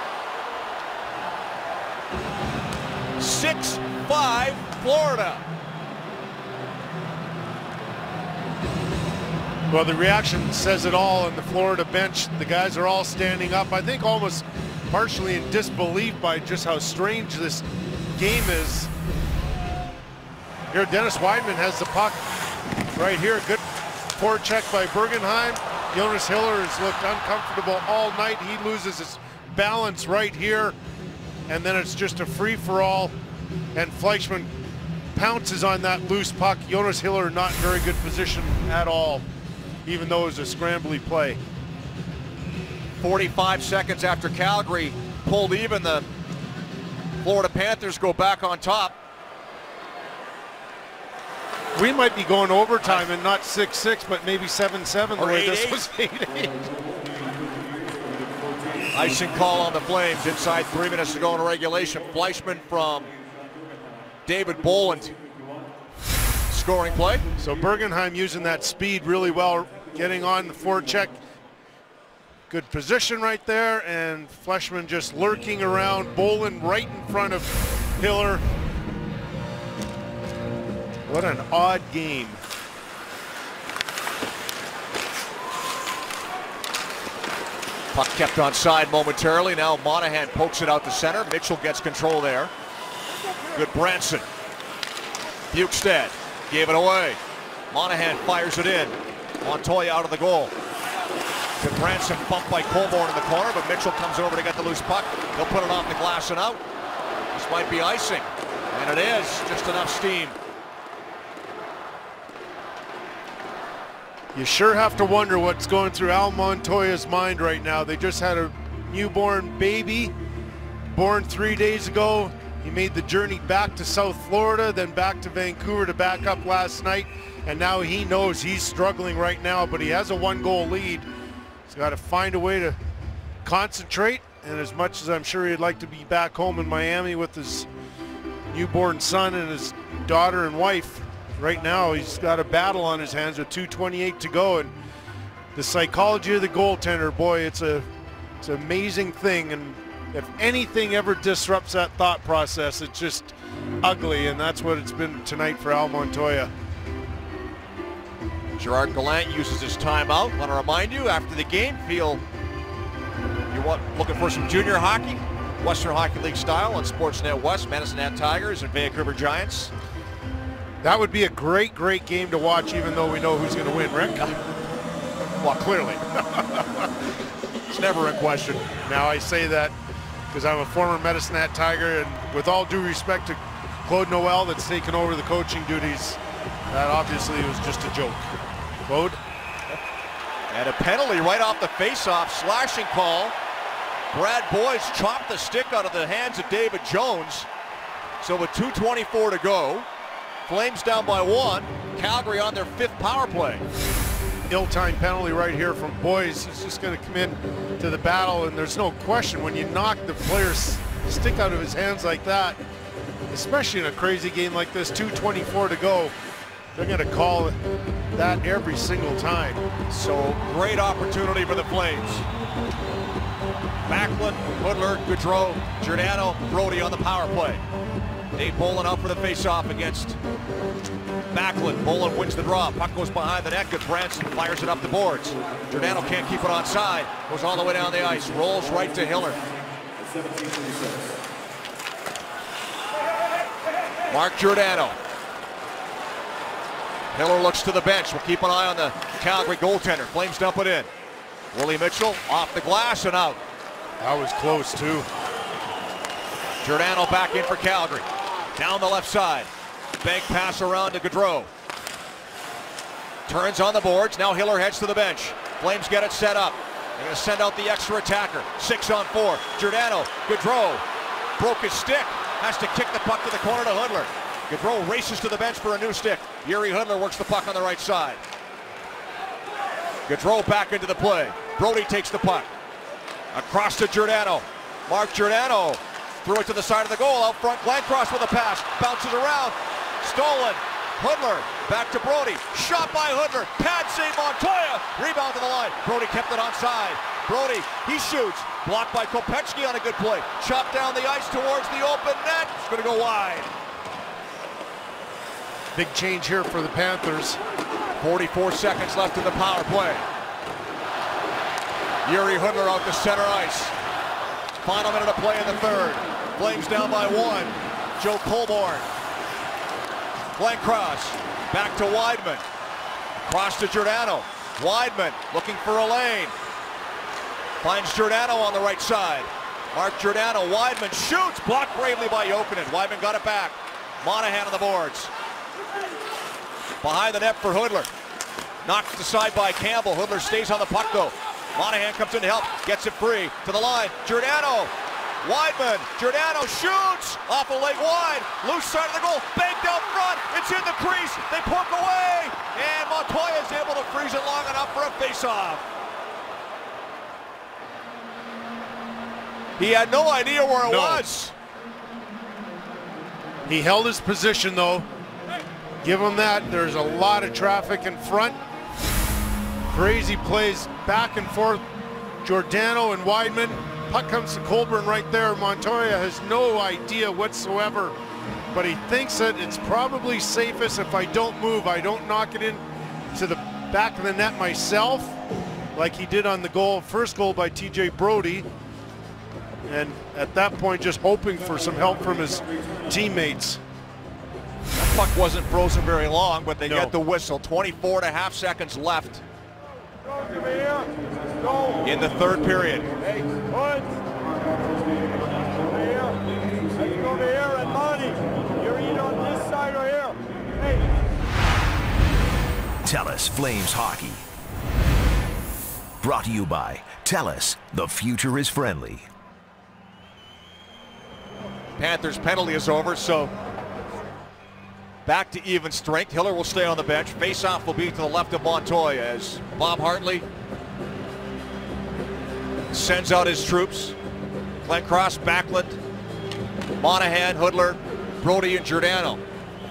6-5 Florida. Well, the reaction says it all on the Florida bench. The guys are all standing up. I think almost partially in disbelief by just how strange this game is. Here, Dennis Weidman has the puck right here. Good forecheck by Bergenheim. Jonas Hiller has looked uncomfortable all night. He loses his balance right here, and then it's just a free-for-all, and Fleischmann pounces on that loose puck. Jonas Hiller not in very good position at all, even though it was a scrambly play. 45 seconds after Calgary pulled even, the Florida Panthers go back on top. We might be going overtime and not 6-6, but maybe 7-7 the way this was 8-8. Icing call on the Flames inside 3 minutes to go in regulation. Fleischmann from David Boland. Scoring play. So Bergenheim using that speed really well, getting on the forecheck. Good position right there, and Fleischmann just lurking around. Boland right in front of Hiller. What an odd game. Puck kept on side momentarily. Now Monahan pokes it out to center. Mitchell gets control there. Good Branson. Bukestad gave it away. Monahan fires it in. Montoya out of the goal. Good Branson bumped by Colborne in the corner, but Mitchell comes over to get the loose puck. He'll put it off the glass and out. This might be icing, and it is. Just enough steam. You sure have to wonder what's going through Al Montoya's mind right now. They just had a newborn baby, born 3 days ago. He made the journey back to South Florida, then back to Vancouver to back up last night, and now he knows he's struggling right now, but he has a 1-goal lead. He's got to find a way to concentrate, and as much as I'm sure he'd like to be back home in Miami with his newborn son and his daughter and wife, right now he's got a battle on his hands with 2:28 to go, and the psychology of the goaltender, boy, it's an amazing thing, and if anything ever disrupts that thought process, it's just ugly, and that's what it's been tonight for Al Montoya. Gerard Gallant uses his timeout. Want to remind you, after the game, feel you're looking for some junior hockey, Western Hockey League style on Sportsnet West, Medicine Hat Tigers and Vancouver Giants. That would be a great, great game to watch, even though we know who's going to win, Rick. Well, clearly. It's never in question. Now I say that because I'm a former Medicine Hat Tiger, and with all due respect to Claude Noel that's taken over the coaching duties, that obviously was just a joke. Claude? And a penalty right off the face-off, slashing call. Brad Boyce chopped the stick out of the hands of David Jones. So with 2:24 to go, Flames down by 1. Calgary on their 5th power play. Ill-timed penalty right here from Boyce. He's just going to come in to the battle, and there's no question when you knock the player's stick out of his hands like that, especially in a crazy game like this, 2:24 to go, they're going to call that every single time. So great opportunity for the Flames. Backlund, Hudler, Gaudreau, Giordano, Brody on the power play. Dave Bolin out for the face-off against Backlund. Bolin wins the draw. Puck goes behind the net. Good Branson fires it up the boards. Giordano can't keep it onside. Goes all the way down the ice. Rolls right to Hiller. Mark Giordano. Hiller looks to the bench. We'll keep an eye on the Calgary goaltender. Flames dump it in. Willie Mitchell off the glass and out. That was close too. Giordano back in for Calgary. Down the left side. Bank pass around to Gaudreau. Turns on the boards. Now Hiller heads to the bench. Flames get it set up. They're going to send out the extra attacker. 6-on-4. Giordano. Gaudreau broke his stick. Has to kick the puck to the corner to Hudler. Gaudreau races to the bench for a new stick. Yuri Hudler works the puck on the right side. Gaudreau back into the play. Brody takes the puck. Across to Giordano. Mark Giordano threw it to the side of the goal. Out front, Glencross with a pass. Bounces around. Stolen. Hudler back to Brody. Shot by Hudler. Pad save Montoya. Rebound to the line. Brody kept it onside. Brody, he shoots. Blocked by Kopechki on a good play. Chopped down the ice towards the open net. It's going to go wide. Big change here for the Panthers. 44 seconds left in the power play. Yuri Hudler out to center ice. Final minute of play in the 3rd. Flames down by 1. Joe Colborne. Glencross back to Weidman. Cross to Giordano. Weidman looking for a lane. Finds Giordano on the right side. Mark Giordano, Weidman shoots, blocked bravely by Jokinen. Weidman got it back. Monahan on the boards. Behind the net for Hudler. Knocked aside by Campbell. Hudler stays on the puck though. Monahan comes in to help, gets it free to the line. Giordano, Weidman, Giordano shoots off a leg wide, loose side of the goal, banked out front, it's in the crease, they poke away, and Montoya is able to freeze it long enough for a face-off. He had no idea where it was. He held his position though. Give him that. There's a lot of traffic in front. Crazy plays back and forth. Giordano and Weidman. Puck comes to Colburn right there. Montoya has no idea whatsoever, but he thinks that it's probably safest if I don't move. I don't knock it in to the back of the net myself, like he did on the goal, first goal by TJ Brodie. And at that point, just hoping for some help from his teammates. That puck wasn't frozen very long, but they get the whistle. 24.5 seconds left in the third period. Hey, Let's go here and Monty. You're either on this side or here. Hey. TELUS Flames Hockey. Brought to you by TELUS. The future is friendly. Panthers penalty is over, so back to even strength. Hiller will stay on the bench. Face-off will be to the left of Montoya as Bob Hartley sends out his troops. Glenn Cross, Backlund, Monahan, Hudler, Brodie, and Giordano.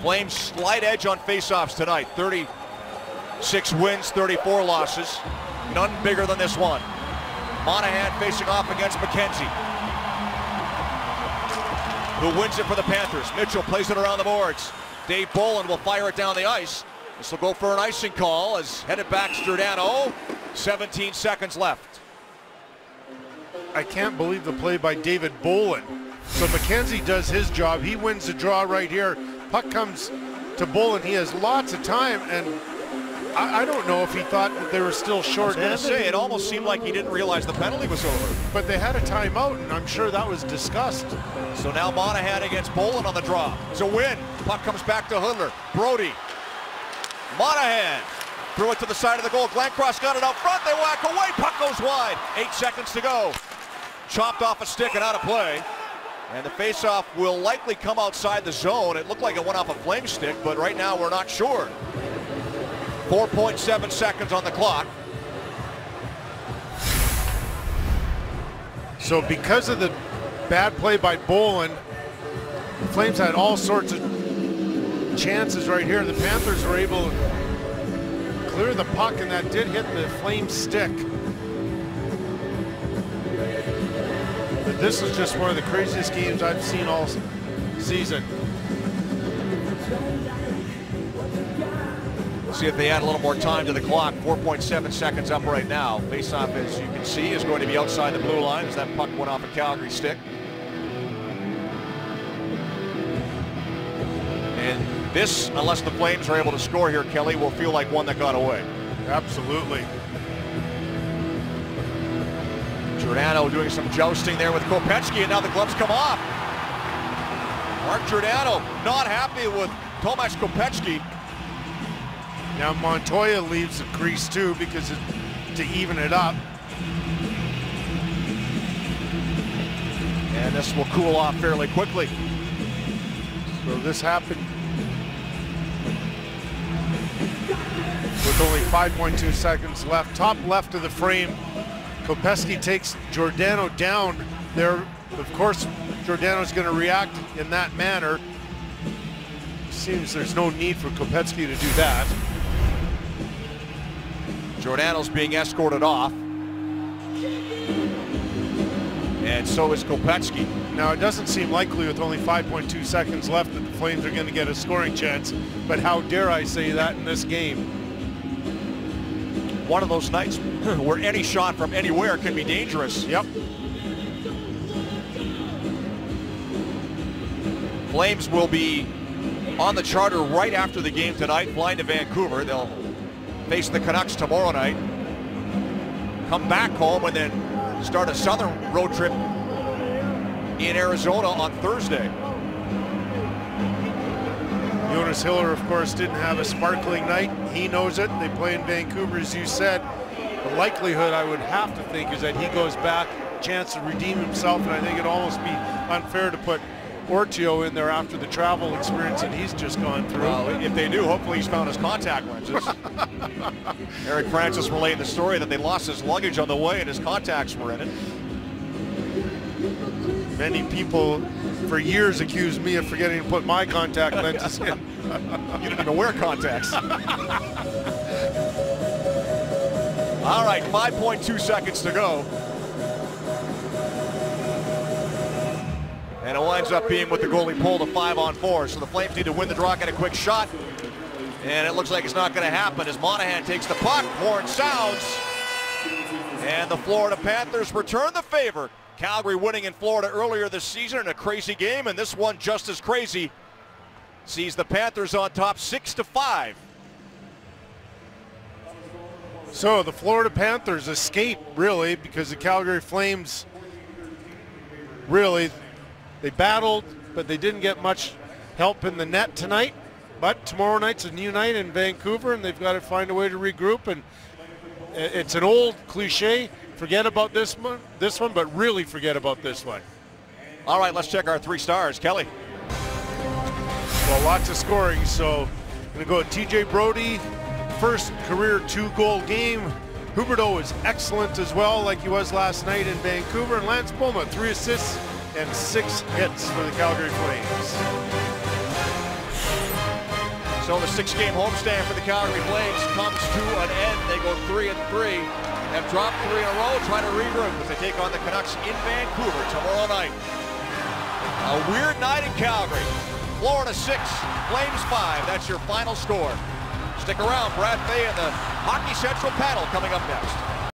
Flames slight edge on face-offs tonight. 36 wins, 34 losses. None bigger than this one. Monahan facing off against McKenzie, who wins it for the Panthers. Mitchell plays it around the boards. Dave Bolland will fire it down the ice. This will go for an icing call as headed back Giordano. 17 seconds left. I can't believe the play by David Bolland. So McKenzie does his job. He wins the draw right here. Puck comes to Bolland. He has lots of time, and I don't know if he thought that they were still short-handed. I was going to say, it almost seemed like he didn't realize the penalty was over. But they had a timeout, and I'm sure that was discussed. So now Monahan against Bolland on the draw. It's a win. Puck comes back to Hudler. Brodie. Monahan threw it to the side of the goal. Glencross got it out front. They whack away. Puck goes wide. 8 seconds to go. Chopped off a stick and out of play. And the faceoff will likely come outside the zone. It looked like it went off a flame stick, but right now we're not sure. 4.7 seconds on the clock. So because of the bad play by Bolland, the Flames had all sorts of chances right here. The Panthers were able to clear the puck, and that did hit the Flames stick. But this is just one of the craziest games I've seen all season. See if they add a little more time to the clock. 4.7 seconds up right now. Faceoff, as you can see, is going to be outside the blue line as that puck went off a Calgary stick. And this, unless the Flames are able to score here, Kelly, will feel like one that got away. Absolutely. Giordano doing some jousting there with Kopecky, and now the gloves come off. Mark Giordano not happy with Tomasz Kopecky. Now Montoya leaves the crease too because to even it up. And this will cool off fairly quickly. So this happened with only 5.2 seconds left. Top left of the frame. Kopecky takes Giordano down there. Of course, Giordano's going to react in that manner. Seems there's no need for Kopecky to do that. Giordano's being escorted off. And so is Kopecky. Now, it doesn't seem likely with only 5.2 seconds left that the Flames are going to get a scoring chance, but how dare I say that in this game? One of those nights where any shot from anywhere can be dangerous. Yep. Flames will be on the charter right after the game tonight, flying to Vancouver. They'll face the Canucks tomorrow night. Come back home and then start a southern road trip in Arizona on Thursday. Jonas Hiller, of course, didn't have a sparkling night. He knows it. They play in Vancouver, as you said. The likelihood, I would have to think, is that he goes back, chance to redeem himself, and I think it'd almost be unfair to put Ortio in there after the travel experience that he's just gone through. Well, if they do, hopefully he's found his contact lenses. Eric Francis relayed the story that they lost his luggage on the way and his contacts were in it. Many people for years accused me of forgetting to put my contact lenses in. You didn't even wear contacts. All right, 5.2 seconds to go. And it winds up being with the goalie pulled a 5-on-4. So the Flames need to win the draw, get a quick shot. And it looks like it's not going to happen as Monahan takes the puck. Horn sounds. And the Florida Panthers return the favor. Calgary winning in Florida earlier this season in a crazy game, and this one just as crazy. Sees the Panthers on top 6-5. So the Florida Panthers escape, really, because the Calgary Flames, really, they battled, but they didn't get much help in the net tonight. But tomorrow night's a new night in Vancouver, and they've got to find a way to regroup. And it's an old cliche. Forget about this one, but really forget about this one. All right, let's check our 3 stars. Kelly. Well, lots of scoring, so I'm going to go with TJ Brodie, first career 2-goal game. Huberdeau is excellent as well, like he was last night in Vancouver. And Lance Boma, 3 assists and 6 hits for the Calgary Flames. So the 6-game homestand for the Calgary Flames comes to an end. They go 3-3. Have dropped 3 in a row, trying to regroup as they take on the Canucks in Vancouver tomorrow night. A weird night in Calgary. Florida 6, Flames 5. That's your final score. Stick around. Brad Fay and the Hockey Central panel coming up next.